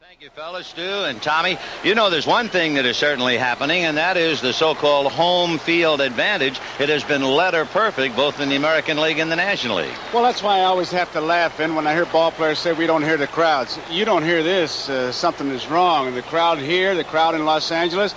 Thank you, fellas, Stu and Tommy. You know, there's one thing that is certainly happening, and that is the so-called home field advantage. It has been letter perfect both in the American League and the National League. Well, that's why I always have to laugh in when I hear ball players say we don't hear the crowds. You don't hear this. Something is wrong. And the crowd here, the crowd in Los Angeles,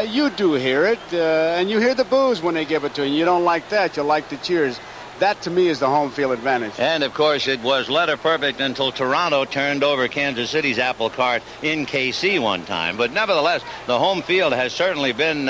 you do hear it, and you hear the boos when they give it to you. You don't like that. You like the cheers. That, to me, is the home field advantage. And, of course, it was letter perfect until Toronto turned over Kansas City's apple cart in KC one time. But nevertheless, the home field has certainly been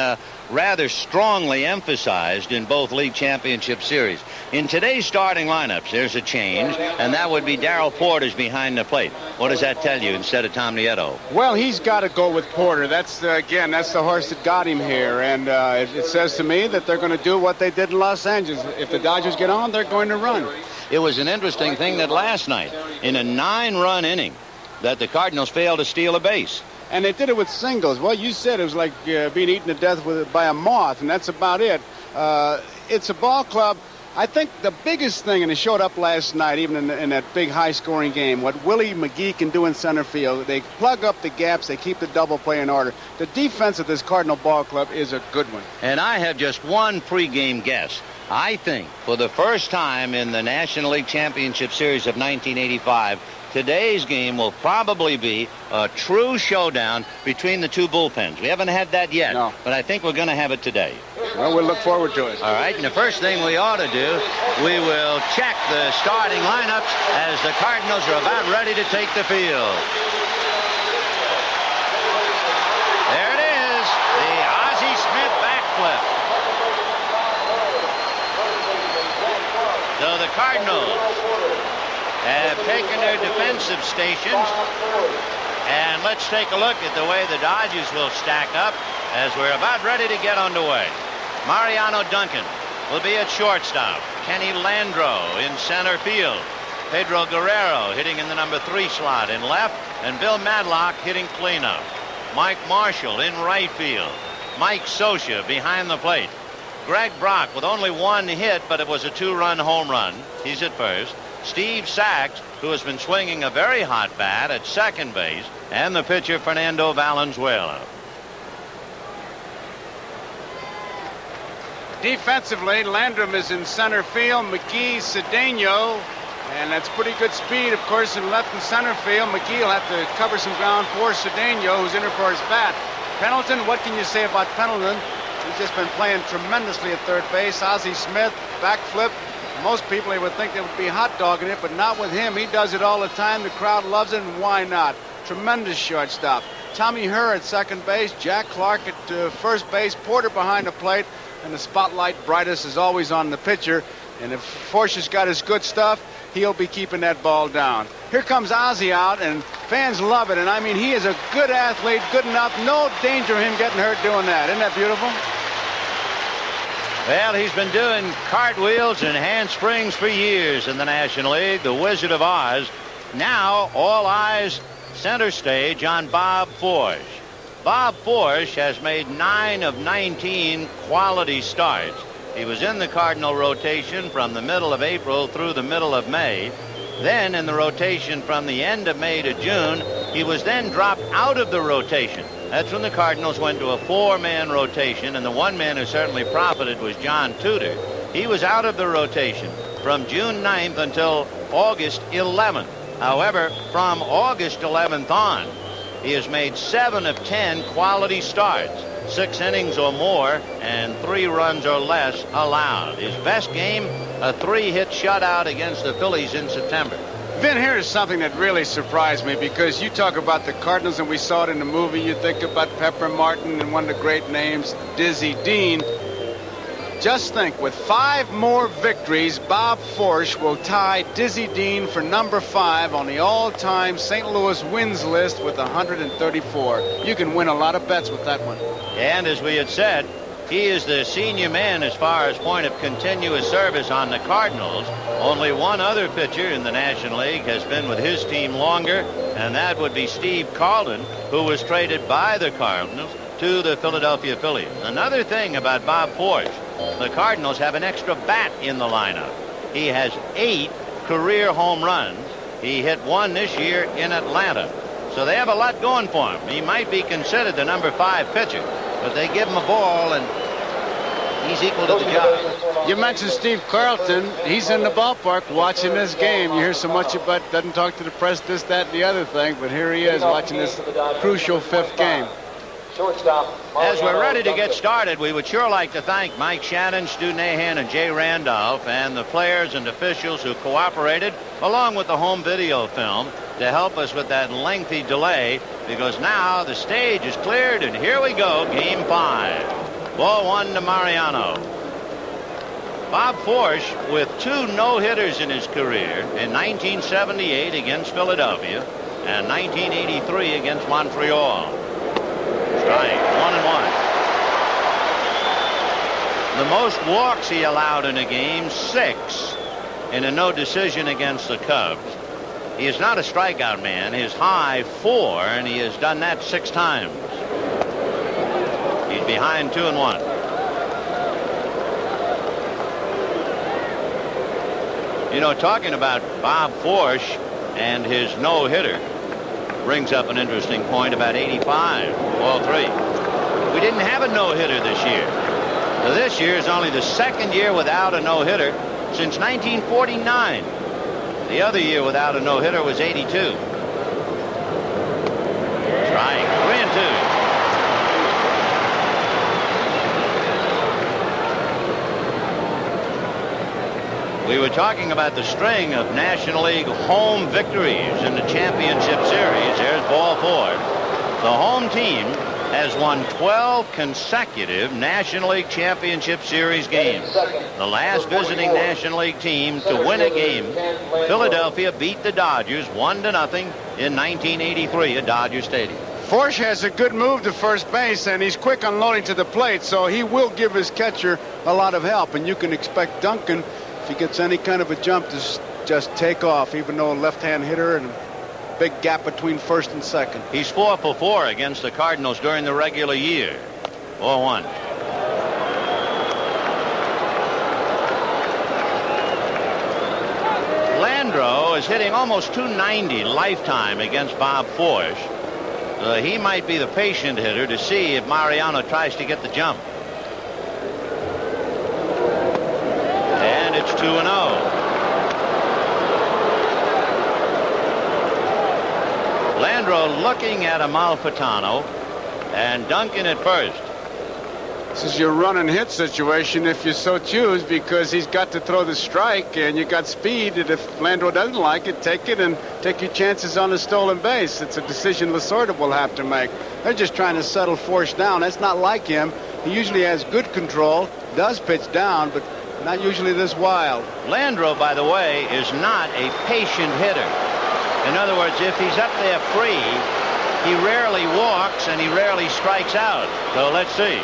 rather strongly emphasized in both league championship series. In today's starting lineups, there's a change, and that would be Darryl Porter's behind the plate. What does that tell you instead of Tom Nieto? Well, he's got to go with Porter. That's, again, that's the horse that got him here. And it says to me that they're going to do what they did in Los Angeles. If the Dodgers get on, they're going to run. It was an interesting thing that last night, in a 9-run inning, that the Cardinals failed to steal a base. And they did it with singles. Well, you said it was like being eaten to death by a moth, and that's about it. It's a ball club. I think the biggest thing, and it showed up last night, even in that big high-scoring game, what Willie McGee can do in center field. They plug up the gaps. They keep the double play in order. The defense of this Cardinal ball club is a good one. And I have just one pregame guess. I think for the first time in the National League Championship Series of 1985, today's game will probably be a true showdown between the two bullpens. We haven't had that yet, no, but I think we're going to have it today. Well, we'll look forward to it. All right, and the first thing we ought to do, we will check the starting lineups as the Cardinals are about ready to take the field. There it is, the Ozzie Smith backflip. So the Cardinals have taken their defensive stations, and let's take a look at the way the Dodgers will stack up as we're about ready to get underway. Mariano Duncan will be at shortstop. Kenny Landreau in center field. Pedro Guerrero hitting in the number 3 slot in left, and Bill Madlock hitting cleanup. Mike Marshall in right field. Mike Scioscia behind the plate. Greg Brock with only one hit, but it was a 2-run home run. He's at first. Steve Sachs, who has been swinging a very hot bat at second base, and the pitcher Fernando Valenzuela. Defensively, Landrum is in center field. McGee, Cedeno, and that's pretty good speed, of course, in left and center field. McGee will have to cover some ground for Cedeno, who's in for his bat. Pendleton, what can you say about Pendleton? He's just been playing tremendously at third base. Ozzie Smith, backflip. Most people, they would think they would be hot dogging it, but not with him. He does it all the time. The crowd loves it, and why not? Tremendous shortstop. Tommy Herr at second base. Jack Clark at first base. Porter behind the plate. And the spotlight brightest is always on the pitcher. And if Forsh's got his good stuff, he'll be keeping that ball down. Here comes Ozzie out, and fans love it. And I mean, he is a good athlete, good enough. No danger of him getting hurt doing that. Isn't that beautiful? Well, he's been doing cartwheels and handsprings for years in the National League, the Wizard of Oz. Now, all eyes center stage on Bob Forsh. Bob Forsh has made 9 of 19 quality starts. He was in the Cardinal rotation from the middle of April through the middle of May. Then in the rotation from the end of May to June, he was then dropped out of the rotation. That's when the Cardinals went to a 4-man rotation, and the one man who certainly profited was John Tudor. He was out of the rotation from June 9th until August 11th. However, from August 11th on, he has made 7 of 10 quality starts, 6 innings or more, and 3 runs or less allowed. His best game, a 3-hit shutout against the Phillies in September. Vin, here's something that really surprised me, because you talk about the Cardinals, and we saw it in the movie. You think about Pepper Martin and one of the great names, Dizzy Dean. Just think, with 5 more victories, Bob Forsh will tie Dizzy Dean for number 5 on the all-time St. Louis wins list with 134. You can win a lot of bets with that one. And as we had said, he is the senior man as far as point of continuous service on the Cardinals. Only one other pitcher in the National League has been with his team longer, and that would be Steve Carlton, who was traded by the Cardinals to the Philadelphia Phillies. Another thing about Bob Forsh, the Cardinals have an extra bat in the lineup. He has 8 career home runs. He hit 1 this year in Atlanta. So they have a lot going for him. He might be considered the number 5 pitcher, but they give him a ball and he's equal to the job. You mentioned Steve Carlton. He's in the ballpark watching this game. You hear so much about doesn't talk to the press, this, that, and the other thing, but here he is watching this crucial 5th game. As we're ready to get started, we would sure like to thank Mike Shannon, Stu Nahan, and Jay Randolph, and the players and officials who cooperated, along with the home video film, to help us with that lengthy delay, because now the stage is cleared, and here we go, Game 5. Ball 1 to Mariano. Bob Forsch, with 2 no-hitters in his career, in 1978 against Philadelphia and 1983 against Montreal. Strike, 1-1. The most walks he allowed in a game, 6, in a no decision against the Cubs. He is not a strikeout man. His high, 4, and he has done that 6 times. He's behind 2-1. You know, talking about Bob Forsch and his no-hitter brings up an interesting point about 85, ball 3. We didn't have a no-hitter this year. So this year is only the 2nd year without a no-hitter since 1949. The other year without a no-hitter was 82. Strike, 3-2. We were talking about the string of National League home victories in the championship series. There's ball 4. The home team has won 12 consecutive National League Championship Series games. The last visiting National League team to win a game, Philadelphia beat the Dodgers 1-0 in 1983 at Dodger Stadium. Forsch has a good move to first base, and he's quick unloading to the plate, so he will give his catcher a lot of help. And you can expect Duncan, if he gets any kind of a jump, to just take off, even though a left-hand hitter and a big gap between first and second. He's 4 for 4 against the Cardinals during the regular year. 4-1. Landro is hitting almost 290 lifetime against Bob Forsch. He might be the patient hitter to see if Mariano tries to get the jump. And it's 2-0. Landro looking at Amalfitano and Duncan at first. This is your run and hit situation if you so choose, because he's got to throw the strike and you got speed, and if Landro doesn't like it, take it and take your chances on a stolen base. It's a decision Lasorda will have to make. They're just trying to settle Forsch down. That's not like him. He usually has good control, does pitch down, but not usually this wild. Landro, by the way, is not a patient hitter. In other words, if he's up there free, he rarely walks and he rarely strikes out. So let's see.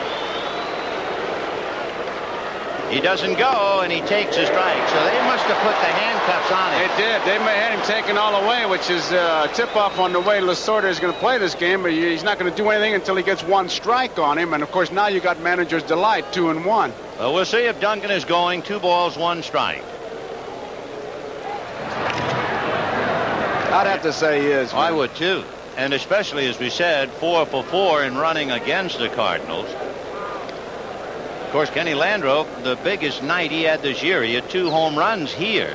He doesn't go, and he takes a strike. So they must have put the handcuffs on him. They did. They may have had him taken all the way, which is a tip-off on the way Lasorda is going to play this game. But he's not going to do anything until he gets 1 strike on him. And, of course, now you got manager's delight, 2-1. Well, we'll see if Duncan is going. 2 balls, 1 strike. I'd have to say he is. I would, too. And especially, as we said, 4 for 4 in running against the Cardinals. Of course, Kenny Landro, the biggest night he had this year. He had 2 home runs here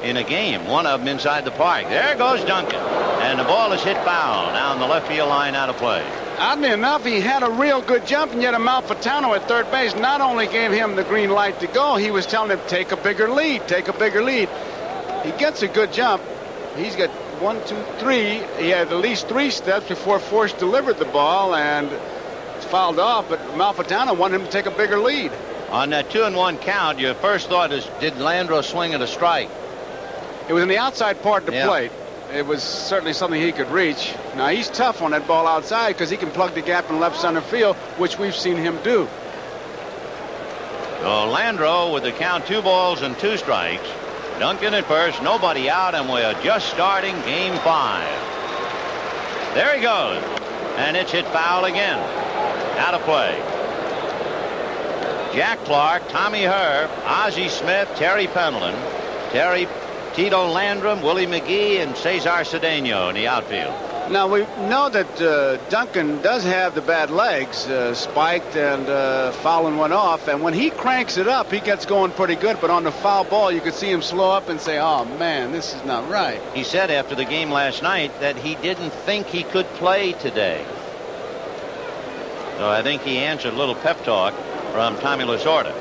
in a game, one of them inside the park. There goes Duncan, and the ball is hit foul down the left field line, out of play. Oddly enough, he had a real good jump, and yet Amalfitano at third base not only gave him the green light to go, he was telling him, take a bigger lead, take a bigger lead. He gets a good jump. He's got 1, 2, 3. He had at least 3 steps before Forsch delivered the ball, and fouled off, but Amalfitano wanted him to take a bigger lead. On that 2-1 count, your first thought is, did Landro swing at a strike? It was in the outside part of the plate. It was certainly something he could reach. Now, he's tough on that ball outside because he can plug the gap in left center field, which we've seen him do. So Landro with the count 2 balls and 2 strikes. Duncan at first, nobody out, and we're just starting game 5. There he goes, and it's hit foul again. Out of play. Jack Clark, Tommy Herr, Ozzie Smith, Terry Pendleton, Tito Landrum, Willie McGee, and Cesar Cedeno in the outfield. Now, we know that Duncan does have the bad legs, spiked and fouling one off. And when he cranks it up, he gets going pretty good. But on the foul ball, you could see him slow up and say, oh, man, this is not right. He said after the game last night that he didn't think he could play today. So I think he answered a little pep talk from Tommy Lasorda.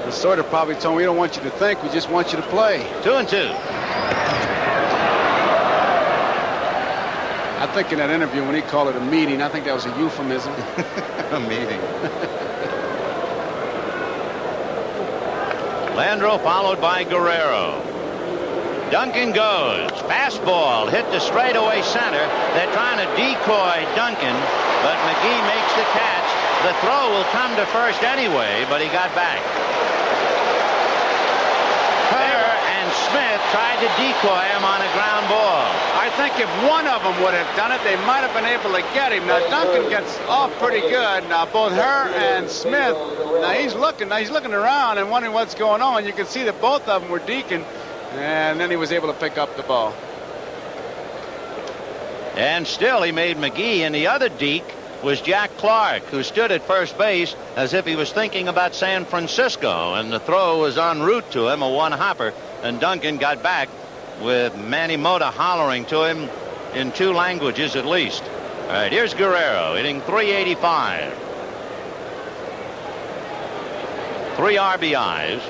Lasorda probably told him, we don't want you to think, we just want you to play. 2-2. I think in that interview when he called it a meeting, I think that was a euphemism. A meeting. Landro followed by Guerrero. Duncan goes. Fastball hit to straightaway center. They're trying to decoy Duncan, but McGee makes the catch. The throw will come to first anyway, but he got back. Herr and Smith tried to decoy him on a ground ball. I think if one of them would have done it, they might have been able to get him. Now, Duncan gets off pretty good. Now, both Herr and Smith, now he's looking around and wondering what's going on. You can see that both of them were deking, and then he was able to pick up the ball. And still he made McGee, and the other deke was Jack Clark, who stood at first base as if he was thinking about San Francisco, and the throw was en route to him, a one-hopper, and Duncan got back with Manny Mota hollering to him in 2 languages at least. All right, here's Guerrero hitting .385. 3 RBIs.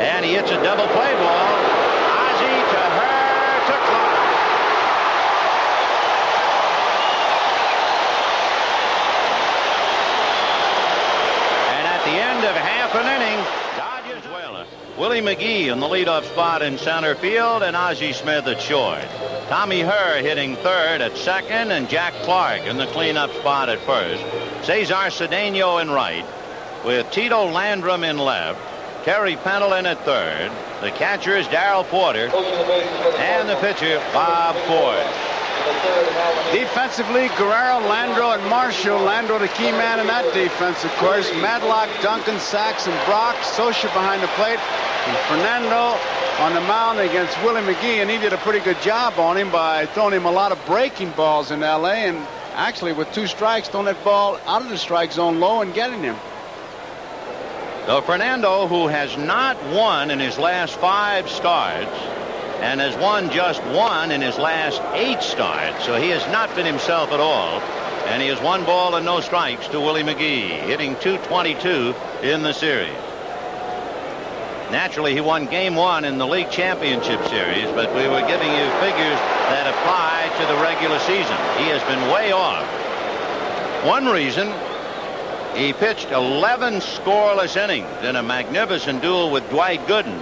And he hits a double play ball. Ozzie to Herr to Clark. And at the end of half an inning, Dodgers well. Willie McGee in the leadoff spot in center field, and Ozzie Smith at short. Tommy Herr hitting third at second, and Jack Clark in the cleanup spot at first. Cesar Cedeno in right, with Tito Landrum in left. Terry Pendleton at third. The catcher is Darrell Porter, and the pitcher Bob Ford. Defensively, Guerrero, Landro, and Marshall. Landro the key man in that defense, of course. Madlock, Duncan, Sachs, and Brock. Socia behind the plate. And Fernando on the mound against Willie McGee. And he did a pretty good job on him by throwing him a lot of breaking balls in L.A. And actually, with 2 strikes, throwing that ball out of the strike zone low and getting him. So Fernando, who has not won in his last 5 starts, and has won just 1 in his last 8 starts, so he has not been himself at all. And he has 1 ball and no strikes to Willie McGee, hitting .222 in the series. Naturally, he won Game 1 in the League Championship Series, but we were giving you figures that apply to the regular season. He has been way off. One reason, he pitched 11 scoreless innings in a magnificent duel with Dwight Gooden,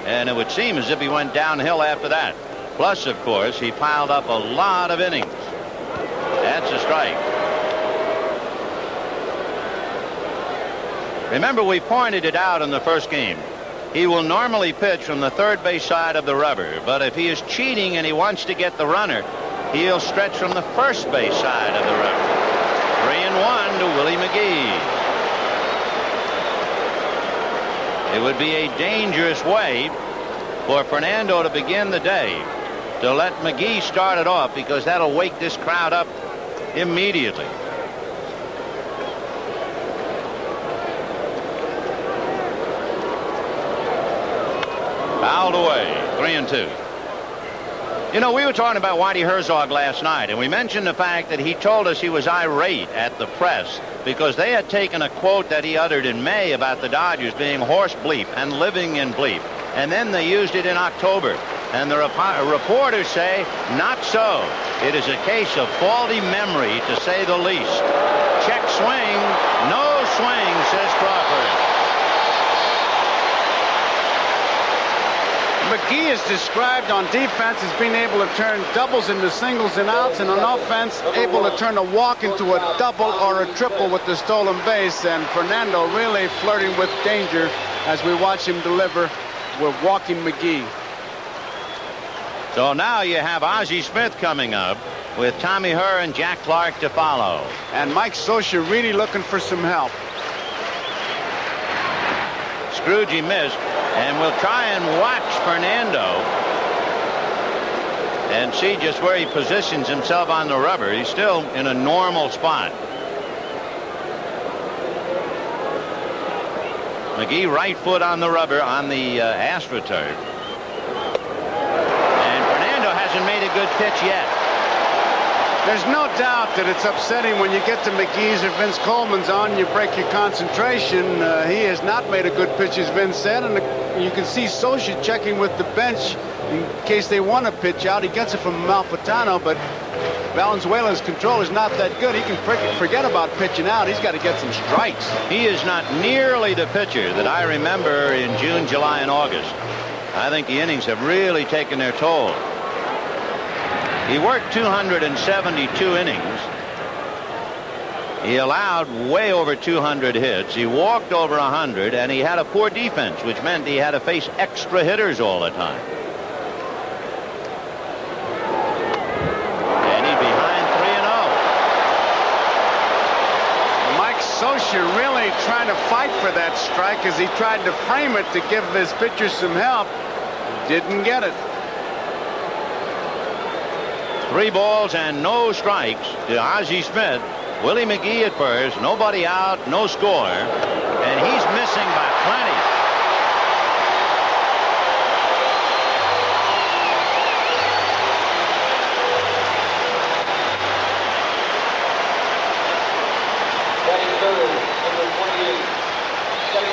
and it would seem as if he went downhill after that. Plus, of course, he piled up a lot of innings. That's a strike. Remember, we pointed it out in the first game. He will normally pitch from the third base side of the rubber, but if he is cheating and he wants to get the runner, he'll stretch from the first base side of the rubber. 3-1 to Willie McGee. It would be a dangerous way for Fernando to begin the day, to let McGee start it off, because that'll wake this crowd up immediately. Fouled away. 3-2. You know, we were talking about Whitey Herzog last night, and we mentioned the fact that he told us he was irate at the press because they had taken a quote that he uttered in May about the Dodgers being horse bleep and living in bleep, and then they used it in October. And the reporters say, not so. It is a case of faulty memory, to say the least. Check swing, no swing, says Crawford. McGee is described on defense as being able to turn doubles into singles and outs, and on offense able to turn a walk into a double or a triple with the stolen base. And Fernando really flirting with danger as we watch him deliver with walking McGee. So now you have Ozzie Smith coming up with Tommy Herr and Jack Clark to follow. And Mike Socia really looking for some help. Scroogey missed, and we'll try and watch Fernando. And see just where he positions himself on the rubber. He's still in a normal spot. McGee right foot on the rubber on the AstroTurf. And Fernando hasn't made a good pitch yet. There's no doubt that it's upsetting when you get to McGee's or Vince Coleman's on, you break your concentration. He has not made a good pitch, as Vince said, and you can see Socha checking with the bench in case they want to pitch out. He gets it from Malfitano, but Valenzuela's control is not that good. He can forget about pitching out. He's got to get some strikes. He is not nearly the pitcher that I remember in June, July, and August. I think the innings have really taken their toll. He worked 272 innings. He allowed way over 200 hits. He walked over 100, and he had a poor defense, which meant he had to face extra hitters all the time. And he's behind 3-0. Mike Socha really trying to fight for that strike as he tried to frame it to give his pitcher some help. Didn't get it. 3 balls and no strikes to Ozzie Smith. Willie McGee at first. Nobody out, no score. And he's missing by plenty.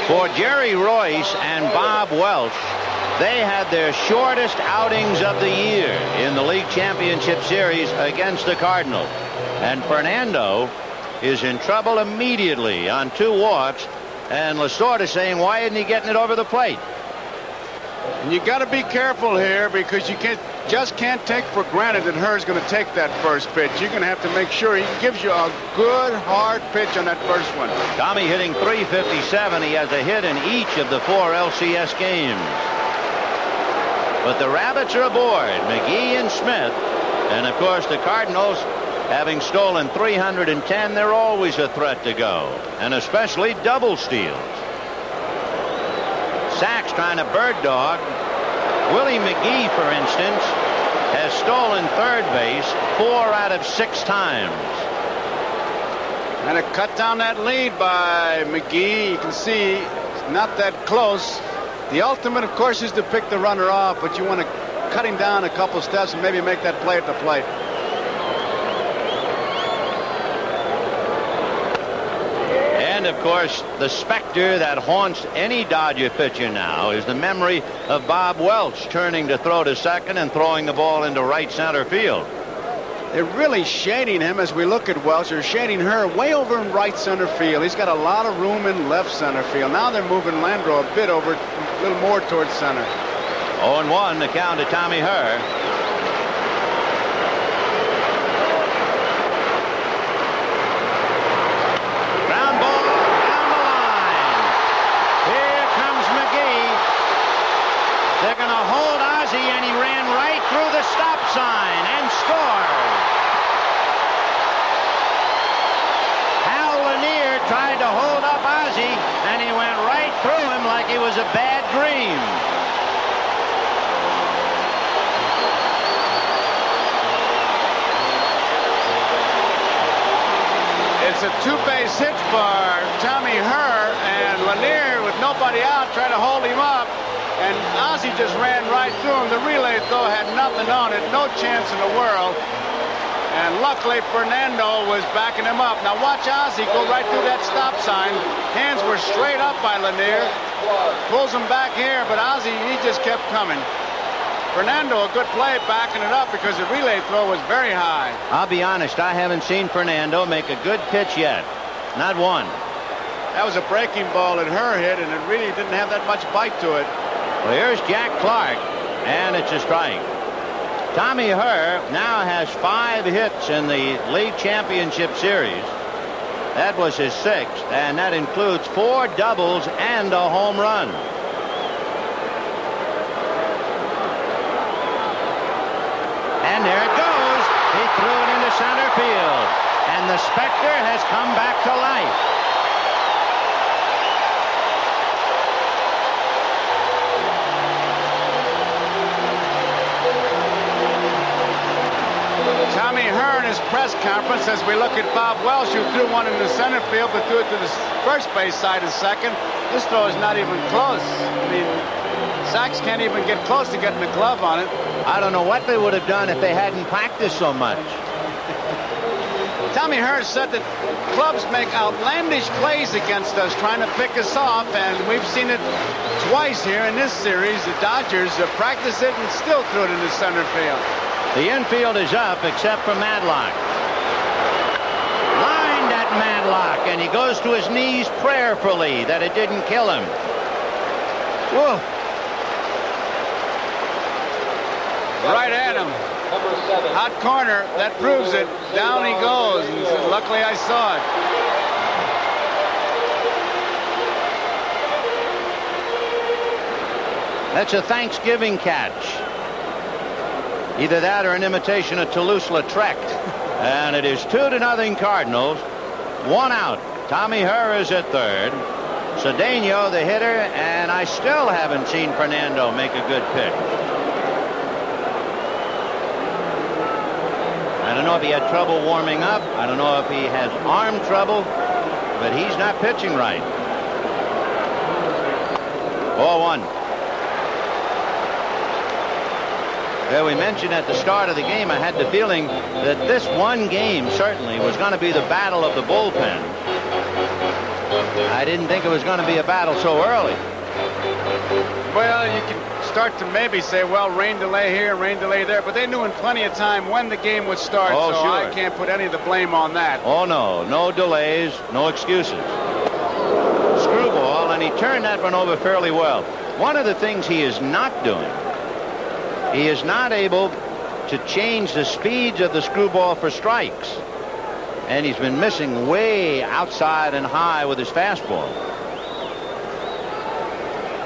For Jerry Royce and Bob Welch, they had their shortest outings of the year in the League Championship Series against the Cardinals. And Fernando is in trouble immediately on 2 walks. And Lasorda saying, why isn't he getting it over the plate? And you got to be careful here because you can't take for granted that Herr's going to take that first pitch. You're going to have to make sure he gives you a good hard pitch on that first one. Tommy hitting .357. He has a hit in each of the 4 LCS games. But the Rabbits are aboard, McGee and Smith. And, of course, the Cardinals, having stolen 310, they're always a threat to go, and especially double steals. Sachs trying to bird dog. Willie McGee, for instance, has stolen third base 4 out of 6 times. And a cut down that lead by McGee. You can see it's not that close. The ultimate, of course, is to pick the runner off, but you want to cut him down a couple steps and maybe make that play at the plate. And, of course, the specter that haunts any Dodger pitcher now is the memory of Bob Welch turning to throw to second and throwing the ball into right center field. They're really shading him as we look at Welch. They're shading her way over in right center field. He's got a lot of room in left center field. Now they're moving Landreau a bit over, a little more towards center. 0-1 the count to Tommy Herr. Ground ball down the line. Here comes McGee. They're going to hold Ozzie, and he ran right through the stop sign and scored. Tried to hold up Ozzie, and he went right through him like he was a bad dream. It's a 2-base hit for Tommy Herr, and Lanier, with nobody out, tried to hold him up, and Ozzie just ran right through him. The relay, though, had nothing on it, no chance in the world. And luckily, Fernando was backing him up. Now watch Ozzie go right through that stop sign. Hands were straight up by Lanier. Pulls him back here, but Ozzie, he just kept coming. Fernando, a good play backing it up because the relay throw was very high. I'll be honest, I haven't seen Fernando make a good pitch yet. Not one. That was a breaking ball that Herr hit, and it really didn't have that much bite to it. Well, here's Jack Clark, and it's a strike. Tommy Herr now has 5 hits in the League Championship Series. That was his 6th, and that includes 4 doubles and a home run. And there it goes. He threw it into center field, and the specter has come back to life. Tommy Hearn, his press conference, as we look at Bob Welsh, who threw one in the center field, but threw it to the first base side of second. This throw is not even close. I mean, Sachs can't even get close to getting a glove on it. I don't know what they would have done if they hadn't practiced so much. Tommy Hearn said that clubs make outlandish plays against us, trying to pick us off, and we've seen it twice here in this series. The Dodgers practiced it and still threw it into center field. The infield is up except for Madlock. Lined at Madlock, and he goes to his knees prayerfully that it didn't kill him. Whoa. Right at him. Hot corner. That proves it. Down he goes. And he said, luckily I saw it. That's a Thanksgiving catch. Either that or an imitation of Toulouse-Lautrec. And it is 2-0 Cardinals. 1 out. Tommy Herr is at third. Cedeno, the hitter, and I still haven't seen Fernando make a good pitch. I don't know if he had trouble warming up. I don't know if he has arm trouble, but he's not pitching right. 4-1. Well, we mentioned at the start of the game, I had the feeling that this one game certainly was going to be the battle of the bullpen. I didn't think it was going to be a battle so early. Well, you can start to maybe say, well, rain delay here, rain delay there, but they knew in plenty of time when the game would start, oh, so sure. I can't put any of the blame on that. Oh, no delays, no excuses. Screwball, and he turned that one over fairly well. One of the things he is not doing, he is not able to change the speeds of the screwball for strikes. And he's been missing way outside and high with his fastball.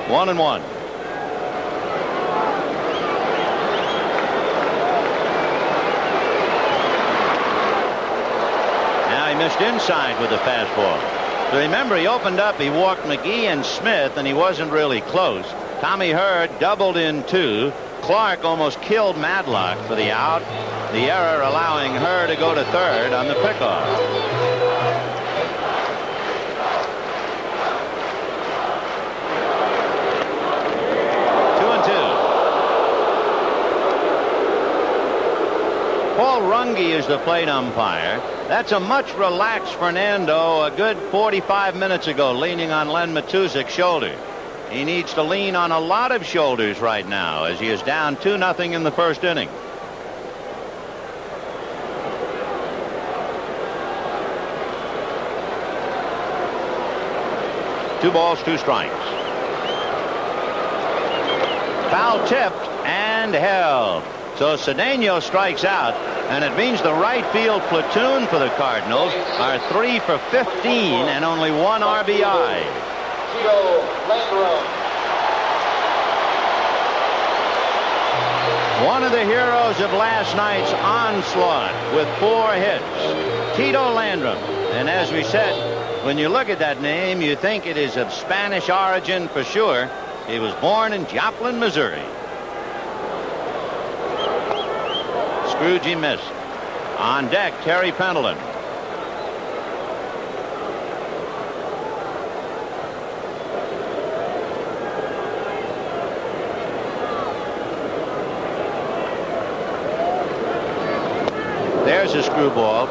1-1. Now he missed inside with the fastball. So remember, he opened up, he walked McGee and Smith, and he wasn't really close. Tommy Hurd doubled in 2. Clark almost killed Madlock for the out. The error allowing her to go to third on the pickoff. 2-2. Paul Runge is the plate umpire. That's a much relaxed Fernando a good 45 minutes ago, leaning on Len Matusak's shoulder. He needs to lean on a lot of shoulders right now as he is down 2-0 in the first inning. Two balls, 2 strikes. Foul tipped and held. So Cedeno strikes out, and it means the right field platoon for the Cardinals are 3 for 15 and only 1 RBI. One of the heroes of last night's onslaught with 4 hits, Tito Landrum. And as we said, when you look at that name, you think it is of Spanish origin for sure. He was born in Joplin, Missouri. Scroogey missed. On deck, Terry Pendleton. There's a screwball,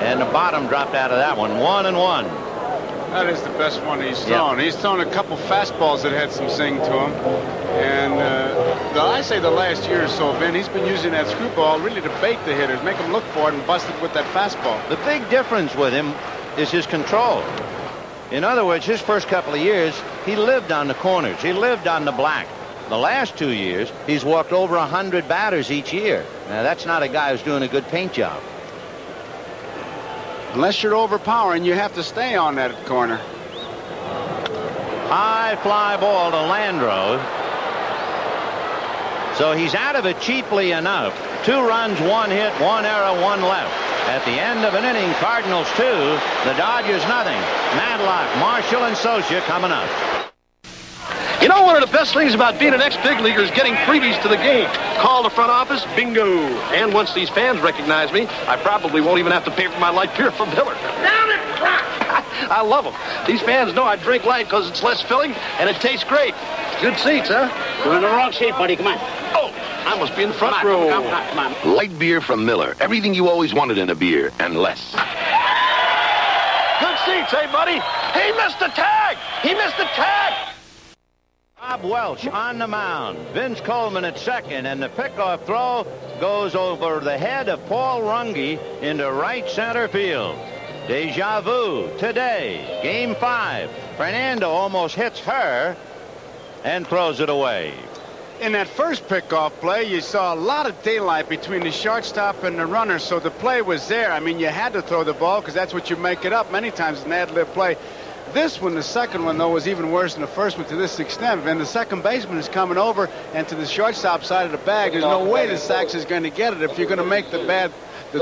and the bottom dropped out of that one. 1-1. That is the best one he's thrown. He's thrown a couple fastballs that had some zing to him. And I say the last year or so, Vin, he's been using that screwball really to bait the hitters, make them look for it and bust it with that fastball. The big difference with him is his control. In other words, his first couple of years, he lived on the corners. He lived on the black. The last 2 years, he's walked over 100 batters each year. Now, that's not a guy who's doing a good paint job. Unless you're overpowering, you have to stay on that corner. High fly ball to Landro. So he's out of it cheaply enough. 2 runs, 1 hit, 1 error, 1 left. At the end of an inning, Cardinals 2, the Dodgers nothing. Madlock, Marshall, and Socia coming up. You know, one of the best things about being an ex-big leaguer is getting freebies to the game. Call the front office, bingo. And once these fans recognize me, I probably won't even have to pay for my light beer from Miller. Down it, Brock! I love them. These fans know I drink light because it's less filling and it tastes great. Good seats, huh? You're in the wrong seat, buddy. Come on. Oh, I must be in the front row. Come on. Light beer from Miller. Everything you always wanted in a beer, and less. Good seats, hey, buddy? He missed the tag! He missed the tag! Bob Welch on the mound. Vince Coleman at second, and the pickoff throw goes over the head of Paul Runge into right center field. Deja vu today. Game 5. Fernando almost hits her and throws it away. In that first pickoff play, you saw a lot of daylight between the shortstop and the runner, so the play was there. I mean, you had to throw the ball because that's what you make it up many times, an ad-lib play. This one, the second one, though, was even worse than the first one to this extent. And the second baseman is coming over, and to the shortstop side of the bag, there's no way that Sachs is going to get it. If you're going to make the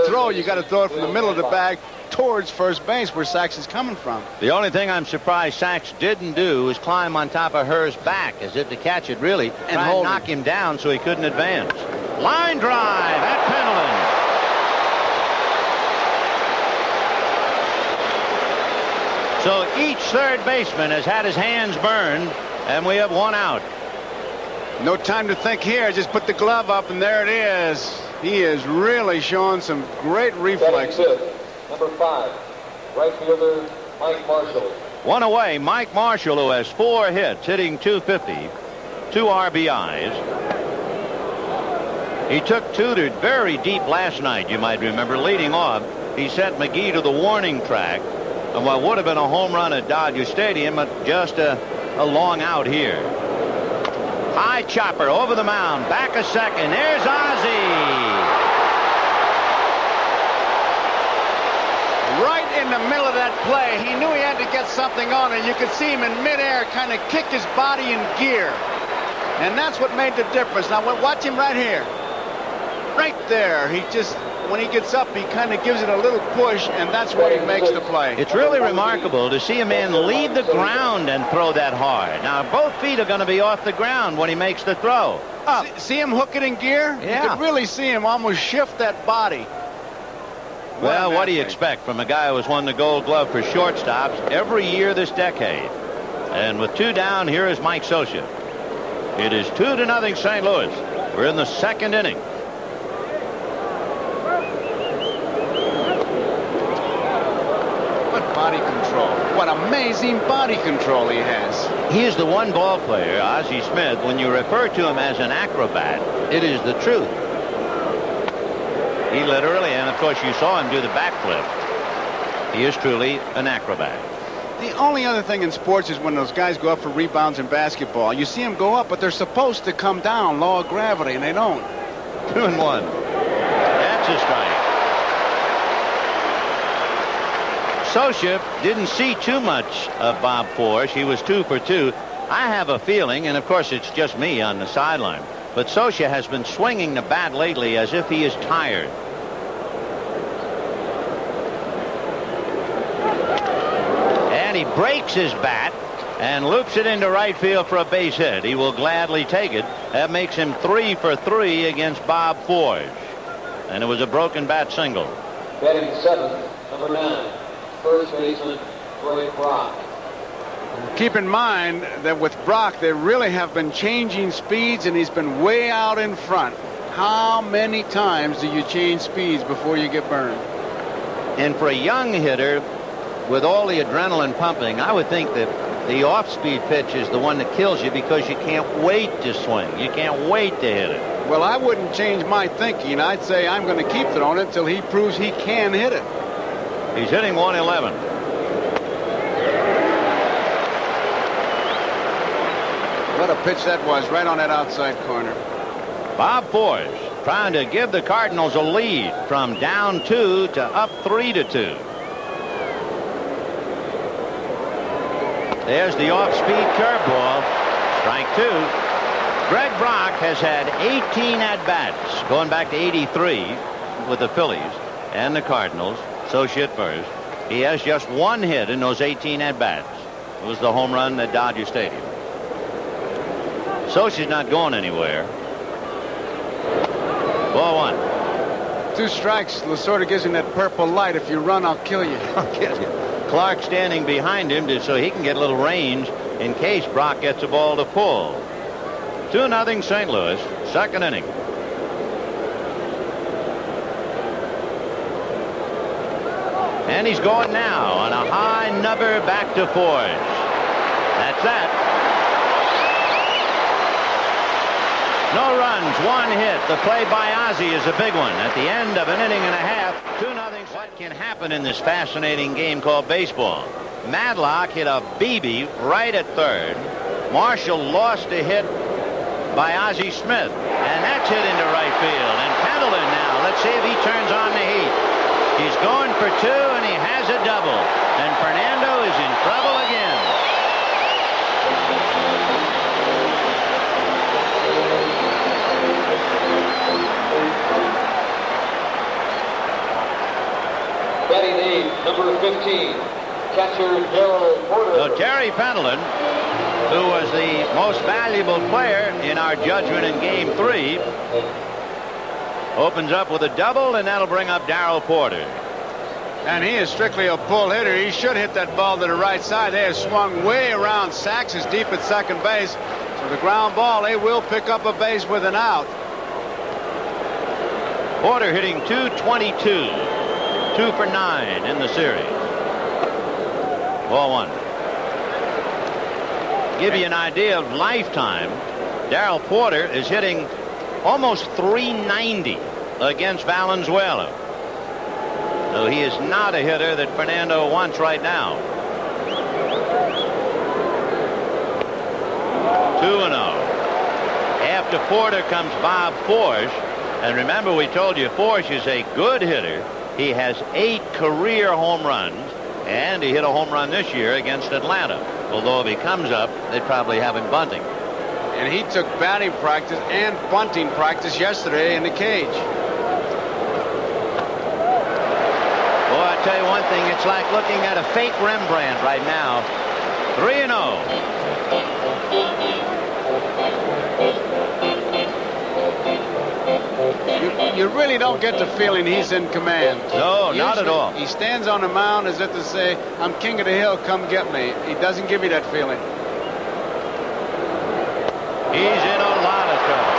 throw, you got to throw it from the middle of the bag towards first base where Sachs is coming from. The only thing I'm surprised Sachs didn't do was climb on top of Herr's back as if to catch it really and knock him down so he couldn't advance. Line drive at Pendleton. So each third baseman has had his hands burned, and we have one out. No time to think here. Just put the glove up, and there it is. He is really showing some great reflexes. Number 5, right fielder Mike Marshall. One away, Mike Marshall, who has 4 hits, hitting .250, 2 RBIs. He took 2 to very deep last night, you might remember, leading off. He sent McGee to the warning track on what would have been a home run at Dodger Stadium, but just a long out here. High chopper over the mound, back a second. There's Ozzie. Right in the middle of that play, he knew he had to get something on it. You could see him in midair kind of kick his body in gear. And that's what made the difference. Now, watch him right here. Right there. He just, when he gets up, he kind of gives it a little push, and that's what he makes the play. It's really remarkable to see a man leave the ground and throw that hard. Now, both feet are going to be off the ground when he makes the throw. See him hook it in gear? Yeah. You could really see him almost shift that body. Well, what do you expect from a guy who has won the Gold Glove for shortstops every year this decade? And with 2 down, here is Mike Scioscia. It is 2-0 St. Louis. We're in the second inning. What body control. What amazing body control he has. He is the one ball player, Ozzie Smith, when you refer to him as an acrobat, it is the truth. He literally, and of course you saw him do the backflip. He is truly an acrobat. The only other thing in sports is when those guys go up for rebounds in basketball. You see them go up, but they're supposed to come down, law of gravity, and they don't. 2-1. That's a strike. Scioscia didn't see too much of Bob Forsch. He was 2 for 2. I have a feeling, and of course it's just me on the sideline, but Scioscia has been swinging the bat lately as if he is tired. And he breaks his bat and loops it into right field for a base hit. He will gladly take it. That makes him 3 for 3 against Bob Forsch. And it was a broken bat single. Batting 7th, number 9, first baseman Troy Brock. Keep in mind that with Brock, they really have been changing speeds, and he's been way out in front. How many times do you change speeds before you get burned? And for a young hitter, with all the adrenaline pumping, I would think that the off-speed pitch is the one that kills you because you can't wait to swing. You can't wait to hit it. Well, I wouldn't change my thinking. I'd say I'm going to keep throwing it until he proves he can hit it. He's hitting 111. What a pitch that was, right on that outside corner. Bob Forsch trying to give the Cardinals a lead from down 2 to up 3-2. There's the off-speed curveball. Strike 2. Greg Brock has had 18 at-bats going back to 83 with the Phillies and the Cardinals. Scioscia at first. He has just 1 hit in those 18 at-bats. It was the home run at Dodger Stadium. Scioscia's not going anywhere. Ball 1. 2 strikes. Lasorda gives him that purple light. If you run, I'll kill you. Clark standing behind him so he can get a little range in case Brock gets a ball to pull. 2-0 St. Louis. Second inning. And he's going now on a high number back to Forge. That's that. No runs, 1 hit. The play by Ozzie is a big one at the end of an inning and a half. 2-0. What can happen in this fascinating game called baseball? Madlock hit a BB right at third. Marshall lost a hit by Ozzie Smith, and that's hit into right field. And Pendleton now, let's see if he turns on the heat. He's going for 2, and he has a double. And Fernando is in trouble again. Batting eighth, number 15, catcher Darrell Porter. So Terry Pendleton, who was the most valuable player in our judgment in Game 3, opens up with a double, and that'll bring up Darrell Porter. And he is strictly a pull hitter. He should hit that ball to the right side. They have swung way around. Sachs is deep at second base. So the ground ball, they will pick up a base with an out. Porter hitting .222. 2 for 9 in the series. Ball 1. Give you an idea of lifetime. Darrell Porter is hitting almost .390 against Valenzuela. So he is not a hitter that Fernando wants right now. 2-0. After Porter comes Bob Forge. And remember, we told you Forge is a good hitter. He has 8 career home runs, and he hit a home run this year against Atlanta. Although if he comes up, they'd probably have him bunting. And he took batting practice and bunting practice yesterday in the cage. Boy, I tell you one thing, it's like looking at a fake Rembrandt right now. 3-0. You really don't get the feeling he's in command. No, not at Usually, all. He stands on the mound as if to say, I'm king of the hill, come get me. He doesn't give you that feeling. He's in a lot of trouble.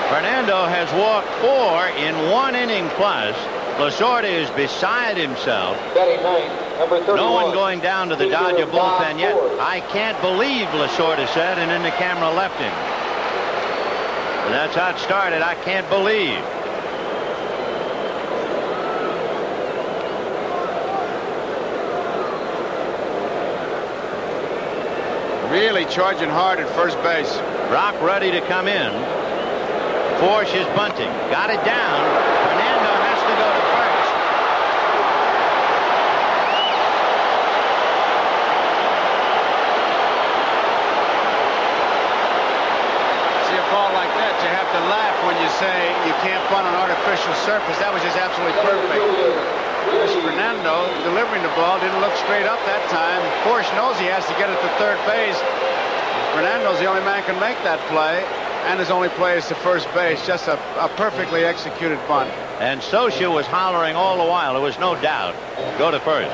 Fernando has walked 4 in 1 inning plus. Lasorda is beside himself. Batting ninth, number 31. No one going down to the Dodger bullpen yet. Forge. I can't believe, Lasorda said, and then the camera left him. And that's how it started. I can't believe. Really charging hard at first base. Brock ready to come in. Force is bunting. Got it down. Fernando has to go to first. See a ball like that, you have to laugh when you say you can't bunt on artificial surface. That was just absolutely perfect. This Fernando delivering the ball didn't look straight up that time. Force knows he has to get it to third base. Fernando's the only man who can make that play. And his only play is to first base. Just a perfectly executed bunt. And Socia was hollering all the while. There was no doubt. Go to first.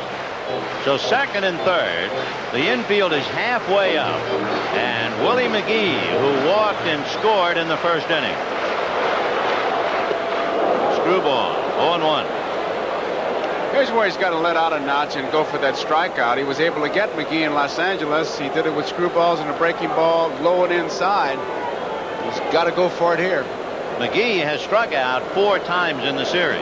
So second and third. The infield is halfway up. And Willie McGee, who walked and scored in the first inning. Screwball. 0-1. Here's where he's got to let out a notch and go for that strikeout. He was able to get McGee in Los Angeles. He did it with screwballs and a breaking ball low and inside. He's got to go for it here. McGee has struck out 4 times in the series.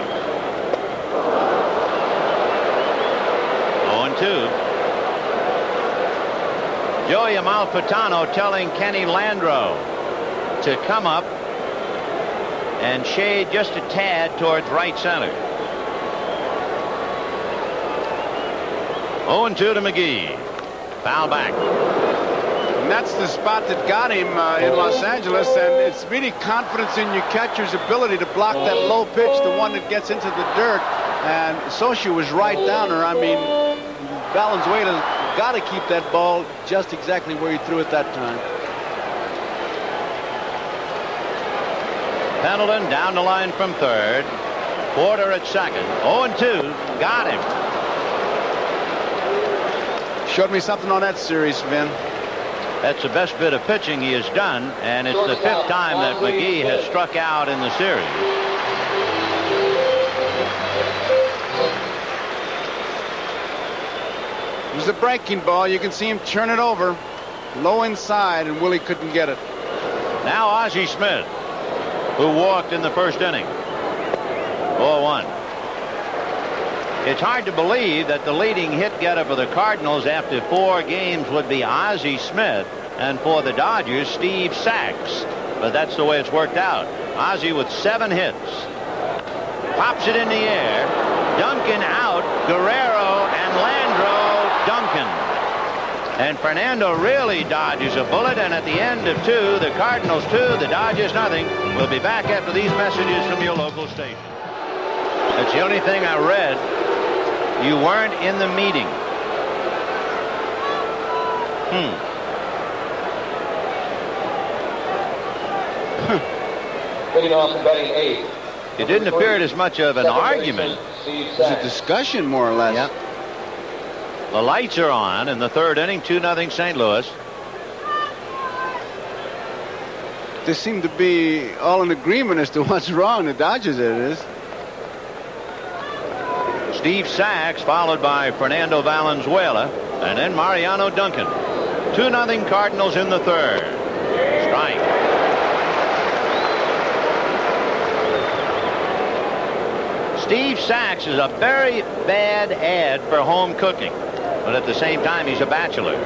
0-2. Joey Amalfitano telling Kenny Landreau to come up and shade just a tad towards right center. 0-2 to McGee. Foul back. And that's the spot that got him in Los Angeles, and it's really confidence in your catcher's ability to block that low pitch, the one that gets into the dirt. And Socia was right down there. I mean, Valenzuela got to keep that ball just exactly where he threw it that time. Pendleton down the line from third. Porter at second. 0-2. Got him. Showed me something on that series, Vin. That's the best bit of pitching he has done, and it's the 5th time that McGee has struck out in the series. It was a breaking ball. You can see him turn it over. Low inside, and Willie couldn't get it. Now Ozzie Smith, who walked in the first inning. 0-1. It's hard to believe that the leading hit getter for the Cardinals after 4 games would be Ozzie Smith, and for the Dodgers, Steve Sax. But that's the way it's worked out. Ozzie with 7 hits. Pops it in the air. Duncan out. Guerrero and Landro. Duncan. And Fernando really dodges a bullet, and at the end of 2, the Cardinals 2, the Dodgers nothing. We'll be back after these messages from your local station. That's the only thing I read. You weren't in the meeting. Leading off and batting 8. It didn't appear as much of an argument. It was a discussion, more or less. Yep. The lights are on in the 3rd inning. 2-0 St. Louis. They seem to be all in agreement as to what's wrong. The Dodgers, it is. Steve Sax followed by Fernando Valenzuela, and then Mariano Duncan. 2-0 Cardinals in the 3rd. Strike. Steve Sax is a very bad ad for home cooking, but at the same time he's a bachelor.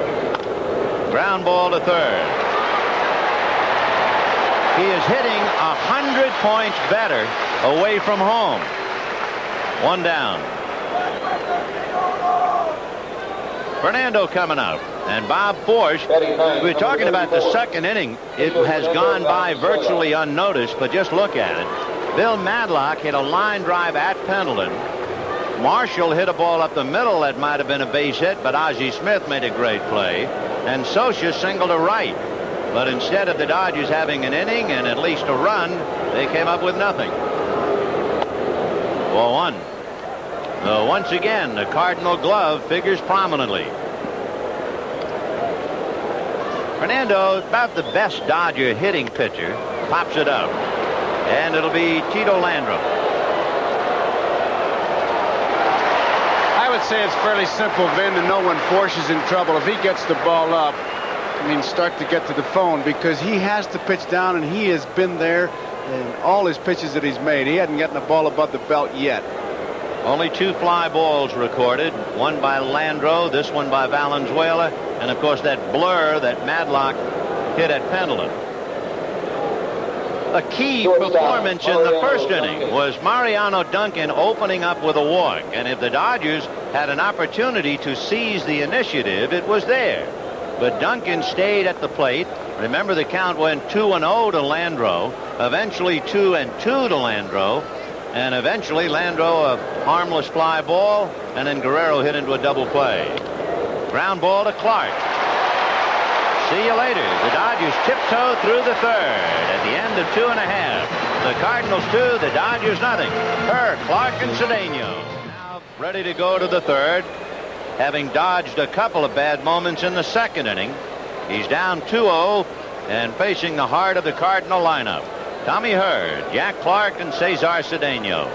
Ground ball to third. He is hitting 100 points better away from home. 1 down. Fernando coming up, and Bob Forsch. We're talking about the 2nd inning. It has gone by virtually unnoticed, but just look at it. Bill Madlock hit a line drive at Pendleton. Marshall hit a ball up the middle that might have been a base hit, but Ozzie Smith made a great play. And Socia singled to right. But instead of the Dodgers having an inning and at least a run, they came up with nothing. 4-1. Once again, the Cardinal glove figures prominently. Fernando, about the best Dodger hitting pitcher, pops it up. And it'll be Tito Landrum. I would say it's fairly simple, Vin, to know when Forsch is in trouble. If he gets the ball up, start to get to the phone, because he has to pitch down, and he has been there in all his pitches that he's made. He hadn't gotten the ball above the belt yet. Only 2 fly balls recorded, one by Landro, this one by Valenzuela, and of course that blur that Madlock hit at Pendleton. A key performance in the 1st inning was Mariano Duncan opening up with a walk, and if the Dodgers had an opportunity to seize the initiative, it was there. But Duncan stayed at the plate. Remember, the count went 2-0 to Landro, eventually 2-2 to Landro, and eventually Landro a harmless fly ball, and then Guerrero hit into a double play. Ground ball to Clark. See you later. The Dodgers tiptoe through the 3rd at the end of 2.5. The Cardinals 2, the Dodgers nothing. Clark, and Cedeno now ready to go to the 3rd, having dodged a couple of bad moments in the 2nd inning. He's down 2-0 and facing the heart of the Cardinal lineup. Tommy Hurd, Jack Clark, and Cesar Cedeno.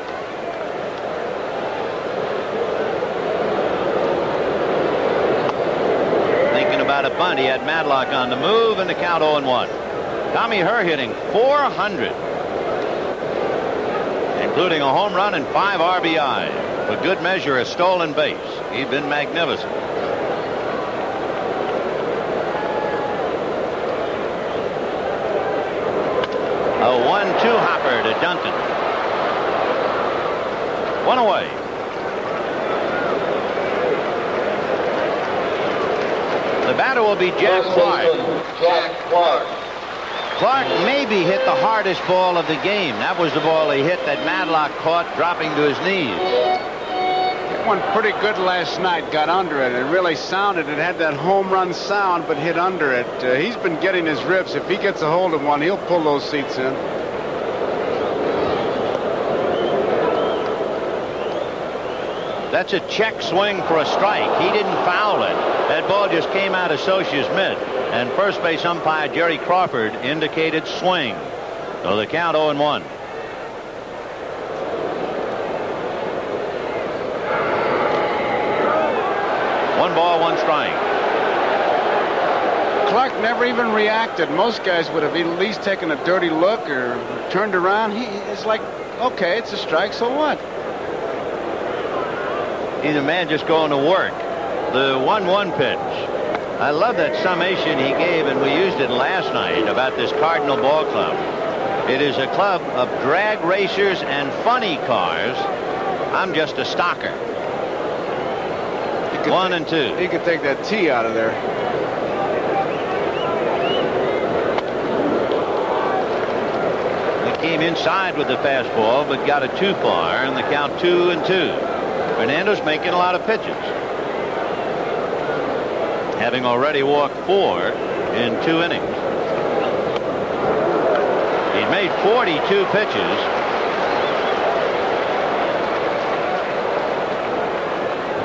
About a bunt. He had Madlock on the move, and the count 0-1. Tommy Hurd hitting .400, including a home run and 5 RBI. For good measure, a stolen base. He's been magnificent. A 1-2 hopper to Duncan. 1 away. The batter will be Jack Clark. Clark maybe hit the hardest ball of the game. That was the ball he hit that Madlock caught dropping to his knees. Hit one pretty good last night, got under it. It really sounded. It had that home run sound, but hit under it. He's been getting his rips. If he gets a hold of one, he'll pull those seats in. That's a check swing for a strike. He didn't foul it. That ball just came out of Scioscia's mitt, and first base umpire Jerry Crawford indicated swing. So the count 0-1. One ball, one strike. Clark never even reacted. Most guys would have at least taken a dirty look or turned around. It's like, okay, it's a strike, so what? He's a man just going to work. The 1-1 pitch. I love that summation he gave, and we used it last night about this Cardinal ball club. It is a club of drag racers and funny cars. I'm just a stocker. 1-2. He could take that T out of there. He came inside with the fastball, but got it too far, and the count 2-2. Fernando's making a lot of pitches, having already walked 4 in 2 innings. He's made 42 pitches.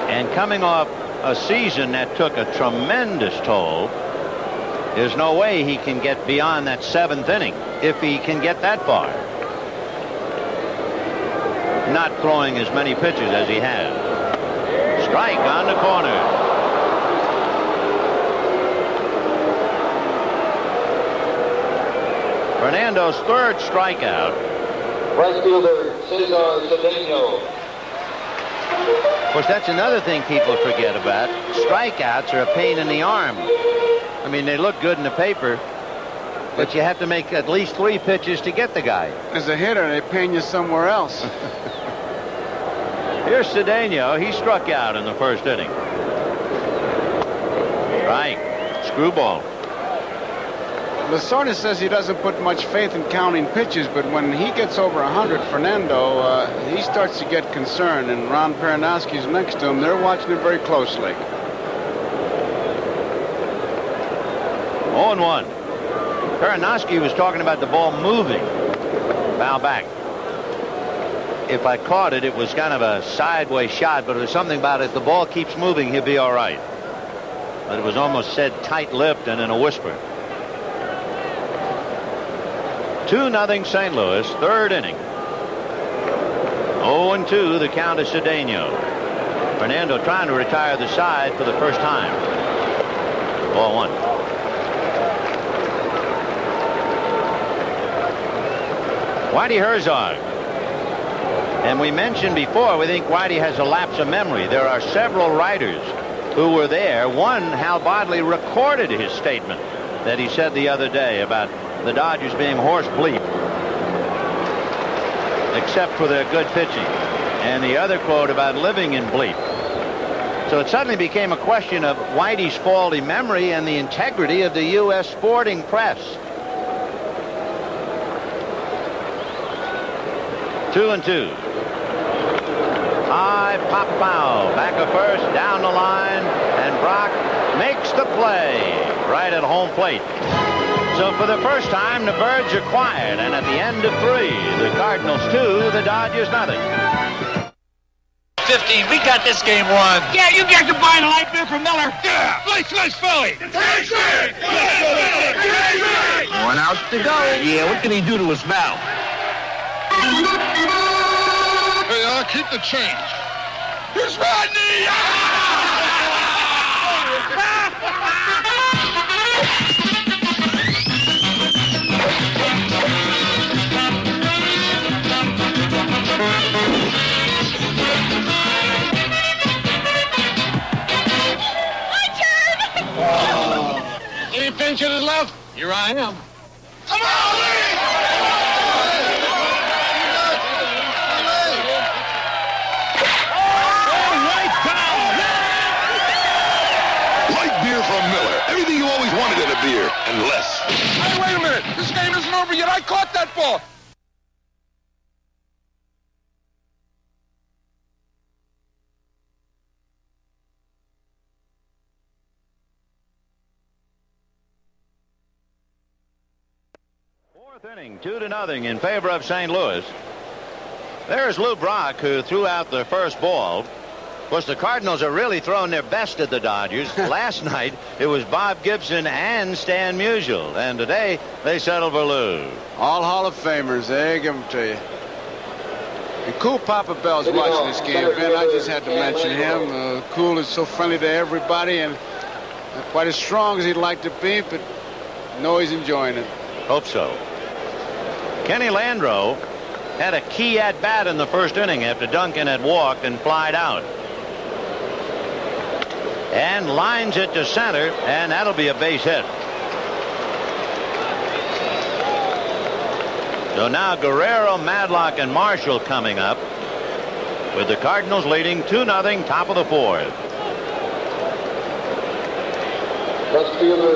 And coming off a season that took a tremendous toll, there's no way he can get beyond that 7th inning if he can get that far. Not throwing as many pitches as he has. Strike on the corner. Fernando's 3rd strikeout. Right fielder, Cesar Cedeno. Of course, that's another thing people forget about. Strikeouts are a pain in the arm. I mean, they look good in the paper, but you have to make at least 3 pitches to get the guy. As a hitter, they pain you somewhere else. Here's Cedeno. He struck out in the 1st inning. Right. Screwball. Lasorda says he doesn't put much faith in counting pitches, but when he gets over 100, Fernando, he starts to get concerned, and Ron Peranowski's next to him. They're watching it very closely. 0-1. Peranowski was talking about the ball moving. Foul back. If I caught it, it was kind of a sideways shot, but there's something about it. The ball keeps moving, he'll be all right. But it was almost said tight-lipped and in a whisper. 2-0 St. Louis, 3rd inning. 0-2, the count is Cedeno. Fernando trying to retire the side for the first time. Ball 1. Whitey Herzog. And we mentioned before, we think Whitey has a lapse of memory. There are several writers who were there. One, Hal Bodley, recorded his statement that he said the other day about the Dodgers being horse bleep, except for their good pitching. And the other quote about living in bleep. So it suddenly became a question of Whitey's faulty memory and the integrity of the U.S. sporting press. 2-2. High pop foul. Back of first, down the line, and Brock makes the play right at home plate. So for the first time, the Birds are quiet, and at the end of 3, the Cardinals 2, the Dodgers nothing. 15. We got this game won. Yeah, you guys are buying a light beer from Miller. Yeah, nice Philly. 1 out to go. Yeah, what can he do to his mouth? Hey, keep the change. Here's Rodney. Any pinch hitters left? Here I am. Come on, Lee! From Miller. Everything you always wanted in a beer, and less. Hey, wait a minute. This game isn't over yet. I caught that ball. Fourth inning, 2-0 in favor of St. Louis. There's Lou Brock, who threw out the first ball. course, the Cardinals are really throwing their best at the Dodgers. Last night, it was Bob Gibson and Stan Musial. And today, they settled for Lou. All Hall of Famers, eh? Give them to you. And Cool Papa Bell's watching this game, Ben. I just had to mention him. Cool is so friendly to everybody and not quite as strong as he'd like to be, but I know he's enjoying it. Hope so. Kenny Landreau had a key at bat in the first inning after Duncan had walked and flied out. And lines it to center, and that'll be a base hit. So now Guerrero, Madlock, and Marshall coming up, with the Cardinals leading 2-0, top of the fourth.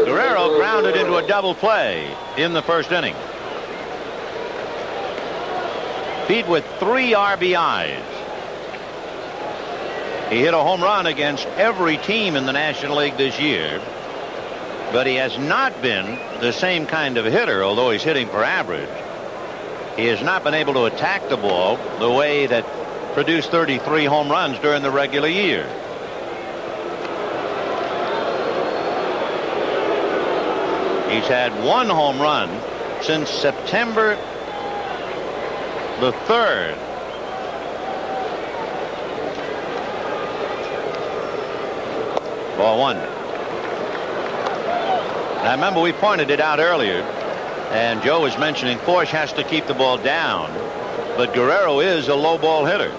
Guerrero grounded into a double play in the first inning. Beat with 3 RBIs. He hit a home run against every team in the National League this year, but he has not been the same kind of hitter, although he's hitting for average. He has not been able to attack the ball the way that produced 33 home runs during the regular year. He's had 1 home run since September the 3rd. Ball 1. I remember we pointed it out earlier, and Joe was mentioning Forsch has to keep the ball down, but Guerrero is a low ball hitter.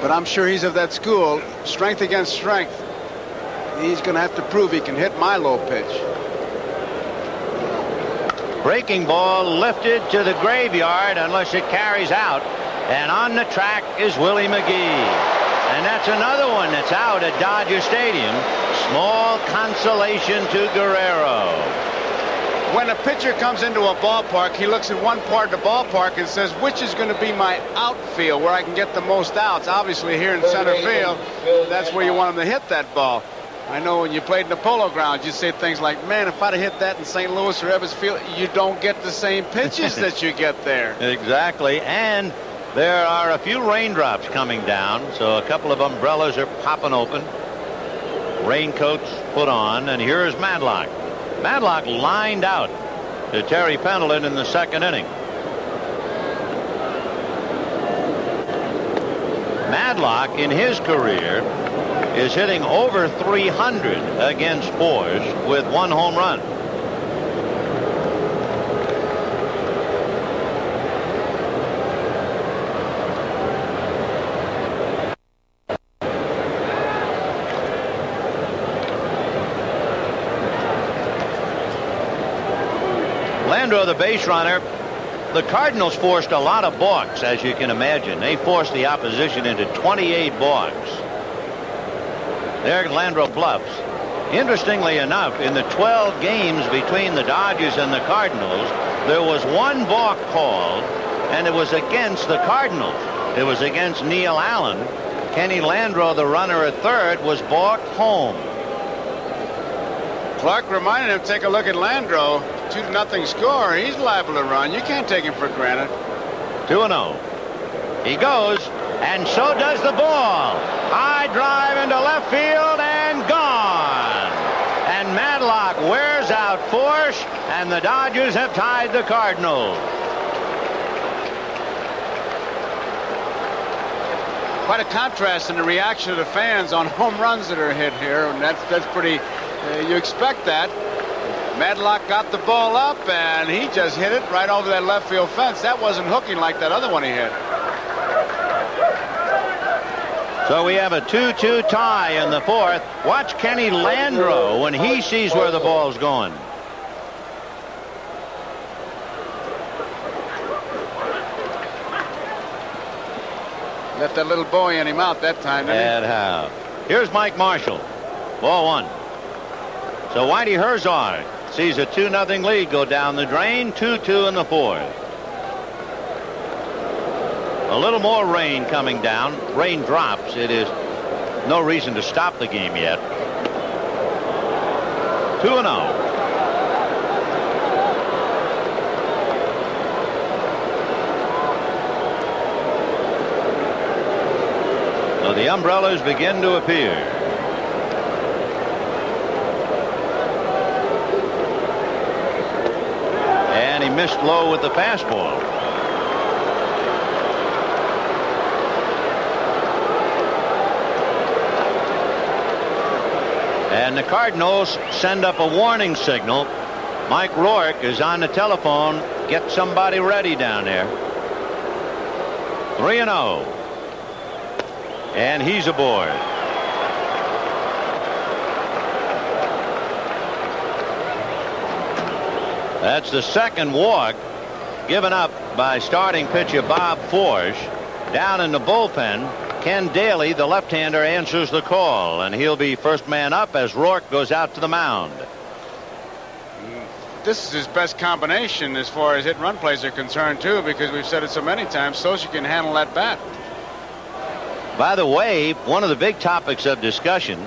But I'm sure he's of that school, strength against strength. He's going to have to prove he can hit my low pitch. Breaking ball lifted to the graveyard unless it carries out, and on the track is Willie McGee. And that's another one that's out at Dodger Stadium. Small consolation to Guerrero. When a pitcher comes into a ballpark, he looks at one part of the ballpark and says, which is going to be my outfield where I can get the most outs? Obviously, here in center field, that's where you want him to hit that ball. I know when you played in the Polo Grounds, you say things like, man, if I'd have hit that in St. Louis or Ebbets Field, you don't get the same pitches that you get there. Exactly. And there are a few raindrops coming down, so a couple of umbrellas are popping open. Raincoats put on, and here's Madlock. Madlock lined out to Terry Pendleton in the second inning. Madlock in his career is hitting over 300 against Forsch with 1 home run. Landreau, the base runner. The Cardinals forced a lot of balks, as you can imagine. They forced the opposition into 28 balks. There Landreau bluffs. Interestingly enough, in the 12 games between the Dodgers and the Cardinals, there was 1 balk called, and it was against the Cardinals. It was against Neil Allen. Kenny Landreau, the runner at third, was balked home. Clark reminded him, take a look at Landreau. 2-0 score. He's liable to run. You can't take him for granted. 2-0. He goes, and so does the ball. High drive into left field and gone. And Madlock wears out Forsch, and the Dodgers have tied the Cardinals. Quite a contrast in the reaction of the fans on home runs that are hit here, and that's pretty. You expect that. Madlock got the ball up, and he just hit it right over that left field fence. That wasn't hooking like that other one he hit. So we have a 2-2 tie in the fourth. Watch Kenny Landreau when he sees where the ball's going. Left that little boy in him out that time, didn't he? And how? Here's Mike Marshall. Ball 1. So Whitey Herzog sees a 2-0 lead go down the drain. 2-2 in the fourth. A little more rain coming down. Rain drops. It is no reason to stop the game yet. 2-0. So the umbrellas begin to appear. And he missed low with the fastball. And the Cardinals send up a warning signal. Mike Rourke is on the telephone. Get somebody ready down there. 3-0. And he's aboard. That's the second walk given up by starting pitcher Bob Forsch. Down in the bullpen, Ken Daly, the left-hander, answers the call, and he'll be first man up as Rourke goes out to the mound. This is his best combination as far as hit and run plays are concerned, too, because we've said it so many times, Socha can handle that bat. By the way, one of the big topics of discussion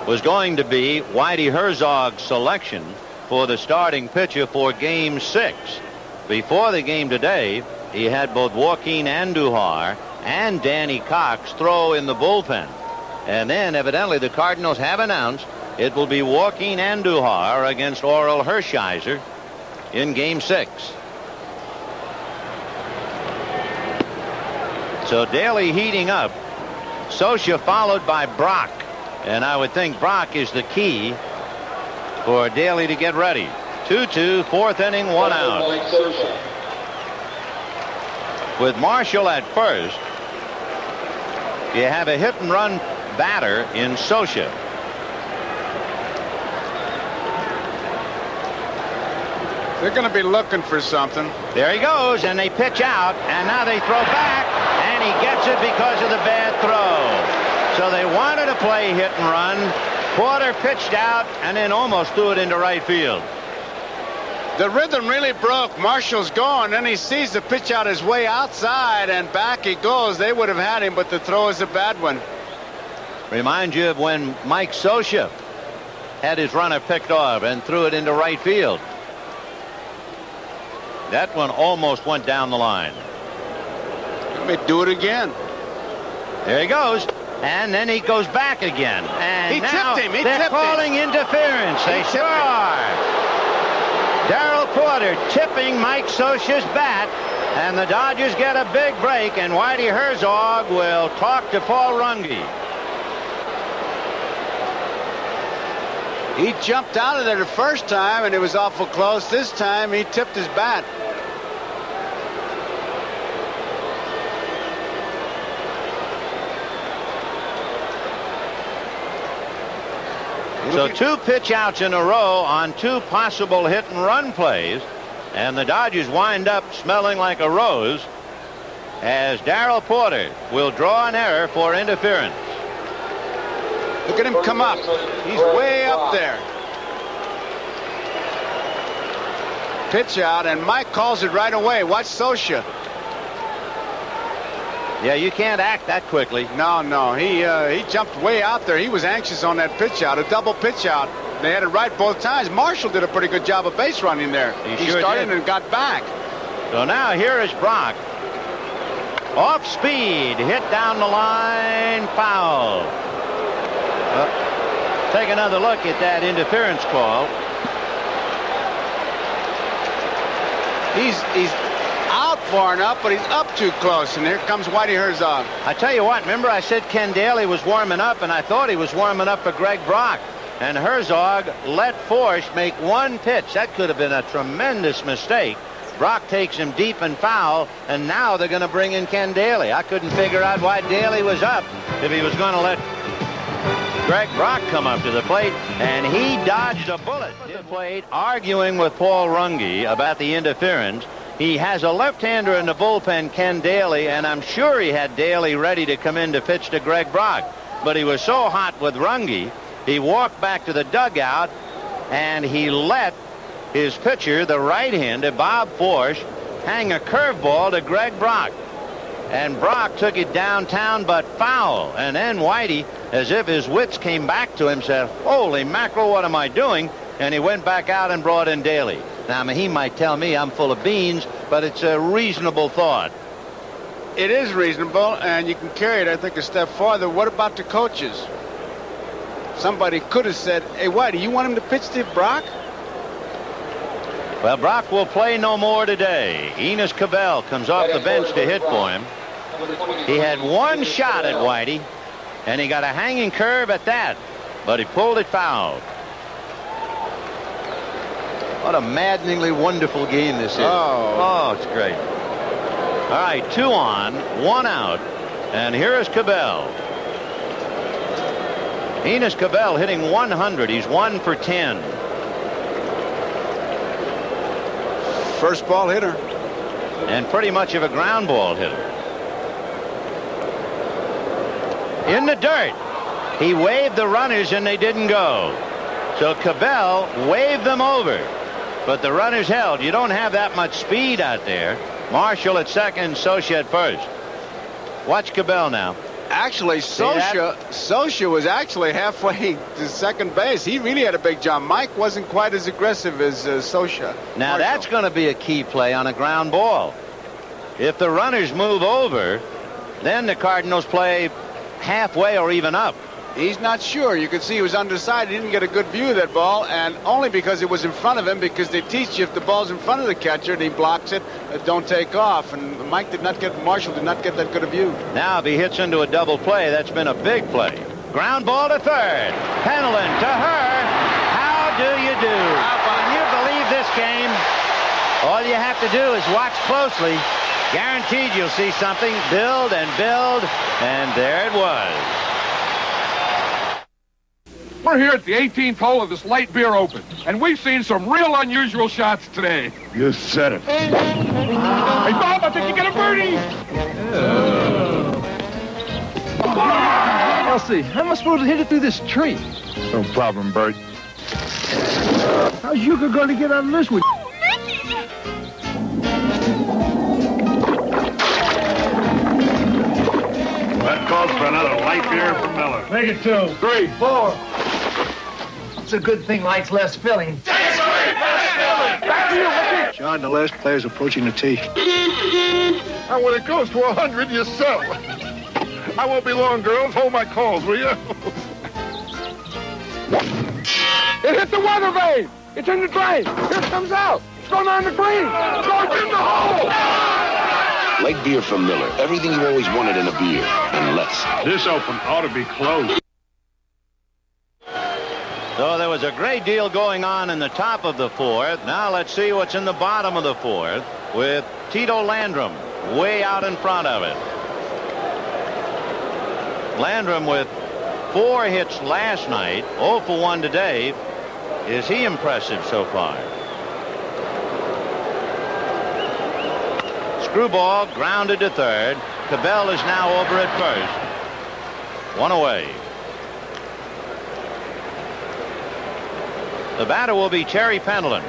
was going to be Whitey Herzog's selection for the starting pitcher for Game 6. Before the game today, he had both Joaquin Andujar and Danny Cox throw in the bullpen. And then evidently the Cardinals have announced it will be Joaquin Andujar against Oral Hershiser in Game 6. So Daly heating up. Socha followed by Brock. And I would think Brock is the key for Daly to get ready. 2-2, fourth inning, 1 out. With Marshall at first, you have a hit and run batter in Socha. They're going to be looking for something. There he goes, and they pitch out, and now they throw back, and he gets it because of the bad throw. So they wanted to play hit and run. Porter pitched out and then almost threw it into right field. The rhythm really broke. Marshall's gone, then he sees the pitch out his way outside, and back he goes. They would have had him, but the throw is a bad one. Remind you of when Mike Socha had his runner picked off and threw it into right field. That one almost went down the line. Let me do it again. There he goes. And then he goes back again. And he now tipped him. They're calling interference. They sure are. Darrell Porter tipping Mike Socha's bat. And the Dodgers get a big break. And Whitey Herzog will talk to Paul Runge. He jumped out of there the first time, and it was awful close. This time, he tipped his bat. So 2 pitch outs in a row on 2 possible hit and run plays, and the Dodgers wind up smelling like a rose as Darrell Porter will draw an error for interference. Look at him come up. He's way up there. Pitch out, and Mike calls it right away. Watch Socha. Yeah, you can't act that quickly. No. He jumped way out there. He was anxious on that pitch out, a double pitch out. They had it right both times. Marshall did a pretty good job of base running there. He sure started did. and got back. So now here is Brock. Off speed, hit down the line, foul. Take another look at that interference call. He's out far enough, but he's up too close, and here comes Whitey Herzog. I tell you what, remember I said Ken Daly was warming up, and I thought he was warming up for Greg Brock. And Herzog let Forsch make 1 pitch. That could have been a tremendous mistake. Brock takes him deep and foul, and now they're going to bring in Ken Daly. I couldn't figure out why Daly was up if he was going to let Greg Brock come up to the plate, and he dodged a bullet to the plate, arguing with Paul Runge about the interference. He has a left-hander in the bullpen, Ken Daly, and I'm sure he had Daly ready to come in to pitch to Greg Brock. But he was so hot with Runge, he walked back to the dugout, and he let his pitcher, the right-hander, Bob Forsch, hang a curveball to Greg Brock. And Brock took it downtown, but foul. And then Whitey, as if his wits came back to him, said, "Holy mackerel, what am I doing?" And he went back out and brought in Daly. Now, he might tell me I'm full of beans, but it's a reasonable thought. It is reasonable, and you can carry it, I think, a step farther. What about the coaches? Somebody could have said, hey, Whitey, you want him to pitch to Brock? Well, Brock will play no more today. Enos Cabell comes off the bench to hit for him. He had one shot at Whitey, and he got a hanging curve at that, but he pulled it foul. What a maddeningly wonderful game this is. Oh, it's great. All right, 2 on, 1 out, and here is Cabell. Enos Cabell hitting 100. He's 1 for 10. First ball hitter. And pretty much of a ground ball hitter. In the dirt. He waved the runners and they didn't go. So Cabell waved them over. But the runners held. You don't have that much speed out there. Marshall at second, Socha at first. Watch Cabell now. Actually, Socha was actually halfway to second base. He really had a big jump. Mike wasn't quite as aggressive as Socha. Now, that's going to be a key play on a ground ball. If the runners move over, then the Cardinals play halfway or even up. He's not sure. You could see he was undecided. He didn't get a good view of that ball, and only because it was in front of him, because they teach you if the ball's in front of the catcher and he blocks it, don't take off. And Marshall did not get that good a view. Now if he hits into a double play, that's been a big play. Ground ball to third. Pendleton to her. How do you do? Can you believe this game? All you have to do is watch closely. Guaranteed you'll see something. Build and build, and there it was. We're here at the 18th hole of this light beer open, and we've seen some real unusual shots today. You said it. Hey, Bob, I think you got a birdie. Elsie, how am I supposed to hit it through this tree? No problem, Bert. How's Yuka going to get out of this one? That calls for another light beer from Miller. Make it 2, 3, 4. It's a good thing light's less filling. Back to you, Ricky. John, the last player's approaching the tee. And when it goes to 100, you sell. I won't be long, girls. Hold my calls, will you? It hit the weather vane. It's in the drain. Here it comes out. It's going on the green. It's going in the hole. Light beer from Miller. Everything you always wanted in a beer, and less. This open ought to be closed. So there was a great deal going on in the top of the fourth. Now let's see what's in the bottom of the fourth with Tito Landrum way out in front of it. Landrum with 4 hits last night, 0 for 1 today. Is he impressive so far? Screwball grounded to third. Cabell is now over at first. 1 away. The batter will be Terry Pendleton.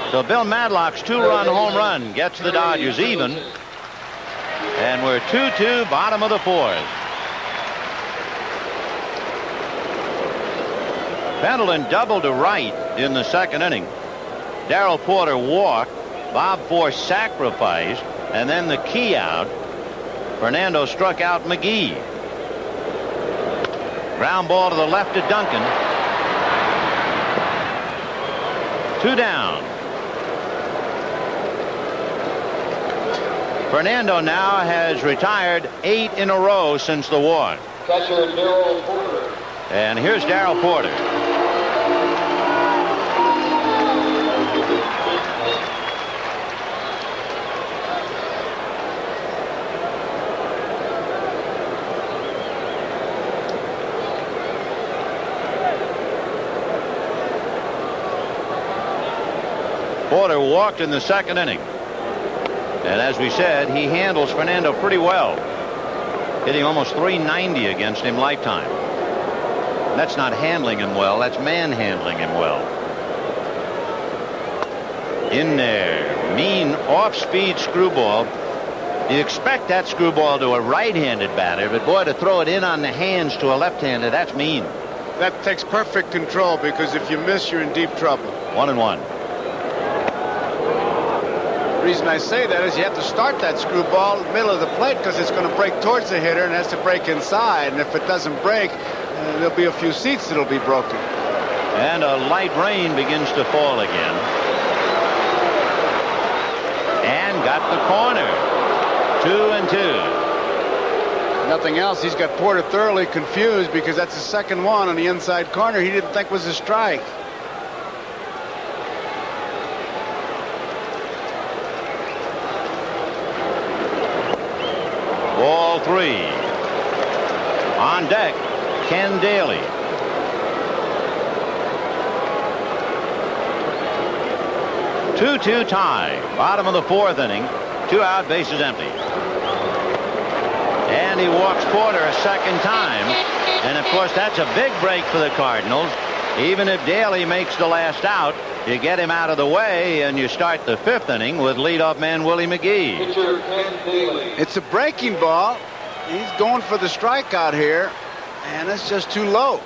So Bill Madlock's 2-run home run gets the Dodgers even. And we're 2-2, bottom of the fourth. Pendleton doubled to right in the second inning. Darrell Porter walked. Bob Force sacrificed. And then the key out. Fernando struck out McGee. Ground ball to the left to Duncan. 2 down. Fernando now has retired 8 in a row since the walk. Catcher Darrell Porter. And here's Darrell Porter. Porter walked in the second inning. And as we said, he handles Fernando pretty well. Hitting almost 390 against him lifetime. And that's not handling him well, that's manhandling him well. In there. Mean off-speed screwball. You expect that screwball to a right-handed batter, but boy, to throw it in on the hands to a left-hander, that's mean. That takes perfect control, because if you miss, you're in deep trouble. 1-1. The reason I say that is you have to start that screwball in the middle of the plate because it's going to break towards the hitter and has to break inside. And if it doesn't break, there'll be a few seats that'll be broken. And a light rain begins to fall again. And got the corner. 2-2. Nothing else. He's got Porter thoroughly confused because that's the second one on the inside corner he didn't think was a strike. Ball 3. On deck, Ken Daly. Two-two tie. Bottom of the fourth inning. 2 out, bases empty. And he walks Porter a second time. And of course, that's a big break for the Cardinals. Even if Daly makes the last out, you get him out of the way, and you start the 5th inning with leadoff man Willie McGee. Pitcher Ken Daly. It's a breaking ball. He's going for the strikeout here, and it's just too low.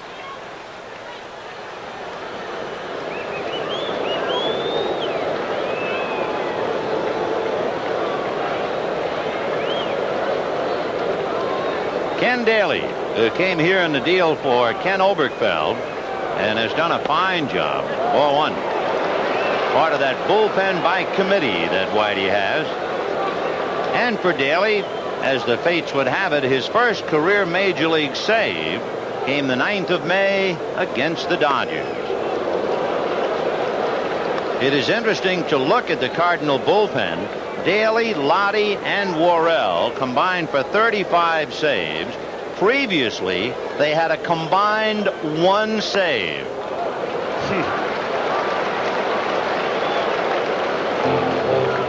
Ken Daly, who came here in the deal for Ken Oberkfell and has done a fine job. Ball 1. Part of that bullpen by committee that Whitey has. And for Daly, as the fates would have it, his first career major league save came the 9th of May against the Dodgers. It is interesting to look at the Cardinal bullpen. Daly, Lottie, and Worrell combined for 35 saves. Previously, they had a combined 1 save.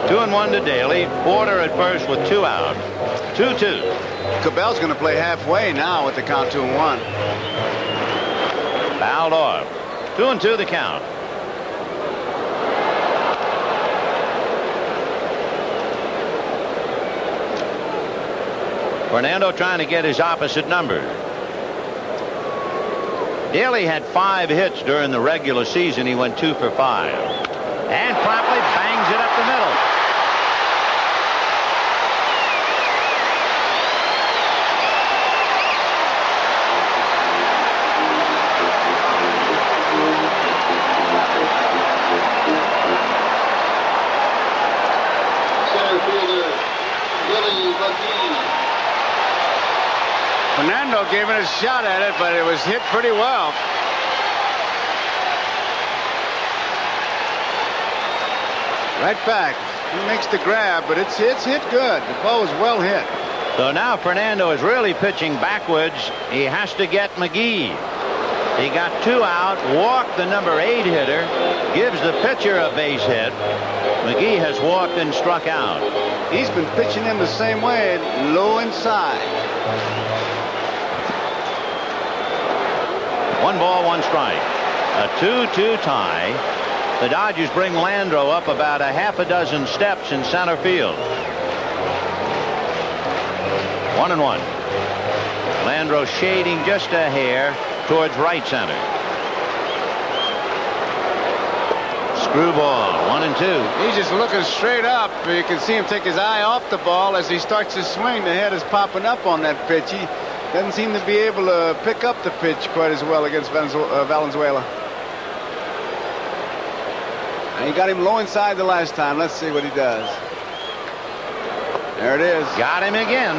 2-1 to Daly. Porter at first with 2 out. 2-2. Cabell's going to play halfway now with the count 2-1. Fouled off. 2-2 the count. Fernando trying to get his opposite number. Daly had 5 hits during the regular season. He went 2 for 5. And promptly bangs it up the middle. Center fielder Willie McGee. Fernando gave it a shot at it, but it was hit pretty well. Right back. He makes the grab, but it's hit good. The ball was well hit. So now Fernando is really pitching backwards. He has to get McGee. He got 2 out, walked the number 8 hitter, gives the pitcher a base hit. McGee has walked and struck out. He's been pitching him the same way, low inside. 1 ball, 1 strike. A 2-2 tie. The Dodgers bring Landro up about a half a dozen steps in center field. 1-1. Landro shading just a hair towards right center. Screwball. 1-2. He's just looking straight up. You can see him take his eye off the ball as he starts to swing. The head is popping up on that pitch. He doesn't seem to be able to pick up the pitch quite as well against Valenzuela. And he got him low inside the last time. Let's see what he does. There it is. Got him again.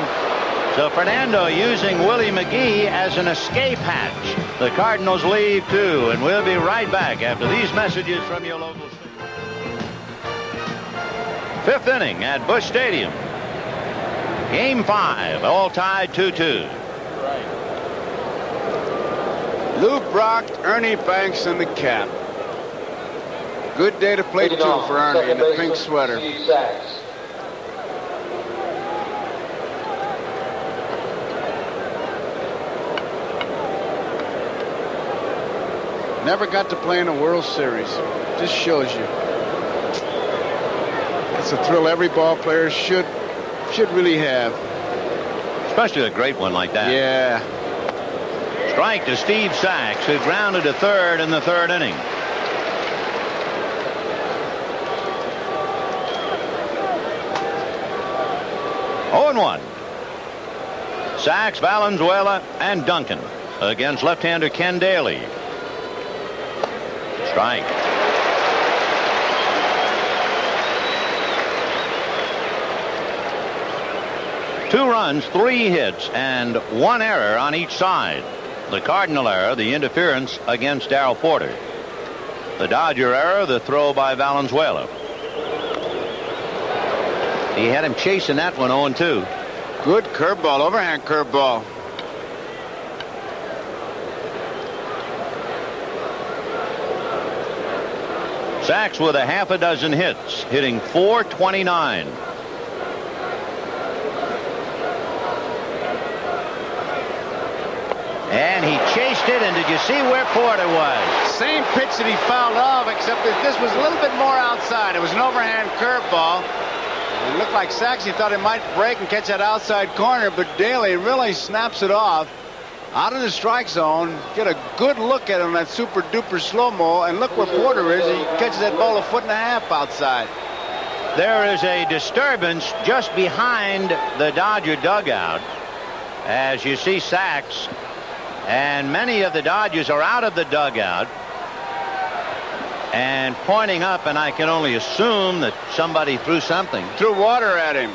So Fernando using Willie McGee as an escape hatch. The Cardinals leave 2, and we'll be right back after these messages from your local station. 5th inning at Busch Stadium. Game 5, all tied 2-2. Lou Brock, Ernie Banks in the cap. Good day to play 2 for Ernie in the pink sweater. Never got to play in a World Series. Just shows you. It's a thrill every ball player should really have. Especially a great one like that. Yeah. Strike to Steve Sachs, who grounded to third in the 3rd inning. 0-1. Sachs, Valenzuela, and Duncan against left-hander Ken Daly. Strike. Two runs, 3 hits, and 1 error on each side. The Cardinal error, the interference against Darrell Porter. The Dodger error, the throw by Valenzuela. He had him chasing that one 0-2. Good curveball, overhand curveball. Sachs with a half a dozen hits, hitting .429. And he chased it, and did you see where Porter was? Same pitch that he fouled off, except that this was a little bit more outside. It was an overhand curveball. It looked like Sachs, he thought it might break and catch that outside corner, but Daly really snaps it off out of the strike zone. Get a good look at him, that super duper slow-mo, and look where Porter is. He catches that ball 1.5 feet outside. There is a disturbance just behind the Dodger dugout, as you see Sachs, and many of the Dodgers are out of the dugout and pointing up, and I can only assume that somebody threw something. Threw water at him.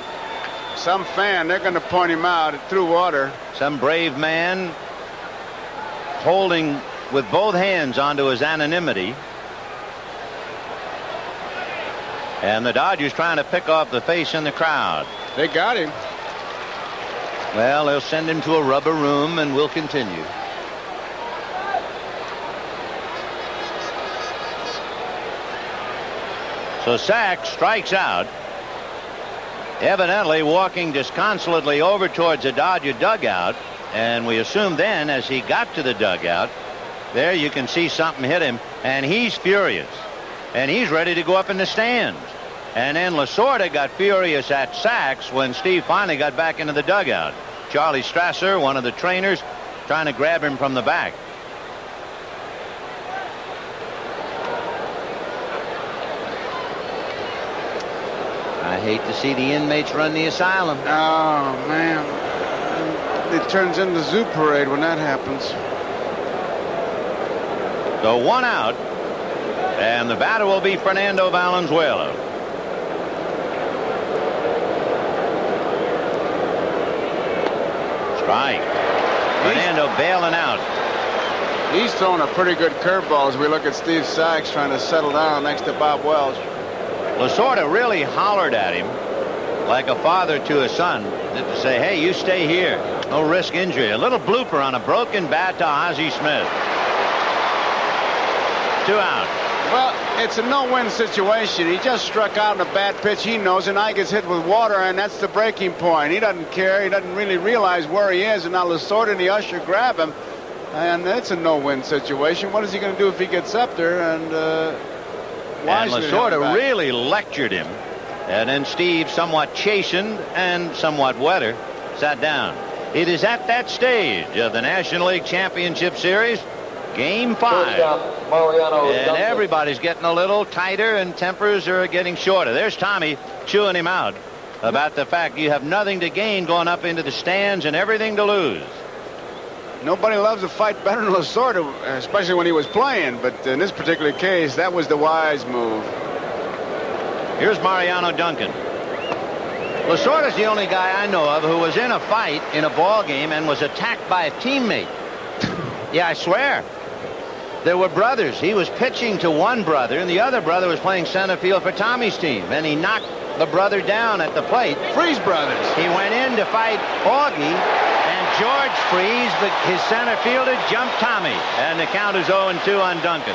Some fan, they're going to point him out. It threw water. Some brave man holding with both hands onto his anonymity. And the Dodgers trying to pick off the face in the crowd. They got him. Well, they'll send him to a rubber room, and we'll continue. So Sachs strikes out, evidently walking disconsolately over towards the Dodger dugout, and we assume then as he got to the dugout, there you can see something hit him, and he's furious, and he's ready to go up in the stands. And then Lasorda got furious at Sachs when Steve finally got back into the dugout. Charlie Strasser, one of the trainers, trying to grab him from the back. I hate to see the inmates run the asylum. Oh, man. It turns into zoo parade when that happens. So 1 out, and the batter will be Fernando Valenzuela. Strike. Fernando bailing out. He's throwing a pretty good curveball as we look at Steve Sachs trying to settle down next to Bob Welch. Lasorda really hollered at him like a father to a son to say, hey, you stay here. No risk injury. A little blooper on a broken bat to Ozzie Smith. 2 out. Well, it's a no-win situation. He just struck out in a bad pitch. He knows, and now he gets hit with water, and that's the breaking point. He doesn't care. He doesn't really realize where he is, and now Lasorda and the usher grab him, and it's a no-win situation. What is he going to do if he gets up there? And Lasorda really lectured him, and then Steve, somewhat chastened and somewhat wetter, sat down. It is at that stage of the National League Championship Series, Game 5, and everybody's getting a little tighter and tempers are getting shorter. There's Tommy chewing him out about the fact you have nothing to gain going up into the stands and everything to lose. Nobody loves a fight better than Lasorda, especially when he was playing, but in this particular case, that was the wise move. Here's Mariano Duncan. Lasorda's the only guy I know of who was in a fight in a ball game and was attacked by a teammate. Yeah, I swear. There were brothers. He was pitching to one brother, and the other brother was playing center field for Tommy's team, and he knocked the brother down at the plate. Freeze brothers. He went in to fight Augie, and George Freeze, his center fielder, jumped Tommy, and the count is 0-2 on Duncan.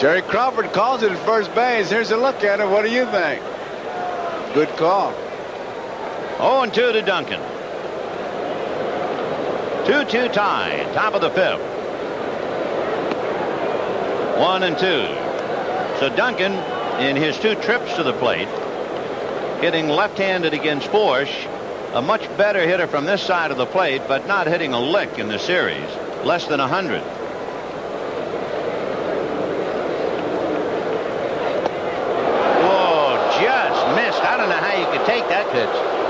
Jerry Crawford calls it at first base. Here's a look at it. What do you think? Good call. 0-2 to Duncan. 2-2 tie, top of the 5th. 1-2. So Duncan, in his 2 trips to the plate, hitting left-handed against Forsch, a much better hitter from this side of the plate, but not hitting a lick in the series. Less than 100.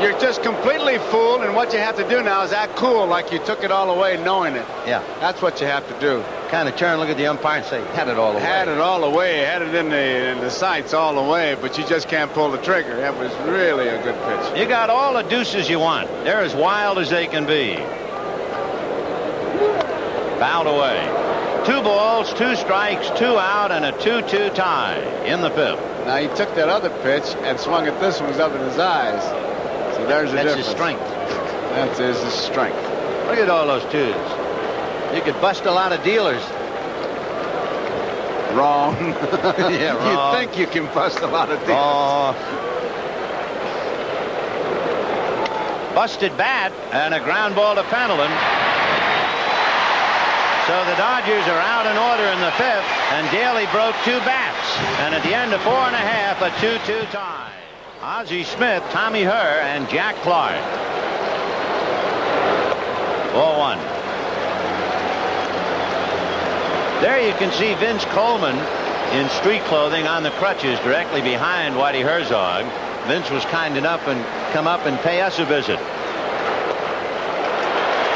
You're just completely fooled, and what you have to do now is act cool, like you took it all away knowing it. Yeah. That's what you have to do. Kind of turn, look at the umpire, and say, had it all the way. Had it all the way, had it in the sights all the way, but you just can't pull the trigger. That was really a good pitch. You got all the deuces you want. They're as wild as they can be. Fouled away. 2 balls, 2 strikes, 2 out, and a 2-2 tie in the 5th. Now he took that other pitch and swung at this one, was up in his eyes. So there's the difference. That's his strength. That is his strength. Look at all those 2s. You could bust a lot of dealers. Wrong. Yeah, wrong. You think you can bust a lot of dealers. Oh. Busted bat and a ground ball to Pendleton. So the Dodgers are out in order in the 5th, and Daly broke 2 bats. And at the end of 4 1/2, a 2-2 tie. Ozzie Smith, Tommy Herr, and Jack Clark. 4-1. There you can see Vince Coleman in street clothing on the crutches directly behind Whitey Herzog. Vince was kind enough and come up and pay us a visit.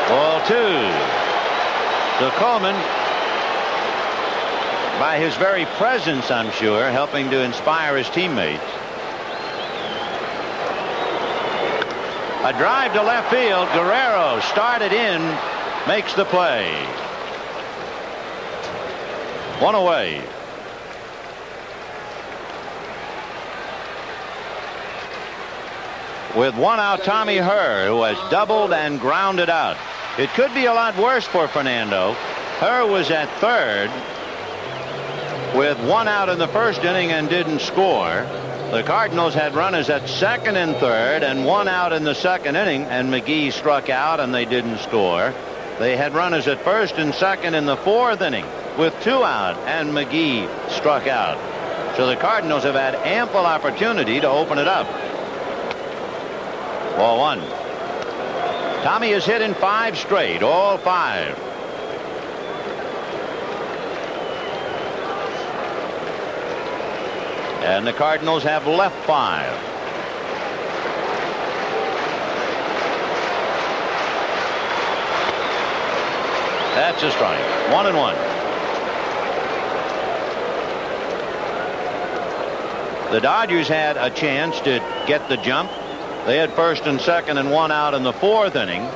Ball 2. So Coleman, by his very presence, I'm sure, helping to inspire his teammates. A drive to left field. Guerrero started in, makes the play. 1 away. With 1 out, Tommy Herr, who has doubled and grounded out. It could be a lot worse for Fernando. Herr was at 3rd with 1 out in the 1st inning and didn't score. The Cardinals had runners at 2nd and 3rd and 1 out in the 2nd inning, and McGee struck out and they didn't score. They had runners at 1st and 2nd in the 4th inning with 2 out, and McGee struck out. So the Cardinals have had ample opportunity to open it up. Ball 1. Tommy has hit in 5 straight, all 5. And the Cardinals have left 5. That's a strike. 1-1. The Dodgers had a chance to get the jump. They had 1st and 2nd and 1 out in the 4th inning.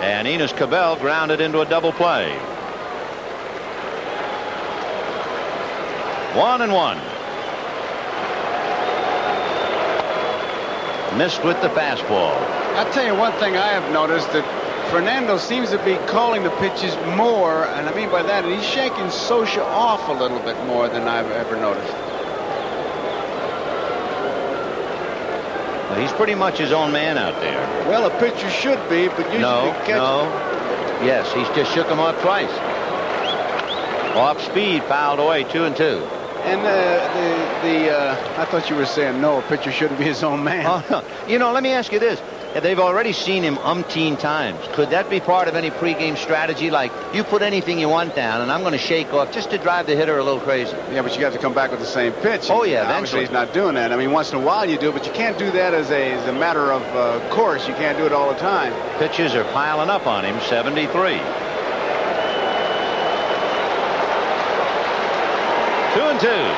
And Enos Cabell grounded into a double play. 1-1. Missed with the fastball. I'll tell you one thing I have noticed, that Fernando seems to be calling the pitches more, and I mean by that, he's shaking Socha off a little bit more than I've ever noticed. Well, he's pretty much his own man out there. Well, a pitcher should be, but usually No. Yes, he's just shook him off twice. Off speed, fouled away, 2-2. And I thought you were saying no, a pitcher shouldn't be his own man. Oh, no. You know, let me ask you this. They've already seen him umpteen times. Could that be part of any pregame strategy? Like, you put anything you want down, and I'm going to shake off just to drive the hitter a little crazy. Yeah, but you have to come back with the same pitch. Oh, yeah, Obviously eventually. he's not doing that. I mean, once in a while you do, but you can't do that as a matter of course. You can't do it all the time. Pitches are piling up on him, 73. 2-2.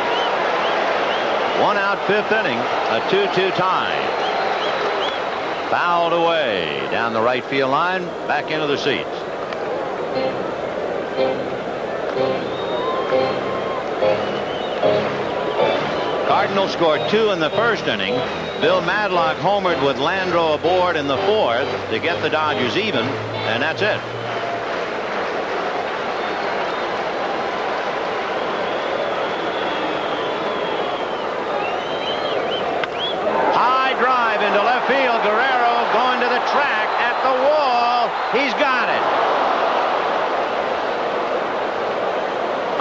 1 out, 5th inning, a 2-2 tie. Fouled away down the right field line, back into the seats. Cardinals scored 2 in the 1st inning. Bill Madlock homered with Landreau aboard in the 4th to get the Dodgers even, and that's it. High drive into left field. Guerrero going to the track at the wall. He's got it.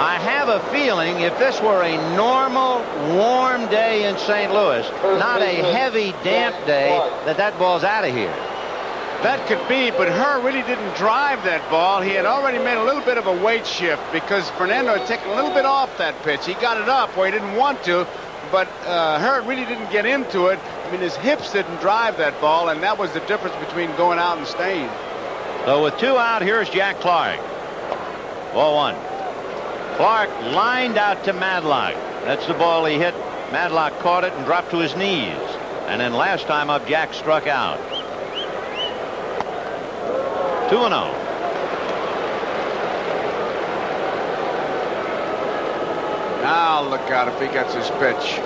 I have a feeling if this were a normal warm day in St. Louis, not a heavy damp day, that ball's out of here. That could be, but Herr really didn't drive that ball. He had already made a little bit of a weight shift because Fernando had taken a little bit off that pitch. He got it up where he didn't want to, but Herr really didn't get into it. I mean, his hips didn't drive that ball, and that was the difference between going out and staying. So with 2 out, here's Jack Clark. Ball 1. Clark lined out to Madlock. That's the ball he hit. Madlock caught it and dropped to his knees. And then last time up, Jack struck out. 2-0. Now look out if he gets his pitch.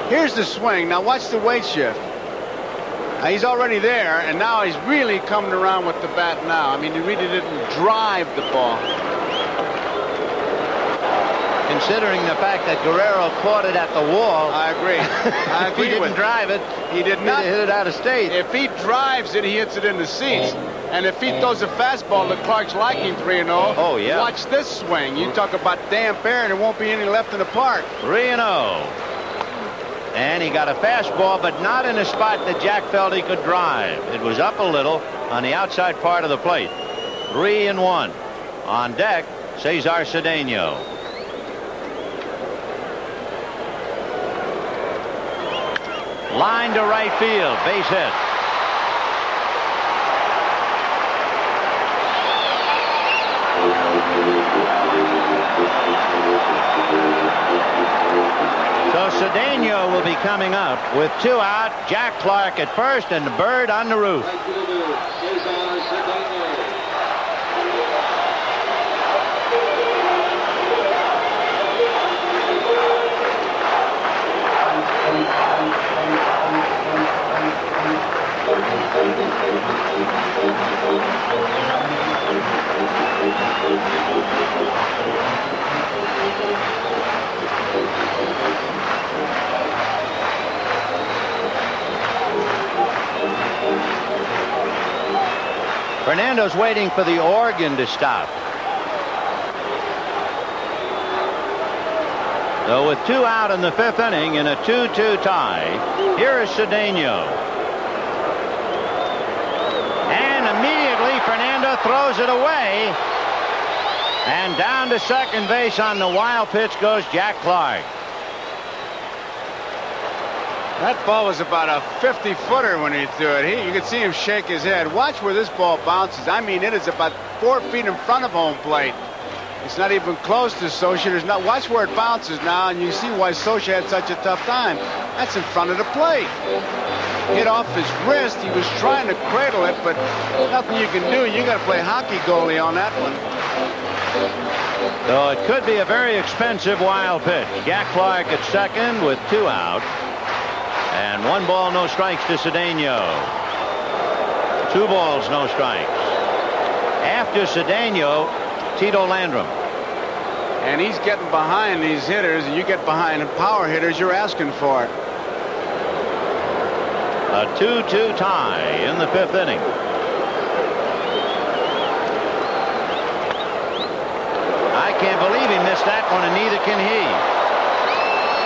Here's the swing. Now watch the weight shift. Now he's already there, and now he's really coming around with the bat now. I mean, he really didn't drive the ball. Considering the fact that Guerrero caught it at the wall. I agree. I agree. He didn't drive it. He did not hit it out of state. If he drives it, he hits it in the seats. And if he throws a fastball to Clark's liking, 3-0. Oh, yeah. Watch this swing. You talk about damp air, and there won't be any left in the park. 3-0. And he got a fastball, but not in a spot that Jack felt he could drive. It was up a little on the outside part of the plate. 3-1. On deck, Cesar Cedeno. Line to right field, base hit. So Cedeno will be coming up with 2 out. Jack Clark at first and the bird on the roof. Fernando's waiting for the organ to stop. So with 2 out in the 5th inning in a 2-2 tie, here is Cedeno. And immediately Fernando throws it away. And down to second base on the wild pitch goes Jack Clark. That ball was about a 50-footer when he threw it. You could see him shake his head. Watch where this ball bounces. I mean, it is about 4 feet in front of home plate. It's not even close to Socha. Watch where it bounces now, and you see why Socha had such a tough time. That's in front of the plate. Hit off his wrist. He was trying to cradle it, but nothing you can do. You got to play hockey goalie on that one. So it could be a very expensive wild pitch. Jack Clark at second with 2 out. And 1 ball, no strikes to Cedeno. 2 balls, no strikes. After Cedeno, Tito Landrum. And he's getting behind these hitters, and you get behind power hitters, you're asking for it. A 2-2 tie in the 5th inning. I can't believe he missed that one, and neither can he.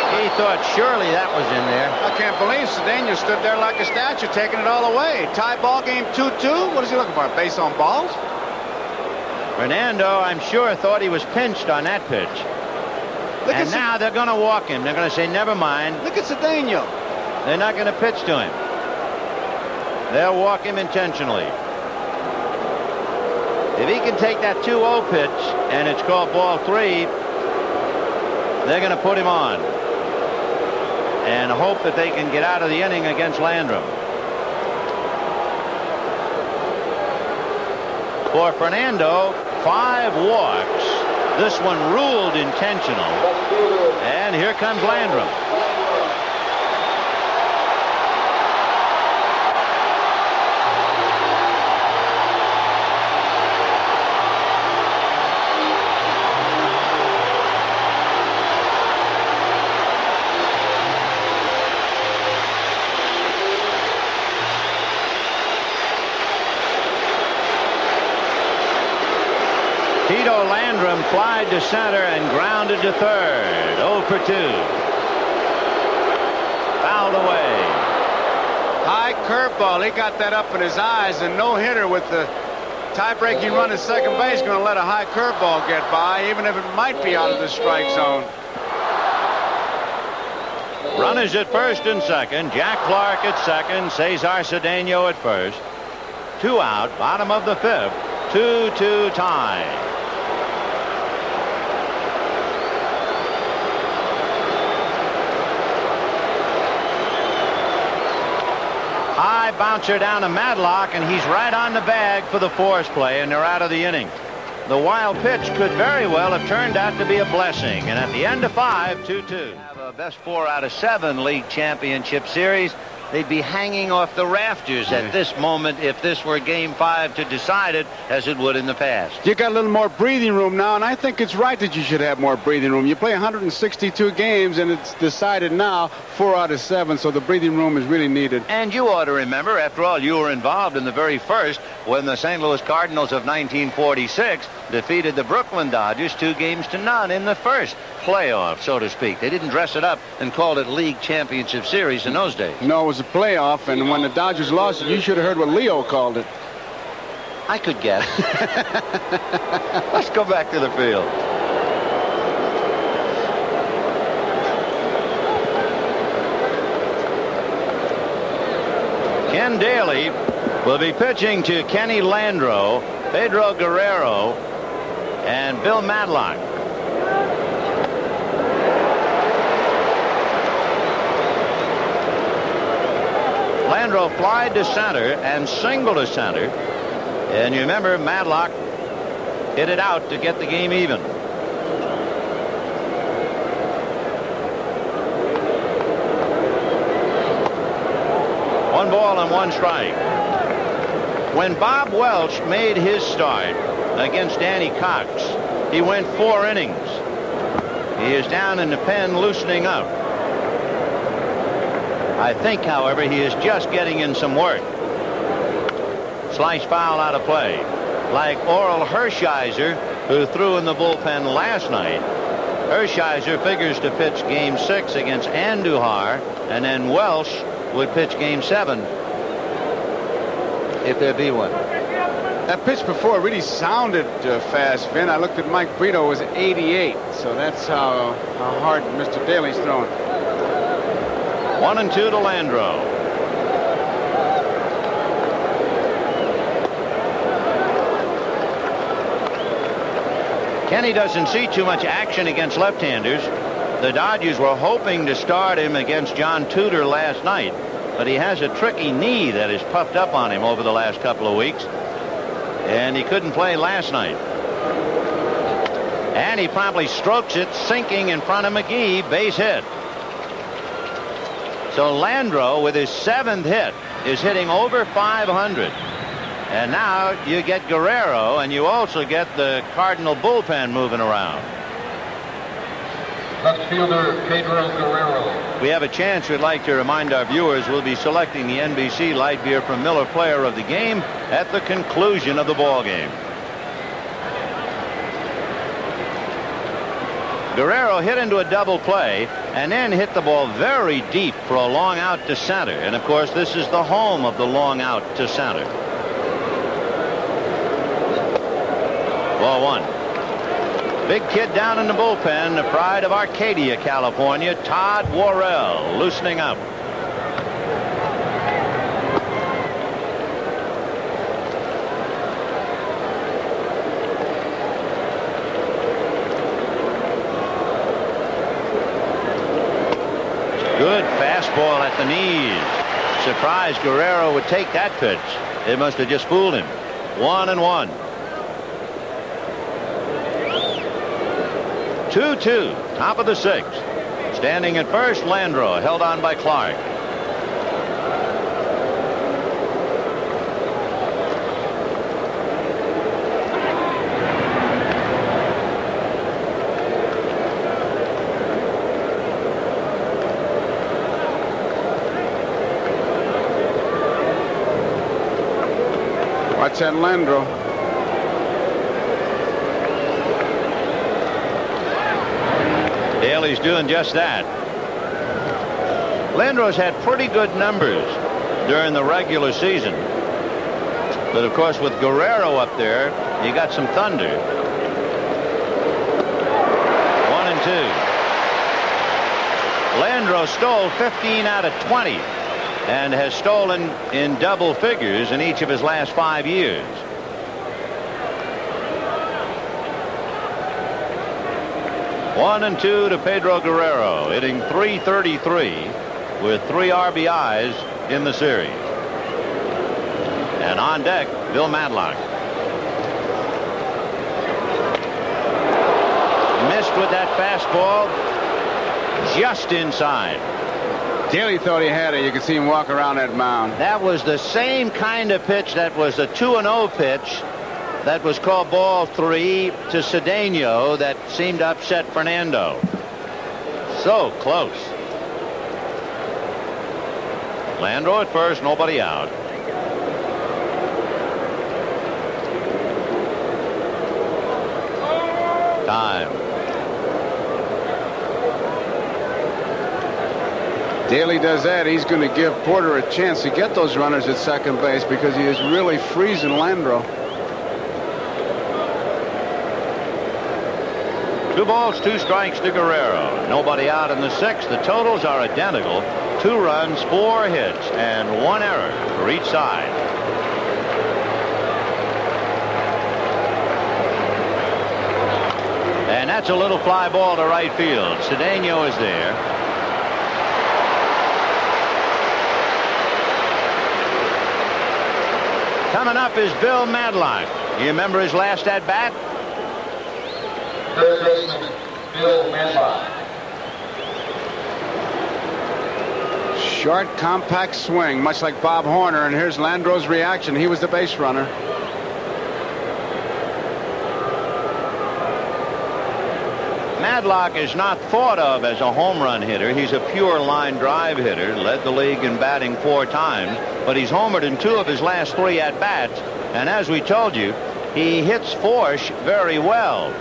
He thought surely that was in there. I can't believe Cedeno stood there like a statue, taking it all away. Tie ball game 2-2. What is he looking for? A base on balls? Fernando, I'm sure, thought he was pinched on that pitch. And now they're going to walk him. They're going to say, never mind. Look at Cedeno. They're not going to pitch to him. They'll walk him intentionally. If he can take that 2-0 pitch, and it's called ball 3, they're going to put him on and hope that they can get out of the inning against Landrum. For Fernando, 5 walks. This one ruled intentional. And here comes Landrum. Tito Landrum flied to center and grounded to third. 0 for 2. Fouled away. High curveball. He got that up in his eyes, and no hitter with the tie-breaking run at second base going to let a high curveball get by, even if it might be out of the strike zone. Runners at first and second. Jack Clark at second. Cesar Cedeno at first. 2 out. Bottom of the 5th. 2-2 tie. High bouncer down to Madlock, and he's right on the bag for the force play, and they're out of the inning. The wild pitch could very well have turned out to be a blessing, and at the end of 5, 2-2. Have a best 4 out of 7 league championship series. They'd be hanging off the rafters at this moment if this were Game 5 to decide it, as it would in the past. You got a little more breathing room now, and I think it's right that you should have more breathing room. You play 162 games, and it's decided now 4 out of 7, so the breathing room is really needed. And you ought to remember, after all, you were involved in the very first when the St. Louis Cardinals of 1946 defeated the Brooklyn Dodgers 2-0 in the first playoff, so to speak. They didn't dress it up and call it League Championship Series in those days. No, it was a playoff, and when the Dodgers lost it, you should have heard what Leo called it. I could get it. Let's go back to the field. Ken Daly will be pitching to Kenny Landreau, Pedro Guerrero, and Bill Madlock. Landreau flied to center and singled to center. And you remember Madlock hit it out to get the game even. One ball and 1 strike. When Bob Welch made his start against Danny Cox, he went 4 innings. He is down in the pen loosening up. I think, however, he is just getting in some work. Slice foul out of play. Like Oral Hershiser, who threw in the bullpen last night. Hershiser figures to pitch Game 6 against Andujar, and then Welsh would pitch Game 7 if there be one. That pitch before really sounded fast, Vin. I looked at Mike Brito, was 88, so that's how hard Mr. Daly's throwing. 1-2 to Landreau. Kenny doesn't see too much action against left-handers. The Dodgers were hoping to start him against John Tudor last night, but he has a tricky knee that is puffed up on him over the last couple of weeks, and he couldn't play last night. And he promptly strokes it, sinking in front of McGee, base hit. So Landreau, with his 7th hit, is hitting over 500. And now you get Guerrero, and you also get the Cardinal bullpen moving around. Left fielder Pedro Guerrero. We have a chance. We'd like to remind our viewers we'll be selecting the NBC Light Beer from Miller Player of the Game at the conclusion of the ball game. Guerrero hit into a double play and then hit the ball very deep for a long out to center. And of course, this is the home of the long out to center. Ball 1. Big kid down in the bullpen, the pride of Arcadia, California, Todd Worrell, loosening up. Good fastball at the knees. Surprised Guerrero would take that pitch. It must have just fooled him. 1-1. 2-2, top of the 6th. Standing at first, Landreau, held on by Clark. Watch that Landreau. Daly's doing just that. Landreau's had pretty good numbers during the regular season. But of course, with Guerrero up there, you got some thunder. 1-2. Landro stole 15 out of 20 and has stolen in double figures in each of his last 5 years. One and two to Pedro Guerrero, hitting .333 with 3 RBIs in the series. And on deck, Bill Madlock. Missed with that fastball just inside. Daly thought he had it. You could see him walk around that mound. That was the same kind of pitch that was the 2-0 pitch that was called ball 3 to Cedeno that seemed to upset Fernando. So close. Landro at first, nobody out. Time. Daly does that. He's going to give Porter a chance to get those runners at second base because he is really freezing Landro. 2 balls, 2 strikes to Guerrero. Nobody out in the 6th. The totals are identical. 2 runs, 4 hits, and 1 error for each side. And that's a little fly ball to right field. Cedeno is there. Coming up is Bill Madlock. You remember his last at bat? Third baseman, Bill Madlock. Short, compact swing, much like Bob Horner. And here's Landro's reaction. He was the base runner. Madlock is not thought of as a home run hitter. He's a pure line drive hitter. Led the league in batting 4 times, but he's homered in 2 of his last 3 at bats. And as we told you, he hits Forsch very well.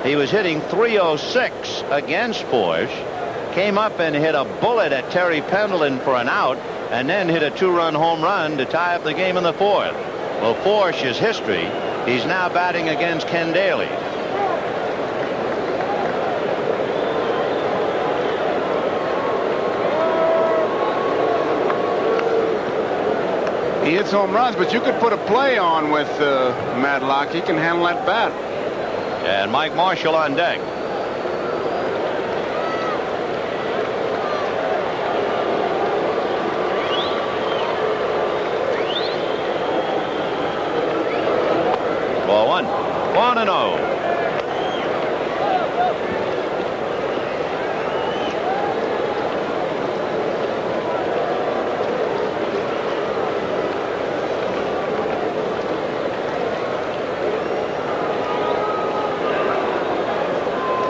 He was hitting .306 against Forsch. Came up and hit a bullet at Terry Pendleton for an out, and then hit a 2-run home run to tie up the game in the 4th. Well, Forsch is history. He's now batting against Ken Daly. He hits home runs, but you could put a play on with Madlock. He can handle that bat. And Mike Marshall on deck. Ball 1. 1-0.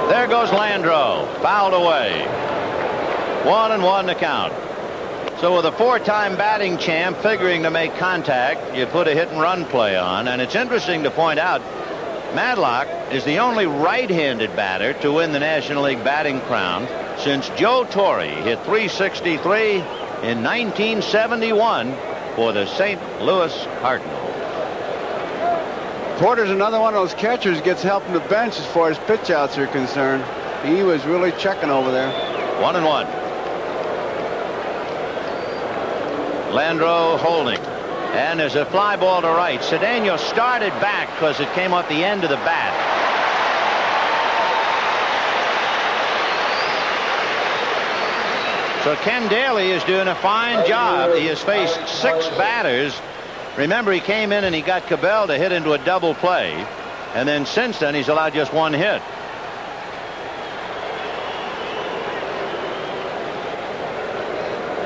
There goes Landro, fouled away. 1-1 to count. So with a 4-time batting champ figuring to make contact, you put a hit and run play on. And it's interesting to point out, Madlock is the only right-handed batter to win the National League batting crown since Joe Torre hit .363 in 1971 for the St. Louis Cardinals. Porter's another one of those catchers gets help from the bench as far as pitch outs are concerned. He was really checking over there. 1-1. Landro holding. And there's a fly ball to right. Cedeno started back because it came off the end of the bat. So Ken Daly is doing a fine job. He has faced 6 batters. Remember, he came in and he got Cabell to hit into a double play. And then since then, he's allowed just 1 hit.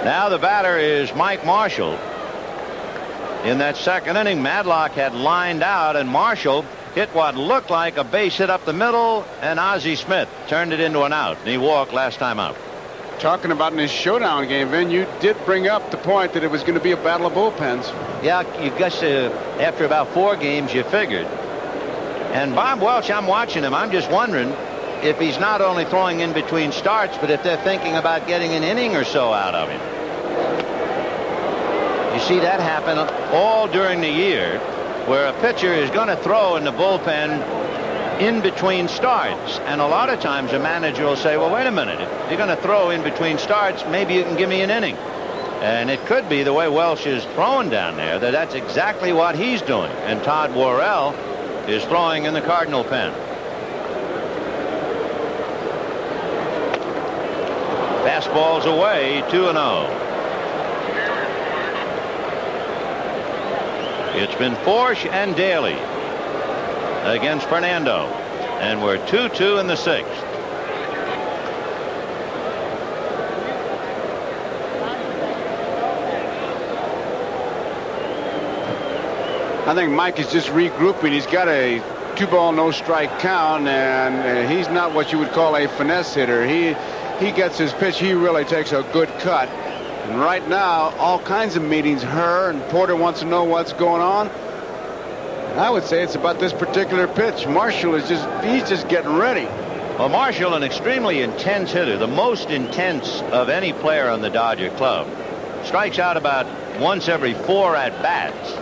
Now the batter is Mike Marshall. In that second inning, Madlock had lined out, and Marshall hit what looked like a base hit up the middle, and Ozzie Smith turned it into an out, and he walked last time out. Talking about in his showdown game, Vin, you did bring up the point that it was going to be a battle of bullpens. Yeah, you guess after about 4 games, you figured. And Bob Welch, I'm watching him. I'm just wondering if he's not only throwing in between starts, but if they're thinking about getting an inning or so out of him. You see that happen all during the year, where a pitcher is going to throw in the bullpen in between starts. And a lot of times a manager will say, well, wait a minute, if you're going to throw in between starts, maybe you can give me an inning. And it could be the way Welsh is throwing down there that that's exactly what he's doing. And Todd Worrell is throwing in the Cardinal pen. Fastball's away, 2-0. It's been Forsch and Daly against Fernando, and we're 2-2 in the 6th. I think Mike is just regrouping. He's got a 2-ball, no strike count, and he's not what you would call a finesse hitter. He gets his pitch. He really takes a good cut. And right now, all kinds of meetings. Her and Porter wants to know what's going on. I would say it's about this particular pitch. Marshall is he's just getting ready. Well, Marshall, an extremely intense hitter, the most intense of any player on the Dodger club. Strikes out about once every 4 at-bats.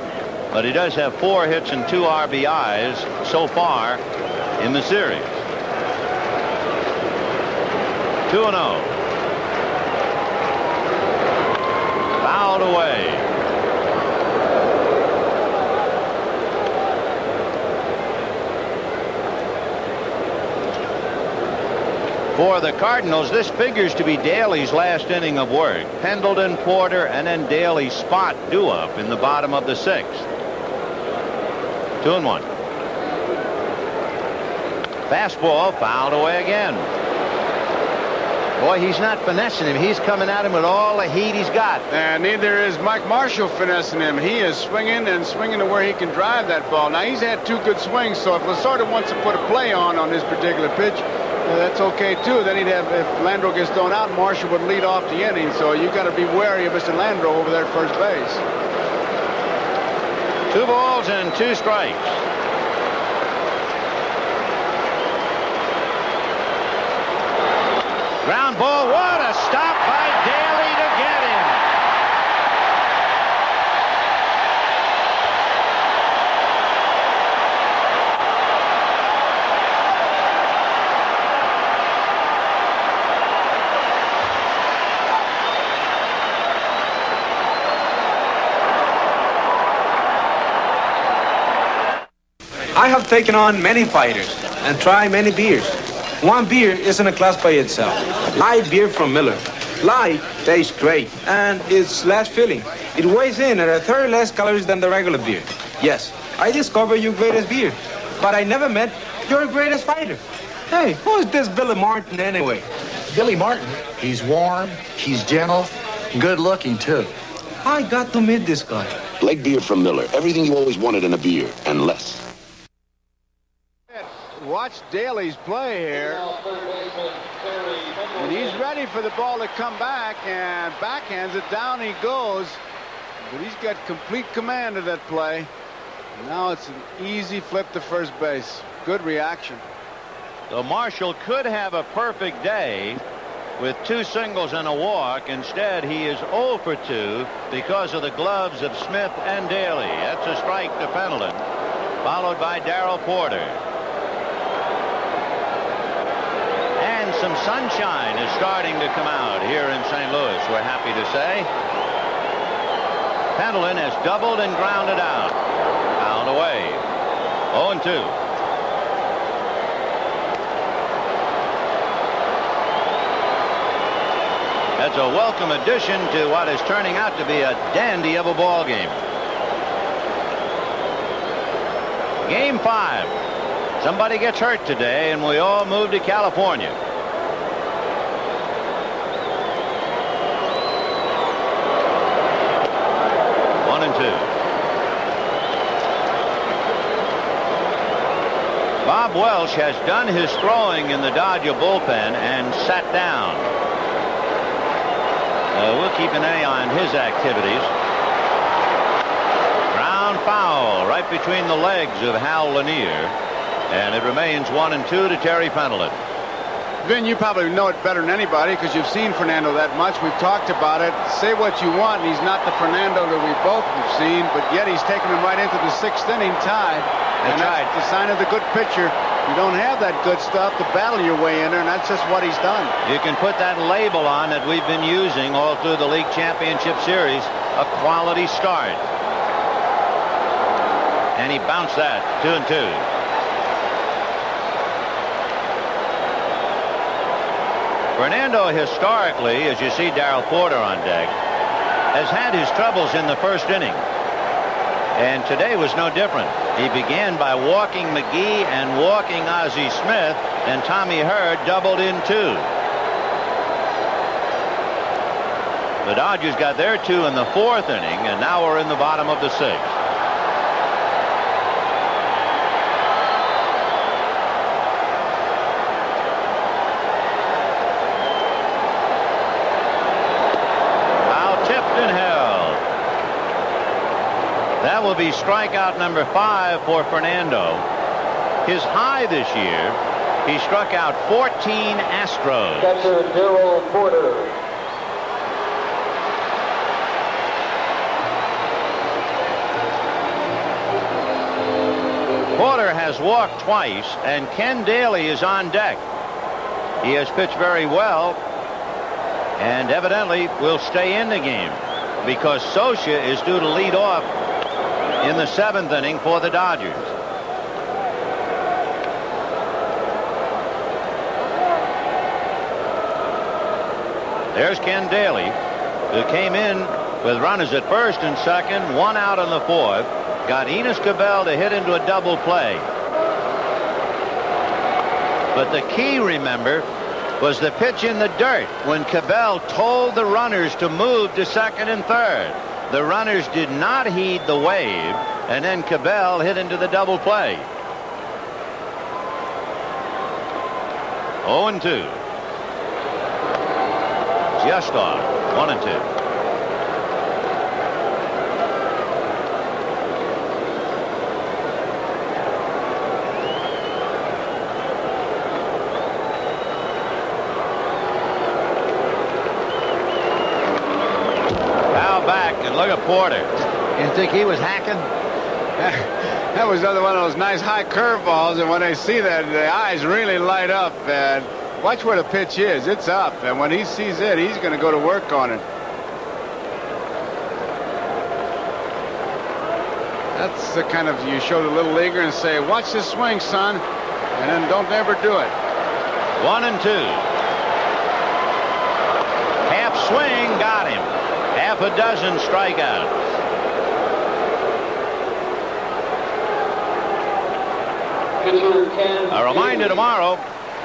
But he does have 4 hits and 2 RBIs so far in the series. 2-0. Fouled away. For the Cardinals, this figures to be Daly's last inning of work. Pendleton, Porter, and then Daly's spot due up in the bottom of the 6th. 2-1. Fastball fouled away again. Boy, he's not finessing him. He's coming at him with all the heat he's got. And neither is Mike Marshall finessing him. He is swinging and swinging to where he can drive that ball. Now, he's had 2 good swings, so if Lasorda wants to put a play on this particular pitch, that's okay, too. Then he'd have, if Landreau gets thrown out, Marshall would lead off the inning. So you got to be wary of Mr. Landreau over there at first base. 2 balls and 2 strikes. Ground ball. What a stop by Daly to get him. I have taken on many fighters and tried many beers. One beer isn't a class by itself. Light beer from Miller. Light tastes great and it's less filling. It weighs in at 1/3 less calories than the regular beer. Yes, I discovered your greatest beer, but I never met your greatest fighter. Hey, who is this Billy Martin anyway? Billy Martin, he's warm, he's gentle, good looking too. I got to meet this guy. Light beer from Miller. Everything you always wanted in a beer, and less. Watch Daly's play here. And he's ready for the ball to come back, and backhands it. Down he goes. But he's got complete command of that play. Now it's an easy flip to first base. Good reaction. So Marshall could have a perfect day with 2 singles and a walk. Instead, he is 0 for 2 because of the gloves of Smith and Daly. That's a strike to Pendleton, followed by Darrell Porter. And some sunshine is starting to come out here in St. Louis, we're happy to say. Pendleton has doubled and grounded out. Fouled away. 0-2. That's a welcome addition to what is turning out to be a dandy of a ball game. Game 5. Somebody gets hurt today, and we all move to California. Bob Welsh has done his throwing in the Dodger bullpen and sat down. We'll keep an eye on his activities. Ground foul right between the legs of Hal Lanier, and it remains 1-2 to Terry Pendleton. Vin, you probably know it better than anybody because you've seen Fernando that much. We've talked about it. Say what you want, and he's not the Fernando that we both have seen, but yet he's taken him right into the 6th inning tied. And that's the sign of the good pitcher. You don't have that good stuff to battle your way in there, and that's just what he's done. You can put that label on that we've been using all through the league championship series, a quality start. And he bounced that 2-2. Fernando, historically, as you see Darrell Porter on deck, has had his troubles in the first inning. And today was no different. He began by walking McGee and walking Ozzie Smith, and Tommy Hurd doubled in 2. The Dodgers got their 2 in the 4th inning, and now we're in the bottom of the 6th. That will be strikeout number 5 for Fernando. His high this year, he struck out 14 Astros. Catcher Darrell Porter. Porter has walked twice, and Ken Daly is on deck. He has pitched very well, and evidently will stay in the game because Socia is due to lead off in the 7th inning for the Dodgers. There's Ken Daly, who came in with runners at first and second, 1 out in the 4th, got Enos Cabell to hit into a double play. But the key, remember, was the pitch in the dirt when Cabell told the runners to move to second and third. The runners did not heed the wave, and then Cabell hit into the double play. 0-2. Just off. 1-2. Look at Porter. You think he was hacking? That was another one of those nice high curveballs, and when they see that, the eyes really light up. And watch where the pitch is. It's up, and when he sees it, he's going to go to work on it. That's the kind of, you show the little leaguer and say, watch this swing, son, and then don't ever do it. 1-2. Half swing, got him. Half a dozen strikeouts. A reminder tomorrow,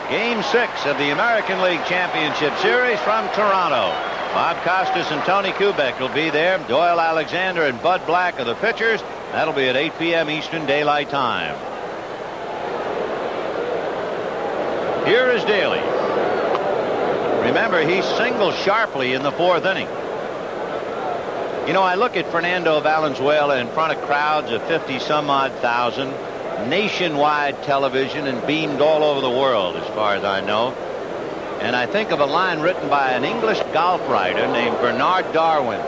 Game 6 of the American League Championship Series from Toronto. Bob Costas and Tony Kubek will be there. Doyle Alexander and Bud Black are the pitchers. That'll be at 8 p.m. Eastern Daylight Time. Here is Daly. Remember, he singled sharply in the 4th inning. You know, I look at Fernando Valenzuela in front of crowds of 50-some-odd thousand, nationwide television and beamed all over the world, as far as I know. And I think of a line written by an English golf writer named Bernard Darwin.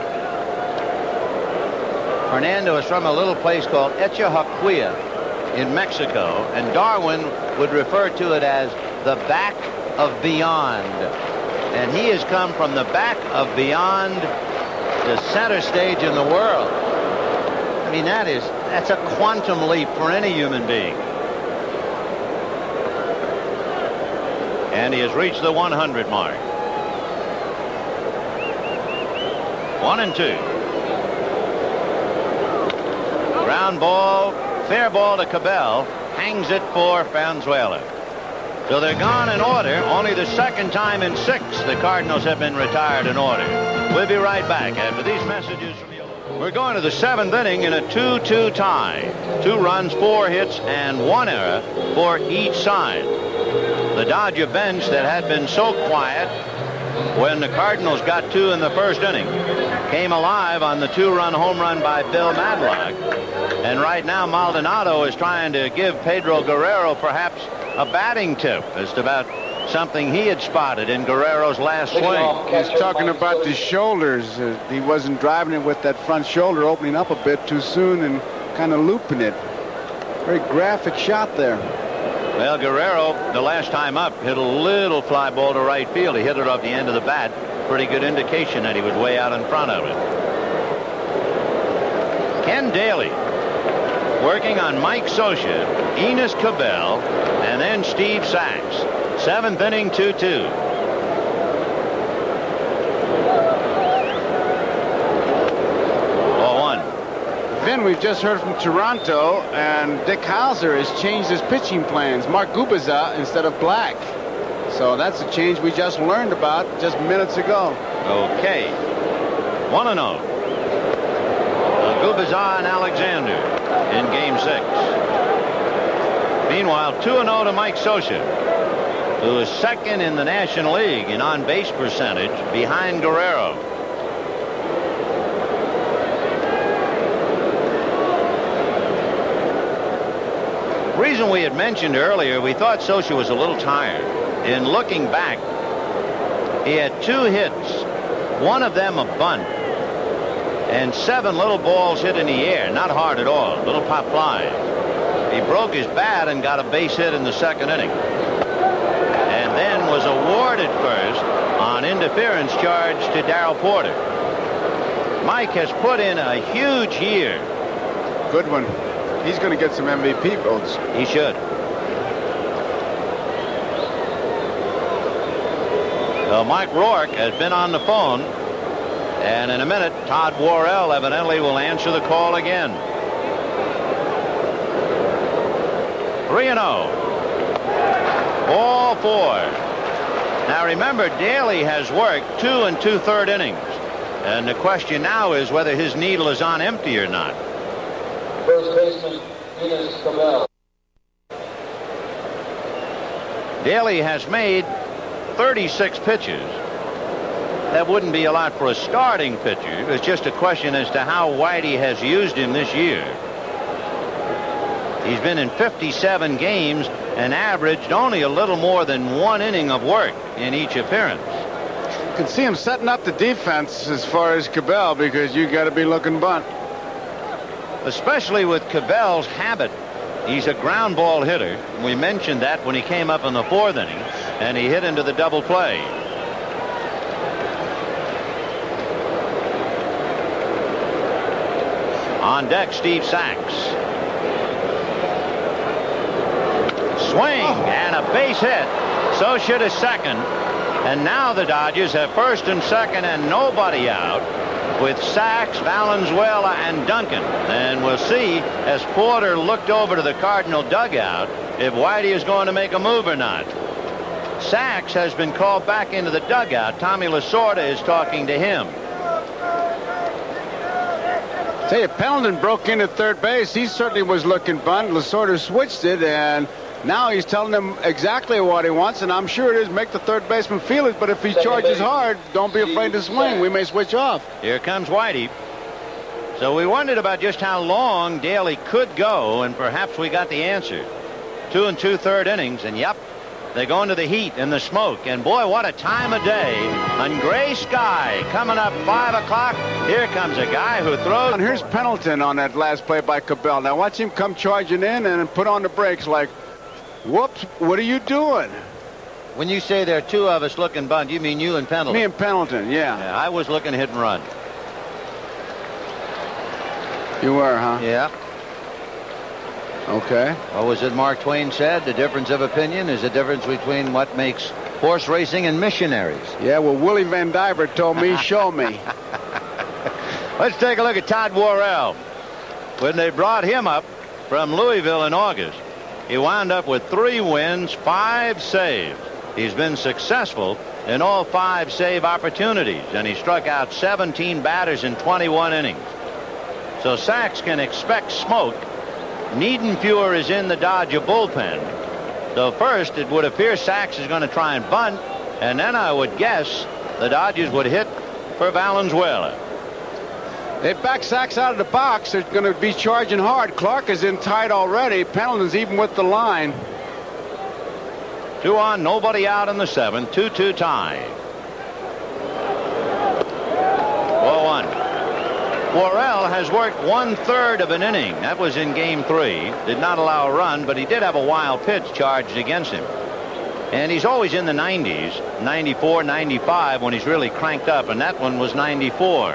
Fernando is from a little place called Echahaquia in Mexico, and Darwin would refer to it as the back of beyond. And he has come from the back of beyond the center stage in the world. I mean, that's a quantum leap for any human being. And he has reached the 100 mark. 1-2. Ground ball, fair ball to Cabell, hangs it for Valenzuela. So they're gone in order. Only the second time in 6 the Cardinals have been retired in order. We'll be right back after these messages from you. We're going to the 7th inning in a 2-2 tie. 2 runs, 4 hits, and 1 error for each side. The Dodger bench that had been so quiet when the Cardinals got 2 in the first inning came alive on the 2-run home run by Bill Madlock. And right now Maldonado is trying to give Pedro Guerrero perhaps a batting tip as to about something he had spotted in Guerrero's last swing. He's talking about the shoulders. He wasn't driving it with that front shoulder opening up a bit too soon and kind of looping it. Very graphic shot there. Well, Guerrero, the last time up, hit a little fly ball to right field. He hit it off the end of the bat. Pretty good indication that he was way out in front of it. Ken Daly working on Mike Scioscia, Enos Cabell, and then Steve Sachs. 7th inning, 2-2. Vin, we've just heard from Toronto, and Dick Hauser has changed his pitching plans. Mark Gubiza instead of Black. So that's a change we just learned about just minutes ago. Okay. 1-0. Gubiza and Alexander in Game 6. Meanwhile, 2-0 to Mike Scioscia, who is second in the National League in on-base percentage behind Guerrero. Reason we had mentioned earlier, we thought Scioscia was a little tired. In looking back, he had 2 hits, one of them a bunt, and 7 little balls hit in the air, not hard at all, little pop flies. He broke his bat and got a base hit in the 2nd inning, and then was awarded first on interference charge to Darrell Porter. Mike has put in a huge year. Good one. He's going to get some MVP votes. He should. So Mike Rourke has been on the phone, and in a minute Todd Worrell evidently will answer the call again. 3-0. All 4. Now remember, Daly has worked 2 2/3 innings, and the question now is whether his needle is on empty or not. First baseman, Enos Cabell. Daly has made 36 pitches. That wouldn't be a lot for a starting pitcher. It's just a question as to how Whitey has used him this year. He's been in 57 games and averaged only a little more than 1 inning of work in each appearance. You can see him setting up the defense as far as Cabell, because you got to be looking bunt. Especially with Cabell's habit. He's a ground ball hitter. We mentioned that when he came up in the 4th inning, and he hit into the double play. On deck, Steve Sachs. Swing and a base hit. Scioscia to second, and now the Dodgers have 1st and 2nd and nobody out, with Sachs, Valenzuela, and Duncan. And we'll see, as Porter looked over to the Cardinal dugout, if Whitey is going to make a move or not. Sachs has been called back into the dugout. Tommy Lasorda is talking to him. Tell you, Pendleton broke into 3rd base. He certainly was looking bunt. Lasorda switched it, and now he's telling him exactly what he wants, and I'm sure it is make the 3rd baseman feel it, but if he charges hard, don't be afraid to swing. We may switch off. Here comes Whitey. So we wondered about just how long Daly could go, and perhaps we got the answer. 2 2/3 innings, and yep, they go into the heat and the smoke, and boy, what a time of day. On gray sky, coming up 5 o'clock, here comes a guy who throws. And here's Pendleton on that last play by Cabell. Now watch him come charging in and put on the brakes like, whoops, what are you doing? When you say there are 2 of us looking bunt, you mean you and Pendleton? Me and Pendleton, yeah. I was looking hit and run. You were, huh? Yeah. Okay. What was it Mark Twain said? The difference of opinion is the difference between what makes horse racing and missionaries. Yeah, well, Willie Van Diver told me, show me. Let's take a look at Todd Worrell. When they brought him up from Louisville in August, he wound up with 3 wins, 5 saves. He's been successful in all 5 save opportunities, and he struck out 17 batters in 21 innings. So Sachs can expect smoke. Niedenfuhr is in the Dodger bullpen. So first, it would appear Sachs is going to try and bunt, and then I would guess the Dodgers would hit for Valenzuela. They back Sachs out of the box. They're going to be charging hard. Clark is in tight already. Pendleton's even with the line. 2 on, nobody out in the 7th. 2-2 tie. 4-1. Worrell has worked 1/3 of an inning. That was in game 3. Did not allow a run, but he did have a wild pitch charged against him. And he's always in the 90s, 94, 95 when he's really cranked up, and that one was 94.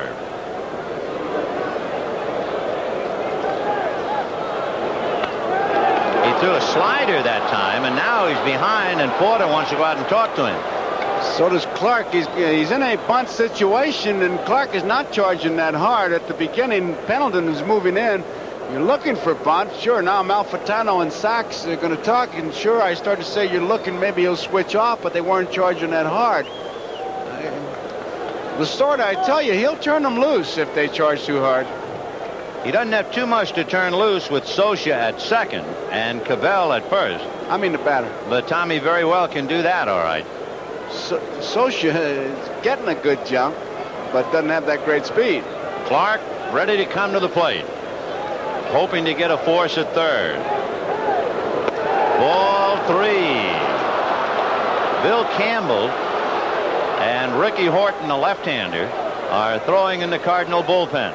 He threw a slider that time, and now he's behind, and Porter wants to go out and talk to him. So does Clark. He's in a bunt situation, and Clark is not charging that hard. At the beginning, Pendleton is moving in. You're looking for bunt. Sure, now Malfitano and Sachs are going to talk, and sure, I started to say you're looking, maybe he'll switch off, but they weren't charging that hard. Lasorda, I tell you, he'll turn them loose if they charge too hard. He doesn't have too much to turn loose with Socia at second and Cavell at first. I mean the batter. But Tommy very well can do that, all right. Socia is getting a good jump, but doesn't have that great speed. Clark ready to come to the plate, hoping to get a force at third. Ball 3. Bill Campbell and Ricky Horton, the left-hander, are throwing in the Cardinal bullpen.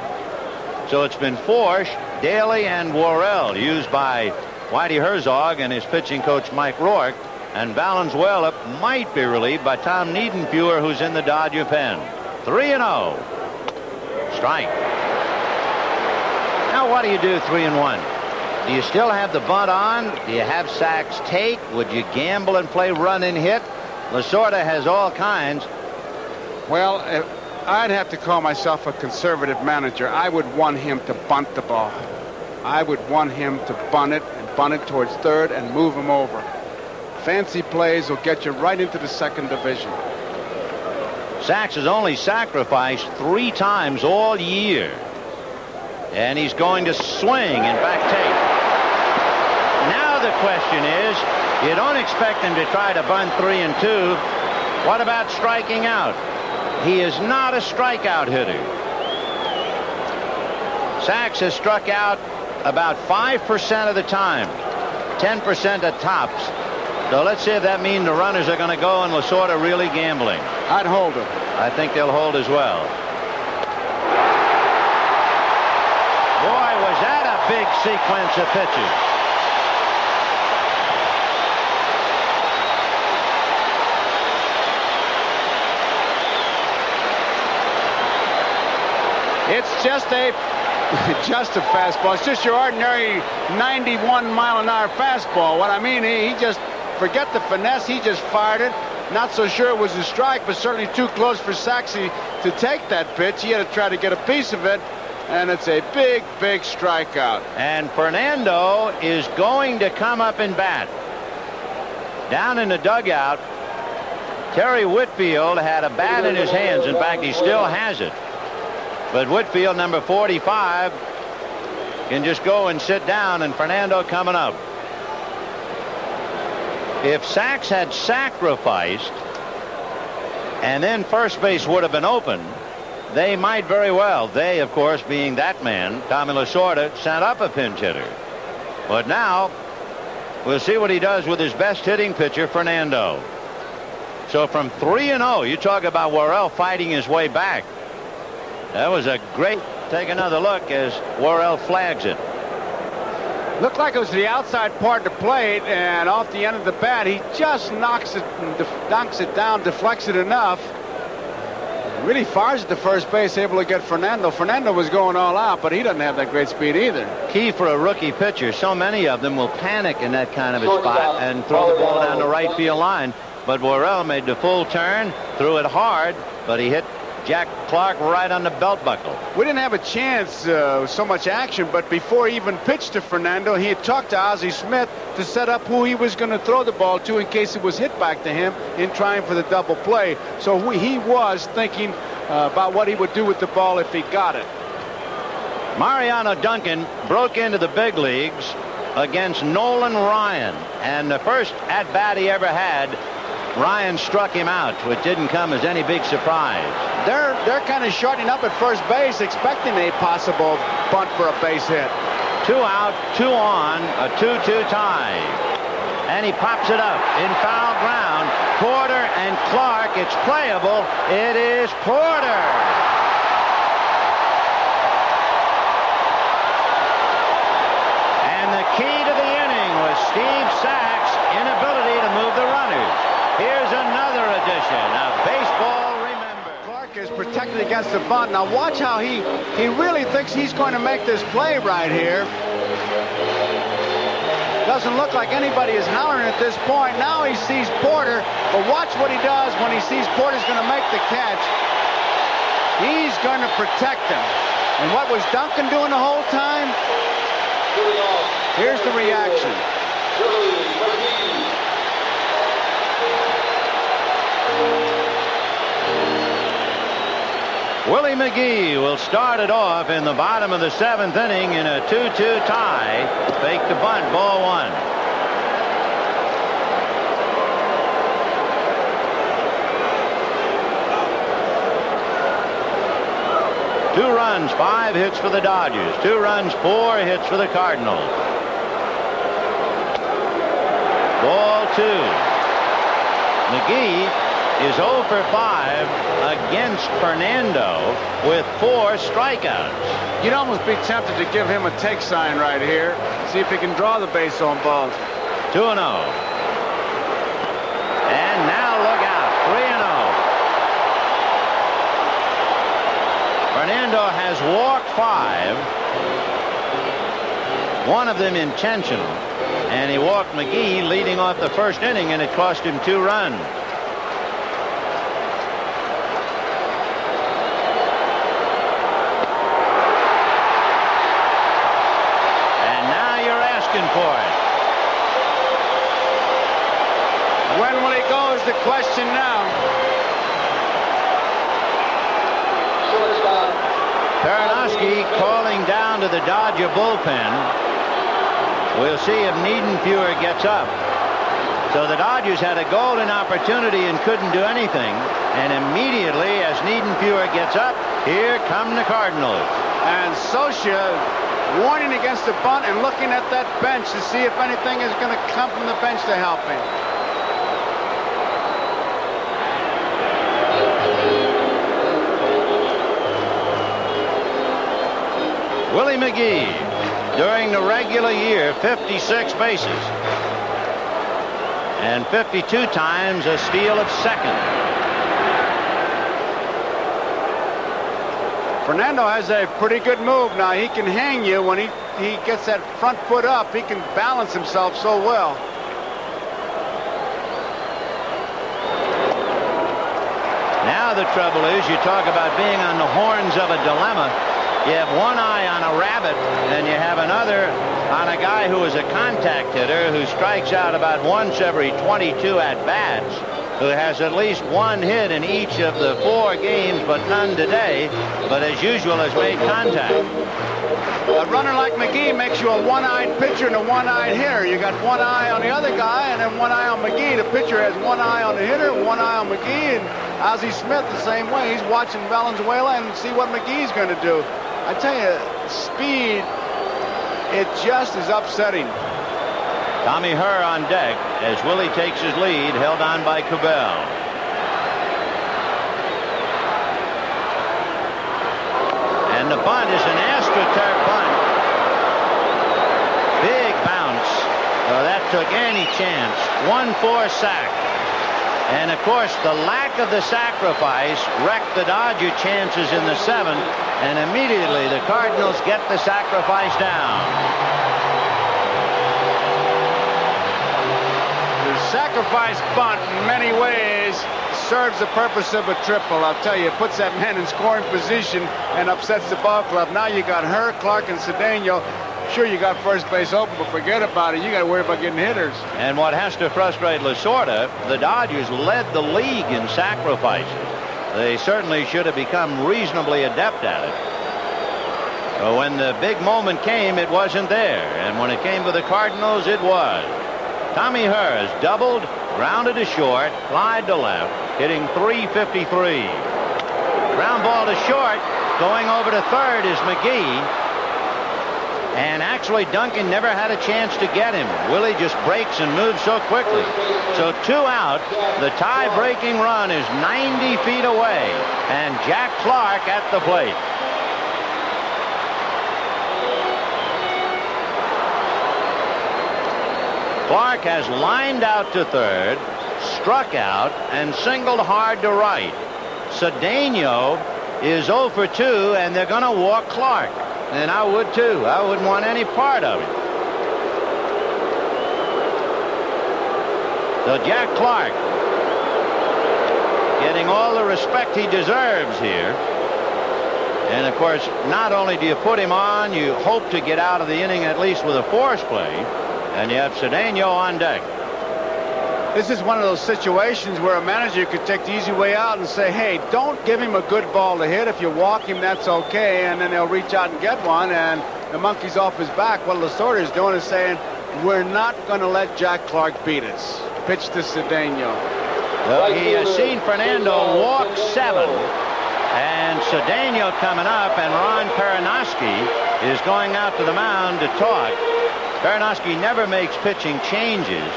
So it's been Forsch, Daly, and Worrell, used by Whitey Herzog and his pitching coach Mike Rourke. And Valenzuela might be relieved by Tom Niedenfuer, who's in the Dodger pen. 3-0. Strike. Now what do you do 3-1? Do you still have the bunt on? Do you have Sachs take? Would you gamble and play run and hit? Lasorda has all kinds. Well, I'd have to call myself a conservative manager. I would want him to bunt the ball. I would want him to bunt it and bunt it towards third and move him over. Fancy plays will get you right into the second division. Sachs has only sacrificed 3 times all year. And he's going to swing, in fact, take. Now the question is, you don't expect him to try to bunt 3-2. What about striking out? He is not a strikeout hitter. Sachs has struck out about 5% of the time, 10% at tops. So let's see if that means the runners are going to go and Lasorda really gambling. I'd hold him. I think they'll hold as well. Boy, was that a big sequence of pitches. It's just a fastball. It's just your ordinary 91-mile-an-hour fastball. What I mean, he just forget the finesse. He just fired it. Not so sure it was a strike, but certainly too close for Saxey to take that pitch. He had to try to get a piece of it, and it's a big, big strikeout. And Fernando is going to come up and bat. Down in the dugout, Terry Whitfield had a bat in his hands. In fact, he still has it. But Whitfield, number 45, can just go and sit down, and Fernando coming up. If Sachs had sacrificed and then first base would have been open, they might very well, they of course being that man, Tommy Lasorda, sent up a pinch hitter. But now we'll see what he does with his best hitting pitcher, Fernando. So from 3-0, you talk about Worrell fighting his way back. That was a great, take another look as Worrell flags it. Looked like it was the outside part of the plate, and off the end of the bat, he just knocks it down, deflects it enough. Really fires at the first base, able to get Fernando. Fernando was going all out, but he doesn't have that great speed either. Key for a rookie pitcher. So many of them will panic in that kind of a spot and throw the ball down the right field line. But Worrell made the full turn, threw it hard, but he hit Jack Clark right on the belt buckle. We didn't have a chance, so much action, but before he even pitched to Fernando, he had talked to Ozzie Smith to set up who he was going to throw the ball to in case it was hit back to him in trying for the double play. So he was thinking about what he would do with the ball if he got it. Mariano Duncan broke into the big leagues against Nolan Ryan, and the first at-bat he ever had, Ryan struck him out, which didn't come as any big surprise. They're kind of shortening up at first base, expecting a possible bunt for a base hit. 2 out, 2 on, a 2-2 tie. And he pops it up in foul ground. Porter and Clark, it's playable. It is Porter. Steve Sack's inability to move the runners. Here's another edition of Baseball Remember. Clark is protected against the bunt. Now watch how he really thinks he's going to make this play right here. Doesn't look like anybody is hollering at this point. Now he sees Porter, but watch what he does when he sees Porter's going to make the catch. He's going to protect him. And what was Duncan doing the whole time? Here's the reaction. Willie McGee will start it off in the bottom of the 7th inning in a 2-2 tie. Fake the bunt, ball 1. Two runs, 5 hits for the Dodgers. 2 runs, 4 hits for the Cardinals. Ball 2. McGee is 0 for 5 against Fernando with 4 strikeouts. You'd almost be tempted to give him a take sign right here. See if he can draw the base on balls. 2-0. And now look out. 3-0. Fernando has walked 5. One of them intentional. And he walked McGee leading off the first inning, and it cost him 2 runs. For it. When will he go is the question now. Peranowski calling down to the Dodger bullpen. We'll see if Niedenfuer gets up. So the Dodgers had a golden opportunity and couldn't do anything. And immediately as Niedenfuer gets up, here come the Cardinals. And Socia warning against the bunt and looking at that bench to see if anything is going to come from the bench to help him. Willie McGee, during the regular year, 56 bases. And 52 times a steal at second. Fernando has a pretty good move now. He can hang you when he gets that front foot up. He can balance himself so well. Now the trouble is, you talk about being on the horns of a dilemma. You have one eye on a rabbit, and you have another on a guy who is a contact hitter who strikes out about once every 22 at-bats, who has at least 1 hit in each of the 4 games, but none today, but as usual has made contact. A runner like McGee makes you a one-eyed pitcher and a one-eyed hitter. You got one eye on the other guy and then one eye on McGee. The pitcher has one eye on the hitter, one eye on McGee, and Ozzie Smith the same way. He's watching Valenzuela and see what McGee's going to do. I tell you, speed, it just is upsetting. Tommy Herr on deck as Willie takes his lead, held on by Cabell. And the bunt is an AstroTurf bunt. Big bounce. Oh, that took any chance. 1-4 sack. And of course, the lack of the sacrifice wrecked the Dodger chances in the 7th, and immediately the Cardinals get the sacrifice down. The sacrifice bunt in many ways serves the purpose of a triple. I'll tell you, it puts that man in scoring position and upsets the ball club. Now you got Herr, Clark, and Cedeno. Sure, you got first base open, but forget about it. You got to worry about getting hitters. And what has to frustrate Lasorda, the Dodgers led the league in sacrifices. They certainly should have become reasonably adept at it. But when the big moment came, it wasn't there. And when it came to the Cardinals, it was. Tommy Herr has doubled, grounded to short, flied to left, hitting .353. Ground ball to short. Going over to third is McGee. And actually, Duncan never had a chance to get him. Willie just breaks and moves so quickly. So 2 out. The tie-breaking run is 90 feet away. And Jack Clark at the plate. Clark has lined out to third, struck out, and singled hard to right. Cedeno is 0 for 2, and they're going to walk Clark. And I would too. I wouldn't want any part of it. So Jack Clark getting all the respect he deserves here. And of course, not only do you put him on, you hope to get out of the inning at least with a force play. And you have Cedeno on deck. This is one of those situations where a manager could take the easy way out and say, hey, don't give him a good ball to hit. If you walk him, that's okay. And then they'll reach out and get one, and the monkey's off his back. What Lasorda's doing is saying, we're not going to let Jack Clark beat us. Pitch to Cedeno. Well, he has seen Fernando walk 7. And Cedeno coming up, and Ron Perinoski is going out to the mound to talk. Perinoski never makes pitching changes.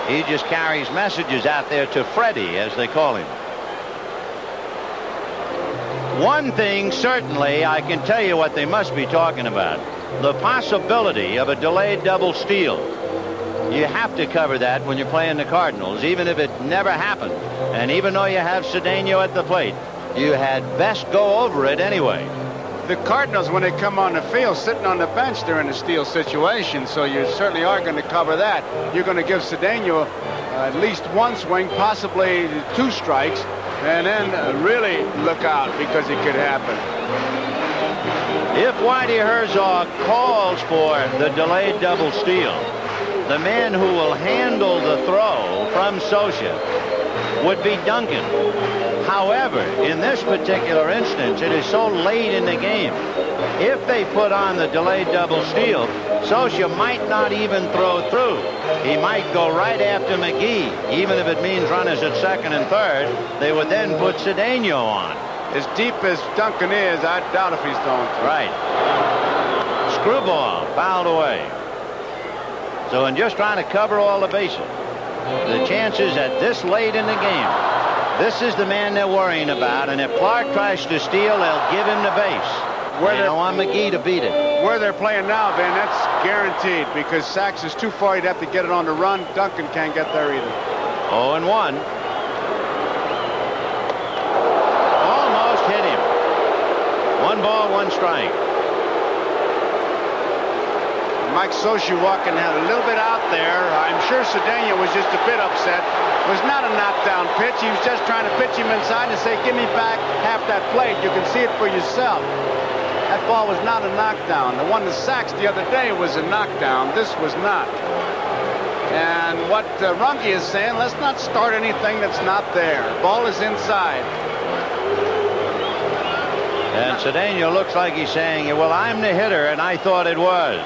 He just carries messages out there to Freddie, as they call him. One thing, certainly, I can tell you what they must be talking about. The possibility of a delayed double steal. You have to cover that when you're playing the Cardinals, even if it never happened. And even though you have Cedeno at the plate, you had best go over it anyway. The Cardinals, when they come on the field, sitting on the bench, they're in a steal situation, so you certainly are going to cover that. You're going to give Cedeno at least one swing, possibly 2 strikes, and then really look out, because it could happen. If Whitey Herzog calls for the delayed double steal, the man who will handle the throw from Socia would be Duncan. However, in this particular instance, it is so late in the game. If they put on the delayed double steal, Socia might not even throw through. He might go right after McGee. Even if it means runners at second and third, they would then put Cedeno on. As deep as Duncan is, I doubt if he's throwing through. Right. Screwball fouled away. So in just trying to cover all the bases, the chances at this late in the game, this is the man they're worrying about, and if Clark tries to steal, they'll give him the base. They don't want McGee to beat it. Where they're playing now, Ben, that's guaranteed, because Sachs is too far. He'd have to get it on the run. Duncan can't get there either. 0-1. Almost hit him. 1 ball, 1 strike. Mike Socia walking out a little bit out there. I'm sure Cedeno was just a bit upset. It was not a knockdown pitch. He was just trying to pitch him inside and say, give me back half that plate. You can see it for yourself. That ball was not a knockdown. The one to Sachs the other day was a knockdown. This was not. And what Runge is saying, let's not start anything that's not there. Ball is inside. And Cedeno looks like he's saying, well, I'm the hitter, and I thought it was.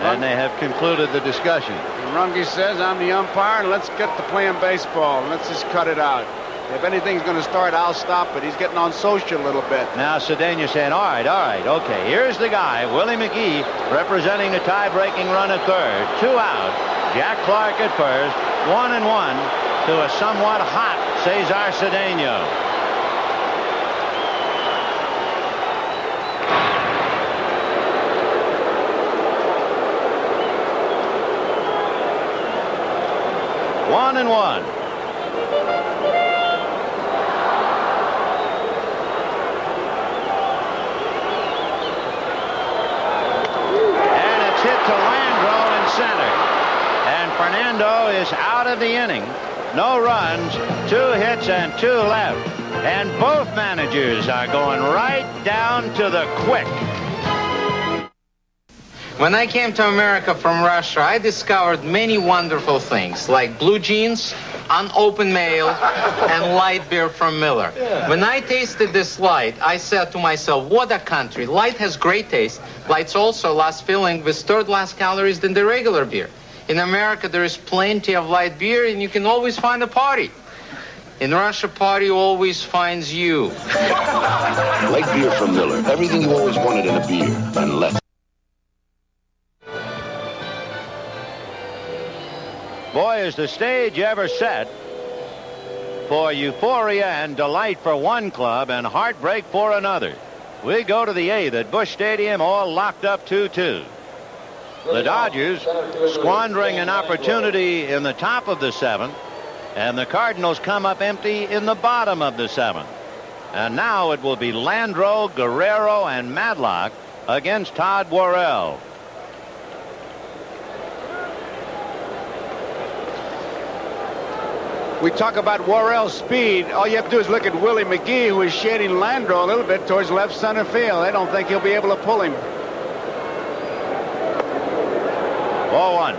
And they have concluded the discussion. Runge says, I'm the umpire, and let's get to playing baseball. Let's just cut it out. If anything's going to start, I'll stop it. He's getting on Socia a little bit. Now Cedeno saying, all right, okay. Here's the guy, Willie McGee, representing the tie-breaking run at third. 2 out. Jack Clark at first. 1-1 to a somewhat hot Cesar Cedeno. One and one. And it's hit to Landreau in center. And Fernando is out of the inning. No runs, 2 hits and 2 left. And both managers are going right down to the quick. When I came to America from Russia, I discovered many wonderful things, like blue jeans, unopened mail, and light beer from Miller. When I tasted this light, I said to myself, what a country. Light has great taste. Light's also less filling with third less calories than the regular beer. In America, there is plenty of light beer, and you can always find a party. In Russia, party always finds you. Light beer from Miller. Everything you always wanted in a beer, and less. Boy, is the stage ever set for euphoria and delight for one club and heartbreak for another. We go to the 8th at Busch Stadium, all locked up 2-2. The Dodgers squandering an opportunity in the top of the 7th, and the Cardinals come up empty in the bottom of the 7th. And now it will be Landro, Guerrero, and Madlock against Todd Worrell. We talk about Worrell's speed. All you have to do is look at Willie McGee, who is shading Landro a little bit towards left center field. They don't think he'll be able to pull him. 0-1.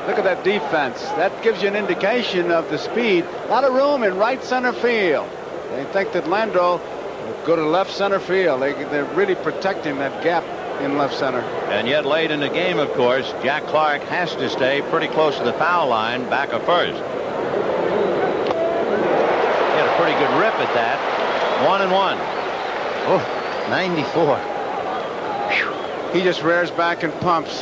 Look at that defense. That gives you an indication of the speed. A lot of room in right center field. They think that Landro will go to left center field. They're really protecting that gap in left center. And yet late in the game, of course, Jack Clark has to stay pretty close to the foul line back of first. Pretty good rip at that. 1-1. Oh, 94. Whew. He just rears back and pumps.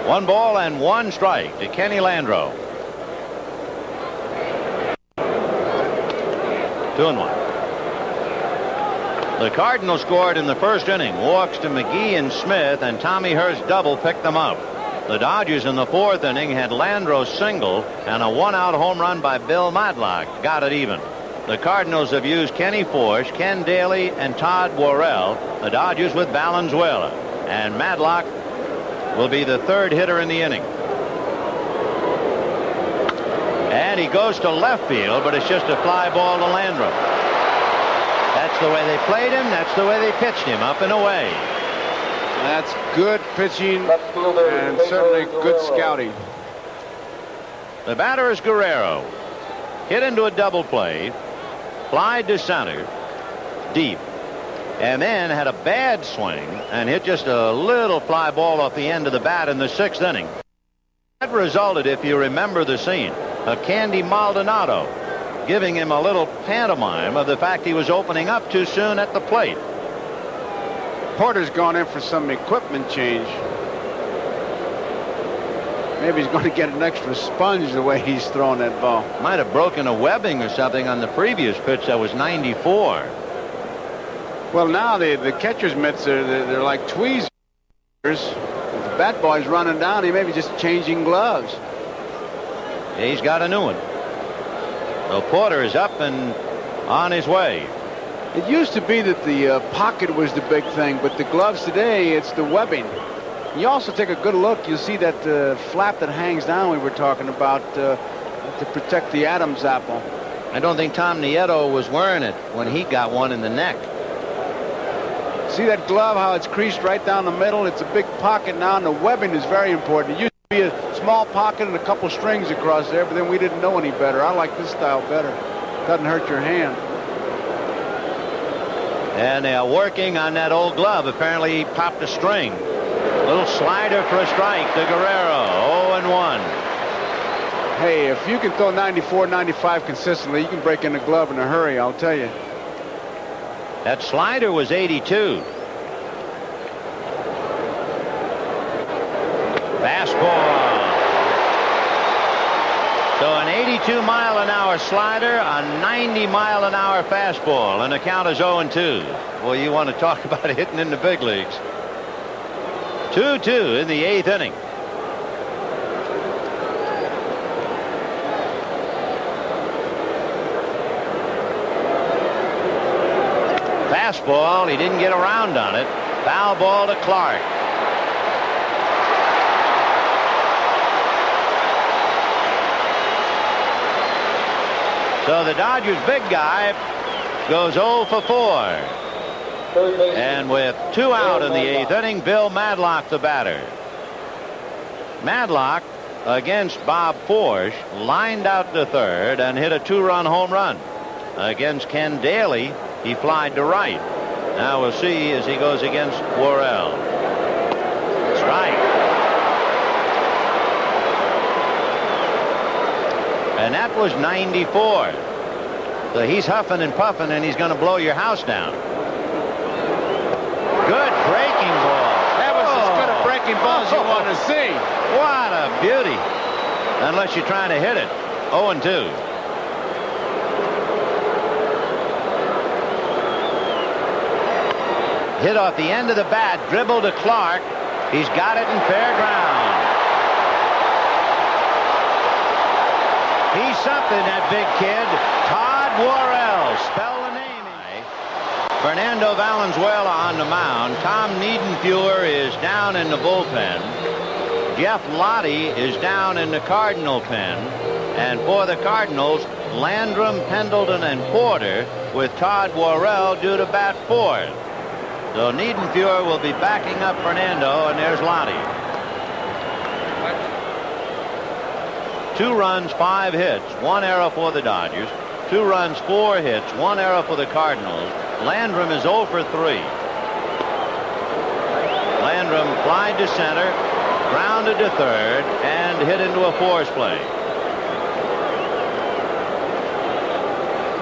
1 ball and 1 strike to Kenny Landro. 2-1. The Cardinals scored in the first inning. Walks to McGee and Smith, and Tommy Hurst double picked them up. The Dodgers in the 4th inning had Landro single and a 1-out home run by Bill Madlock. Got it even. The Cardinals have used Kenny Forsch, Ken Daly, and Todd Worrell. The Dodgers with Valenzuela. And Madlock will be the 3rd hitter in the inning. And he goes to left field, but it's just a fly ball to Landro. That's the way they played him. That's the way they pitched him, up and away. That's good pitching and certainly good scouting. The batter is Guerrero. Hit into a double play. Flied to center. Deep. And then had a bad swing and hit just a little fly ball off the end of the bat in the 6th inning. That resulted, if you remember the scene, of Candy Maldonado giving him a little pantomime of the fact he was opening up too soon at the plate. Porter's gone in for some equipment change. Maybe he's going to get an extra sponge the way he's throwing that ball. Might have broken a webbing or something on the previous pitch that was 94. Well, now the catcher's mitts they're like tweezers. The bat boy's running down. He may be just changing gloves. Yeah, he's got a new one. So Porter is up and on his way. It used to be that the pocket was the big thing, but the gloves today, it's the webbing. You also take a good look, you'll see that flap that hangs down we were talking about to protect the Adam's apple. I don't think Tom Nieto was wearing it when he got one in the neck. See that glove, how it's creased right down the middle? It's a big pocket now, and the webbing is very important. It used to be a small pocket and a couple strings across there, but then we didn't know any better. I like this style better. Doesn't hurt your hand. And they are working on that old glove. Apparently he popped a string. Little slider for a strike to Guerrero. 0-1. Hey, if you can throw 94, 95 consistently, you can break in the glove in a hurry, I'll tell you. That slider was 82. Fastball. So an 82-mile-an-hour slider, a 90-mile-an-hour fastball, and the count is 0-2. Well, you want to talk about hitting in the big leagues. 2-2 in the 8th inning. Fastball, he didn't get around on it. Foul ball to Clark. So the Dodgers' big guy goes 0 for 4. And with 2 out in the 8th inning, Bill Madlock the batter. Madlock, against Bob Forsch, lined out to third and hit a 2-run home run. Against Ken Daly, he flied to right. Now we'll see as he goes against Worrell. Strike. And that was 94. So he's huffing and puffing, and he's going to blow your house down. Good breaking ball. That was as good a breaking ball as you want to see. What a beauty. Unless you're trying to hit it. 0-2. Hit off the end of the bat, dribble to Clark. He's got it in fair ground. He's something, that big kid. Todd Worrell, spell the name. Fernando Valenzuela on the mound. Tom Niedenfuer is down in the bullpen. Jeff Lottie is down in the Cardinal pen. And for the Cardinals, Landrum, Pendleton, and Porter with Todd Worrell due to bat fourth. So Niedenfuer will be backing up Fernando, and there's Lottie. 2 runs, 5 hits, 1 error for the Dodgers. 2 runs, 4 hits, 1 error for the Cardinals. Landrum is 0 for 3. Landrum flied to center, grounded to third, and hit into a force play.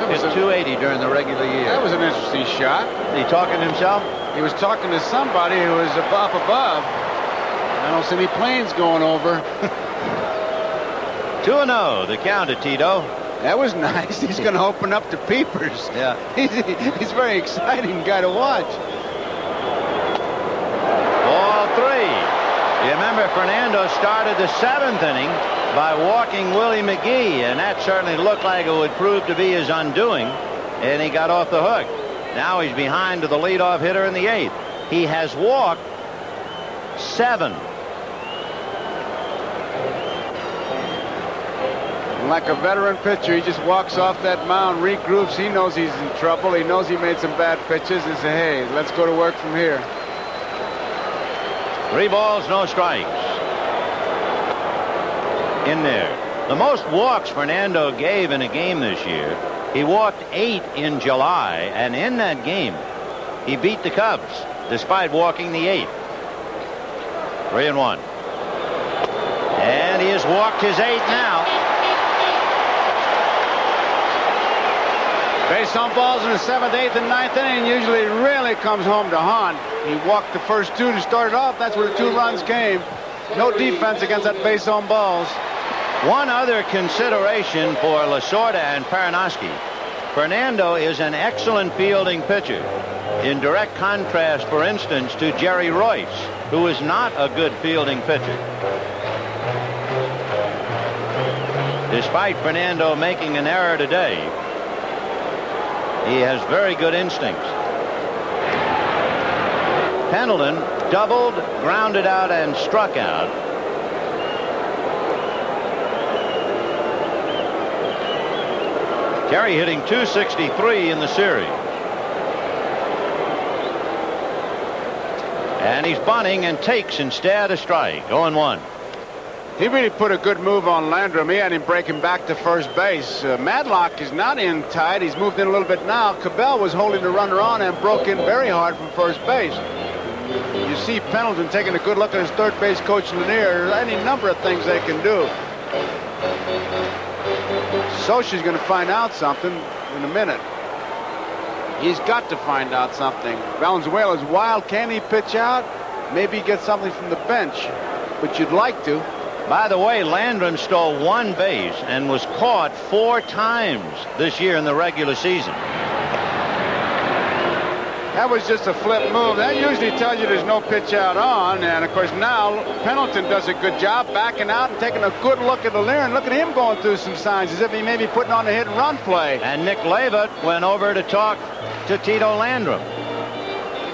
Hit 280 during the regular year. That was an interesting shot. He talking to himself? He was talking to somebody who was up above. I don't see any planes going over. 2-0, the count at Tito. That was nice. He's going to open up to peepers. Yeah. He's a very exciting guy to watch. Ball 3. You remember Fernando started the 7th inning by walking Willie McGee, and that certainly looked like it would prove to be his undoing, and he got off the hook. Now he's behind to the leadoff hitter in the 8th. He has walked 7. Like a veteran pitcher, he just walks off that mound, regroups. He knows he's in trouble. He knows he made some bad pitches and say, hey, let's go to work from here. 3 balls, no strikes. In there. The most walks Fernando gave in a game this year. He walked 8 in July, and in that game, he beat the Cubs despite walking the 8th. 3-1. And he has walked his 8th now. Base on balls in the 7th, 8th, and 9th inning. Usually really comes home to haunt. He walked the first 2 to start it off. That's where the 2 runs came. No defense against that base on balls. One other consideration for Lasorda and Paranoski. Fernando is an excellent fielding pitcher. In direct contrast, for instance, to Jerry Royce, who is not a good fielding pitcher. Despite Fernando making an error today, he has very good instincts. Pendleton doubled, grounded out, and struck out. Terry hitting .263 in the series. And he's bunting and takes instead a strike. 0-1. He really put a good move on Landrum. He had him breaking back to first base. Madlock is not in tight. He's moved in a little bit now. Cabell was holding the runner on and broke in very hard from first base. You see Pendleton taking a good look at his third base coach Lanier. There's any number of things they can do. Socha's going to find out something in a minute. He's got to find out something. Valenzuela's wild. Can he pitch out? Maybe get something from the bench, but you'd like to. By the way, Landrum stole 1 base and was caught 4 times this year in the regular season. That was just a flip move. That usually tells you there's no pitch out on. And, of course, now Pendleton does a good job backing out and taking a good look at the Lear. And look at him going through some signs as if he may be putting on a hit-and-run play. And Nick Leavitt went over to talk to Tito Landrum.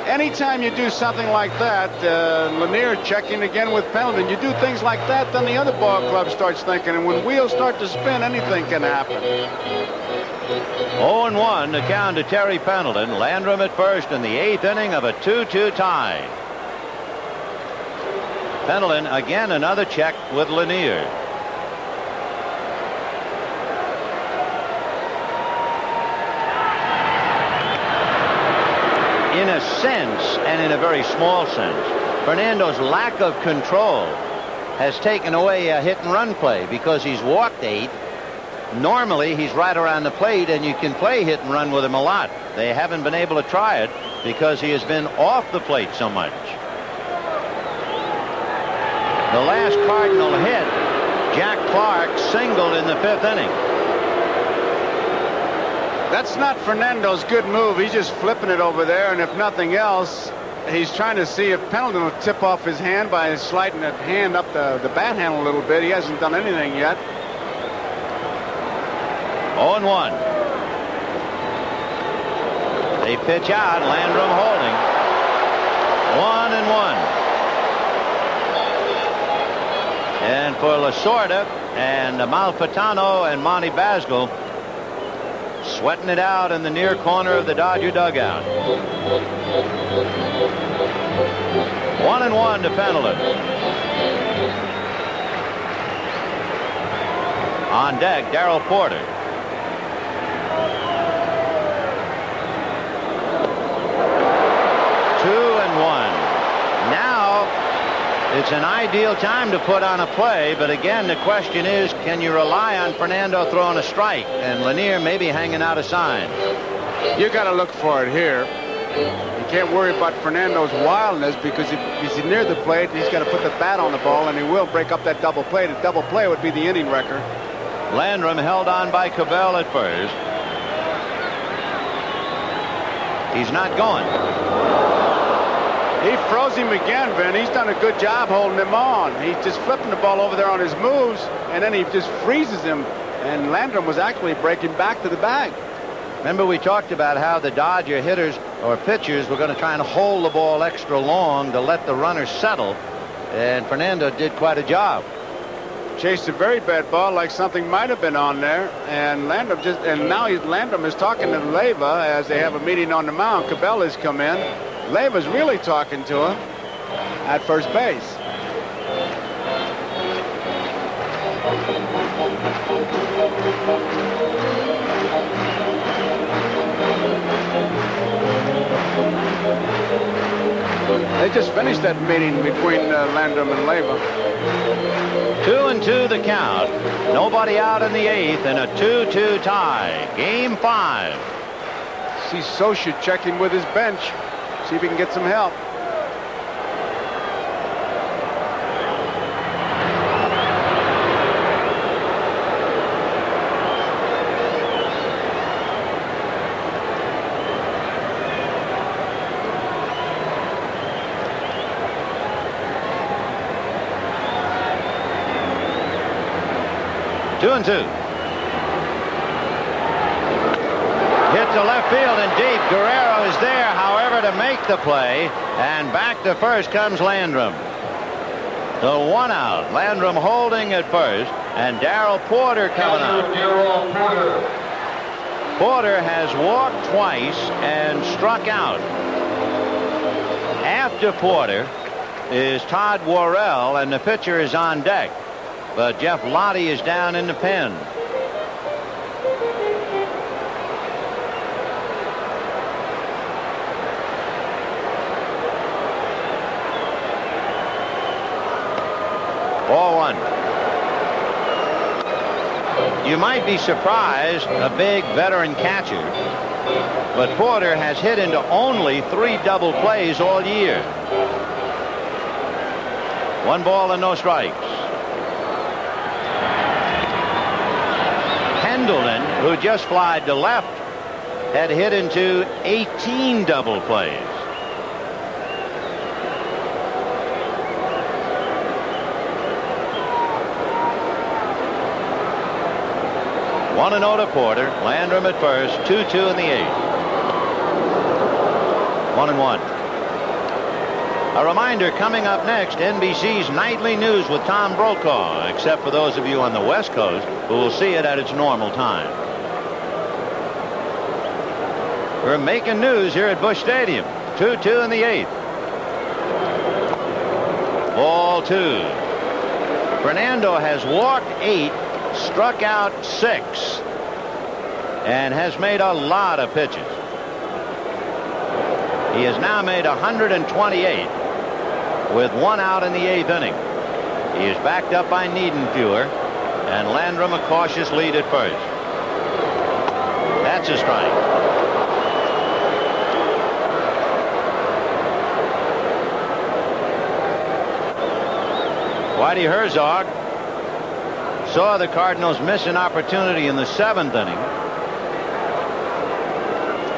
Anytime you do something like that, Lanier checking again with Pendleton, you do things like that, then the other ball club starts thinking. And when wheels start to spin, anything can happen. 0-1 to count to Terry Pendleton. Landrum at first in the 8th inning of a 2-2 tie. Pendleton again another check with Lanier. In a sense, and in a very small sense, Fernando's lack of control has taken away a hit-and-run play because he's walked 8. Normally, he's right around the plate, and you can play hit and run with him a lot. They haven't been able to try it because he has been off the plate so much. The last Cardinal hit, Jack Clark singled in the 5th inning. That's not Fernando's good move. He's just flipping it over there, and if nothing else, he's trying to see if Pendleton will tip off his hand by sliding that hand up the bat handle a little bit. He hasn't done anything yet. 0-1. They pitch out. Landrum holding. 1-1. And for Lasorda and Malfitano and Monty Basco sweating it out in the near corner of the Dodger dugout. 1-1 to Pendleton. On deck, Darrell Porter. 2-1. Now it's an ideal time to put on a play, but again the question is, can you rely on Fernando throwing a strike and Lanier maybe hanging out a sign? You got to look for it here. You can't worry about Fernando's wildness, because if he's near the plate, he's got to put the bat on the ball, and he will break up that double play. The double play would be the inning record. Landrum held on by Cabell at first. He's not going. He froze him again, Vin. He's done a good job holding him on. He's just flipping the ball over there on his moves, and then he just freezes him. And Landrum was actually breaking back to the bag. Remember, we talked about how the Dodger hitters or pitchers were going to try and hold the ball extra long to let the runner settle, and Fernando did quite a job. Chased a very bad ball, like something might have been on there, and Landrum Landrum is talking to Leyva as they have a meeting on the mound. Cabell has come in. Leyva's really talking to him at first base. They just finished that meeting between Landrum and Leyva. 2-2 the count. Nobody out in the eighth, and a 2-2 tie. Game 5. See Socha checking with his bench. See if he can get some help. Two and 2. Hit to left field and deep. Guerrero is there, however, to make the play. And back to first comes Landrum. The 1 out. Landrum holding at first. And Darrell Porter coming up. Porter has walked twice and struck out. After Porter is Todd Worrell, and the pitcher is on deck. But Jeff Lottie is down in the pen. Ball 1. You might be surprised, a big veteran catcher, but Porter has hit into only 3 double plays all year. 1 ball and no strikes. Pendleton, who just flied to left, had hit into 18 double plays. One and 0 to Porter. Landrum at first. 2-2 in the 8th. 1-1. A reminder, coming up next, NBC's Nightly News with Tom Brokaw, except for those of you on the West Coast who will see it at its normal time. We're making news here at Busch Stadium. 2-2 in the 8th. Ball 2. Fernando has walked 8, struck out 6, and has made a lot of pitches. He has now made 128 with 1 out in the 8th inning. He is backed up by Niedenfuer, and Landrum a cautious lead at first. That's a strike. Whitey Herzog saw the Cardinals miss an opportunity in the 7th inning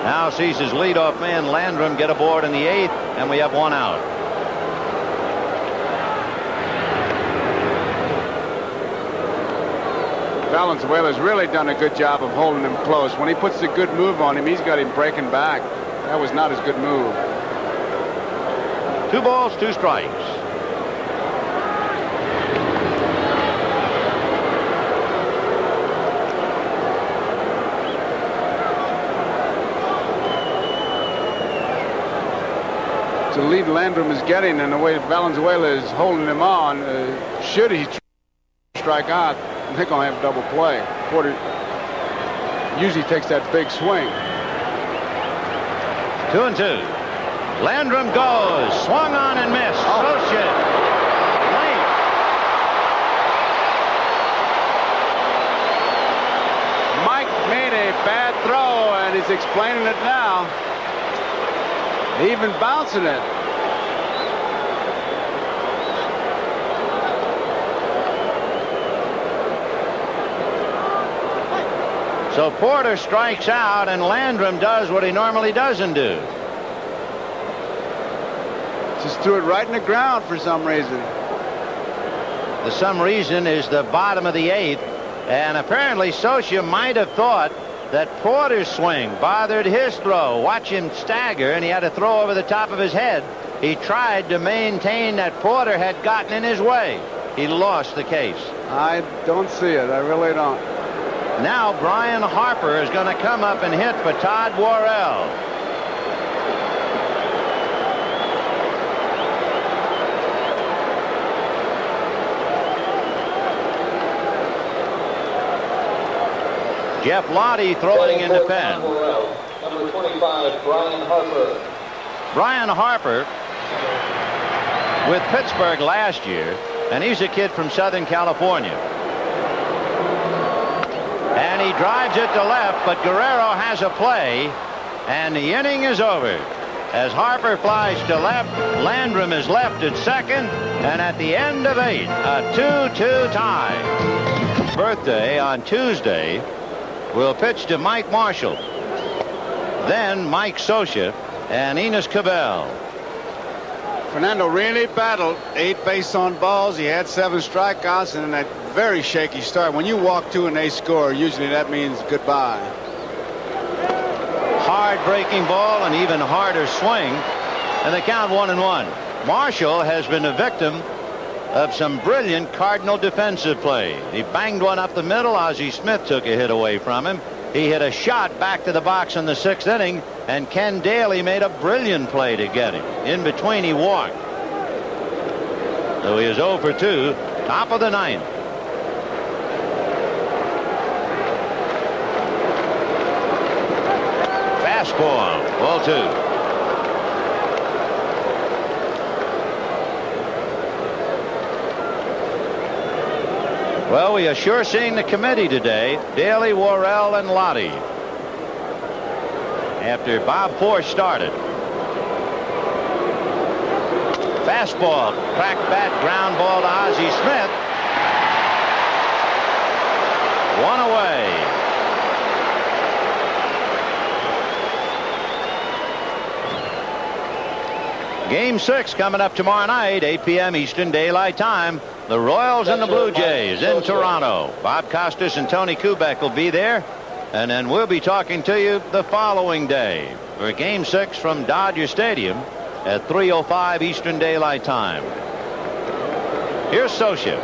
Now sees his leadoff man Landrum get aboard in the 8th, and we have 1 out. Valenzuela's really done a good job of holding him close. When he puts a good move on him, he's got him breaking back. That was not his good move. 2 balls, 2 strikes. The lead Landrum is getting and the way Valenzuela is holding him on, should he strike out, they're going to have double play. Porter usually takes that big swing. 2-2. Landrum goes, swung on and missed. Socia late. Mike made a bad throw and he's explaining it now. Even bouncing it. So Porter strikes out and Landrum does what he normally doesn't do. Just threw it right in the ground for some reason. The some reason is the bottom of the 8th, and apparently Socia might have thought that Porter's swing bothered his throw. Watch him stagger, and he had to throw over the top of his head. He tried to maintain that Porter had gotten in his way. He lost the case. I don't see it. I really don't. Now Brian Harper is going to come up and hit for Todd Worrell. Jeff Lottie throwing in the pen. Number 25, Brian Harper. Brian Harper with Pittsburgh last year, and he's a kid from Southern California. And he drives it to left, but Guerrero has a play, and the inning is over. As Harper flies to left, Landrum is left at second, and at the end of 8, a 2-2 tie. Birthday on Tuesday. Will pitch to Mike Marshall, then Mike Socia and Enos Cabell. Fernando really battled 8 base on balls. He had 7 strikeouts and that very shaky start. When you walk 2 and they score, usually that means goodbye. Hard breaking ball and even harder swing, and they count 1-1. Marshall has been a victim of some brilliant Cardinal defensive play. He banged one up the middle. Ozzie Smith took a hit away from him. He hit a shot back to the box in the 6th inning, and Ken Daly made a brilliant play to get him. In between, he walked. So he is 0 for 2, top of the 9th. Fastball, ball 2. Well, we are sure seeing the committee today. Daly, Worrell, and Lottie. After Bob Force started. Fastball, cracked bat, ground ball to Ozzie Smith. 1 away. Game 6 coming up tomorrow night, 8 p.m. Eastern Daylight Time. The Royals and the Blue Jays in Toronto. Bob Costas and Tony Kubek will be there. And then we'll be talking to you the following day for Game 6 from Dodger Stadium at 3:05 Eastern Daylight Time. Here's Socia.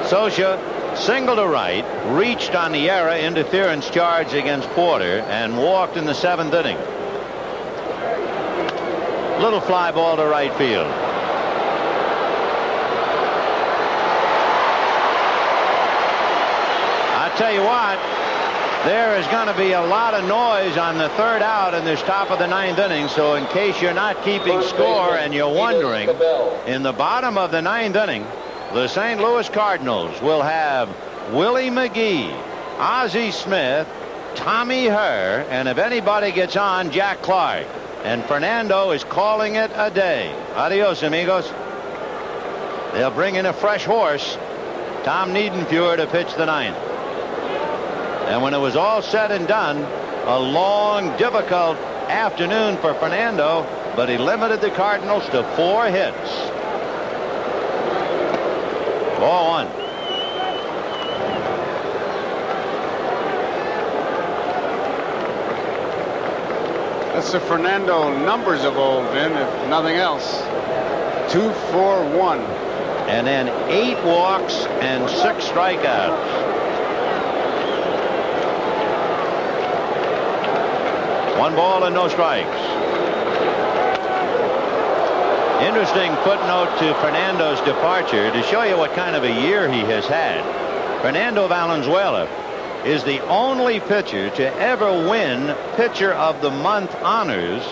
Socia, single to right, reached on the error interference charge against Porter and walked in the 7th inning. Little fly ball to right field. I tell you what, there is going to be a lot of noise on the 3rd out in this top of the 9th inning. So in case you're not keeping score and you're wondering, in the bottom of the 9th inning, the St. Louis Cardinals will have Willie McGee, Ozzie Smith, Tommy Herr, and if anybody gets on, Jack Clark. And Fernando is calling it a day. Adios, amigos. They'll bring in a fresh horse. Tom Niedenfuer to pitch the ninth. And when it was all said and done, a long, difficult afternoon for Fernando, but he limited the Cardinals to 4 hits. Ball 1. That's the Fernando numbers of old, Vin, if nothing else. 2-4-1. And then 8 walks and 6 strikeouts. 1 ball and no strikes. Interesting footnote to Fernando's departure to show you what kind of a year he has had. Fernando Valenzuela is the only pitcher to ever win Pitcher of the Month honors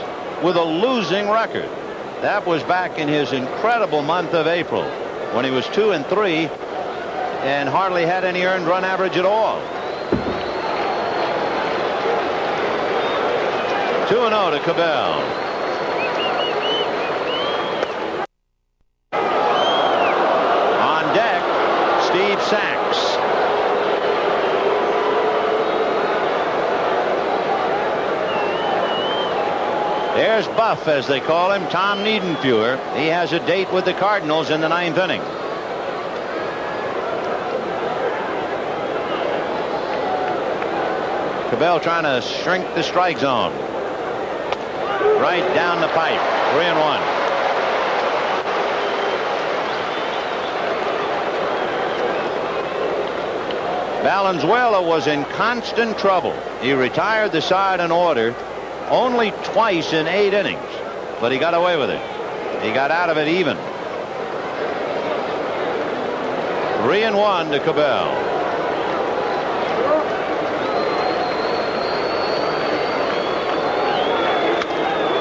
with a losing record. That was back in his incredible month of April when he was 2-3 and hardly had any earned run average at all. 2-0 to Cabell. On deck, Steve Sachs. There's Buff, as they call him, Tom Niedenfuer. He has a date with the Cardinals in the 9th inning. Cabell trying to shrink the strike zone. Right down the pipe. 3-1. Valenzuela was in constant trouble. He retired the side in order only twice in 8 innings, but he got away with it. He got out of it even. 3-1 to Cabell.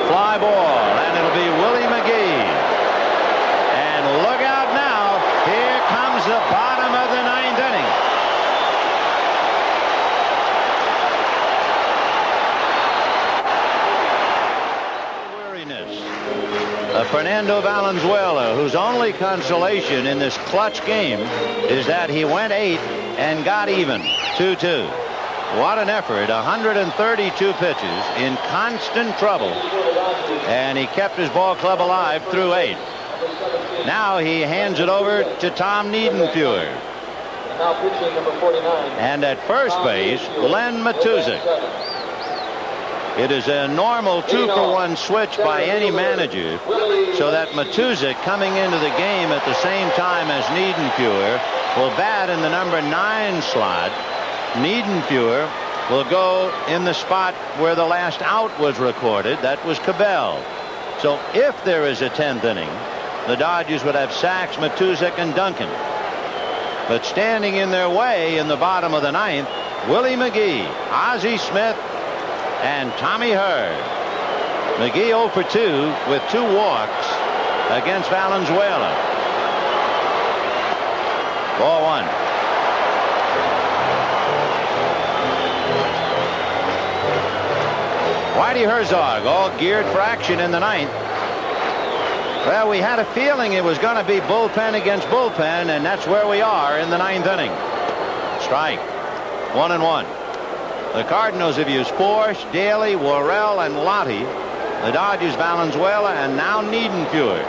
Fly ball, and it'll be Willie McGee. And look out now. Here comes the bottom of the 9th inning. Fernando Valenzuela, whose only consolation in this clutch game is that he went 8 and got even. 2-2. What an effort. 132 pitches in constant trouble, and he kept his ball club alive through 8. Now he hands it over to Tom Niedenfuer. Now pitching number 49. And at first base, Len Matuszek. It is a normal 2-for-1 switch by any manager, so that Matuszek, coming into the game at the same time as Niedenfuer, will bat in the number 9 slot. Niedenfuer will go in the spot where the last out was recorded. That was Cabell. So if there is a 10th inning, the Dodgers would have Sachs, Matuszek, and Duncan. But standing in their way in the bottom of the 9th, Willie McGee, Ozzie Smith, and Tommy Hurd. McGee 0 for 2 with 2 walks against Valenzuela. Ball 1. Whitey Herzog all geared for action in the 9th. Well, we had a feeling it was going to be bullpen against bullpen, and that's where we are in the 9th inning. Strike. 1-1. The Cardinals have used Porsche, Daly, Worrell, and Lottie. The Dodgers, Valenzuela, and now Niedenfuer.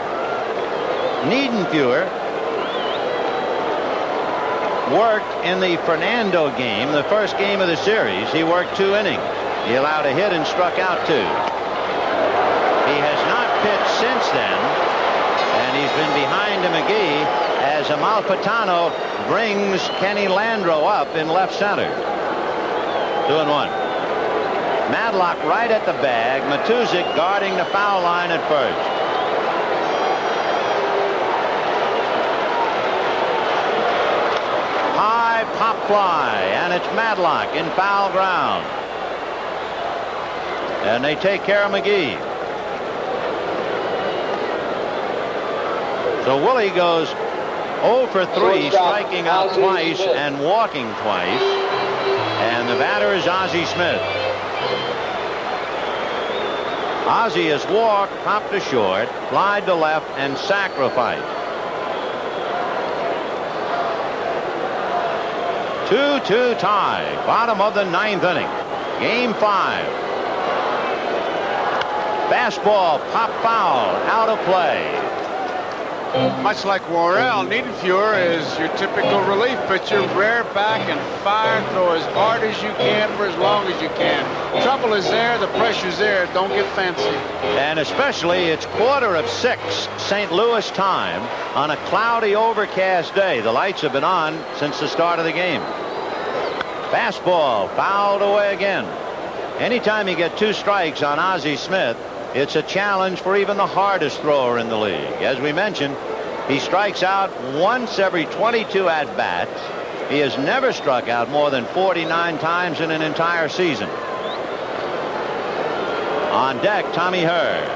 Niedenfuer worked in the Fernando game, the first game of the series. He worked 2 innings. He allowed a hit and struck out 2. He has not pitched since then, and he's been behind to McGee as Amalfitano brings Kenny Landreau up in left center. 2-1. Madlock right at the bag. Matuszek guarding the foul line at first. High pop fly, and it's Madlock in foul ground. And they take care of McGee. So Willie goes 0 for 3, striking out twice and walking twice. And the batter is Ozzie Smith. Ozzie has walked, popped to short, flied to left, and sacrificed. 2-2 tie. Bottom of the 9th inning. Game 5. Fastball, pop foul, out of play. Much like Worrell, Niedenfuer is your typical relief pitcher. Rear back and fire. Throw as hard as you can for as long as you can. Trouble is there. The pressure's there. Don't get fancy. And especially it's 5:45 St. Louis time on a cloudy, overcast day. The lights have been on since the start of the game. Fastball fouled away again. Anytime you get 2 strikes on Ozzie Smith, it's a challenge for even the hardest thrower in the league. As we mentioned, he strikes out once every 22 at-bats. He has never struck out more than 49 times in an entire season. On deck, Tommy Hurd.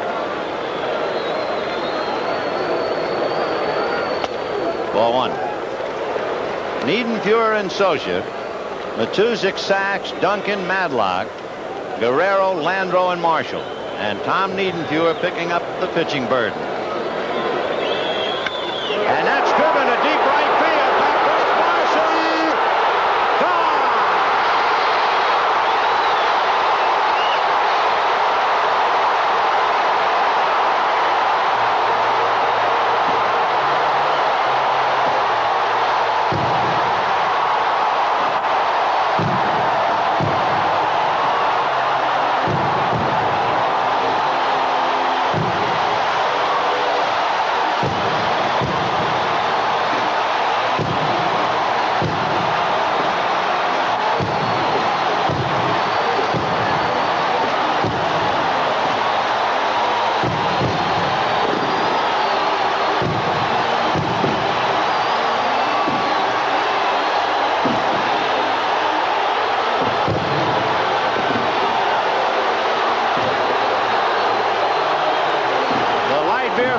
Ball 1. Niedenfuer and Socia. Matuszak, Sachs, Duncan, Madlock, Guerrero, Landreau, and Marshall. And Tom Niedenfuer picking up the pitching burden. And that's driven to deep right field. Back goes Marshall. Gone!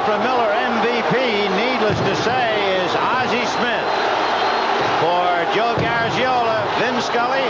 From Miller, MVP, needless to say, is Ozzie Smith. For Joe Garagiola, Vin Scully,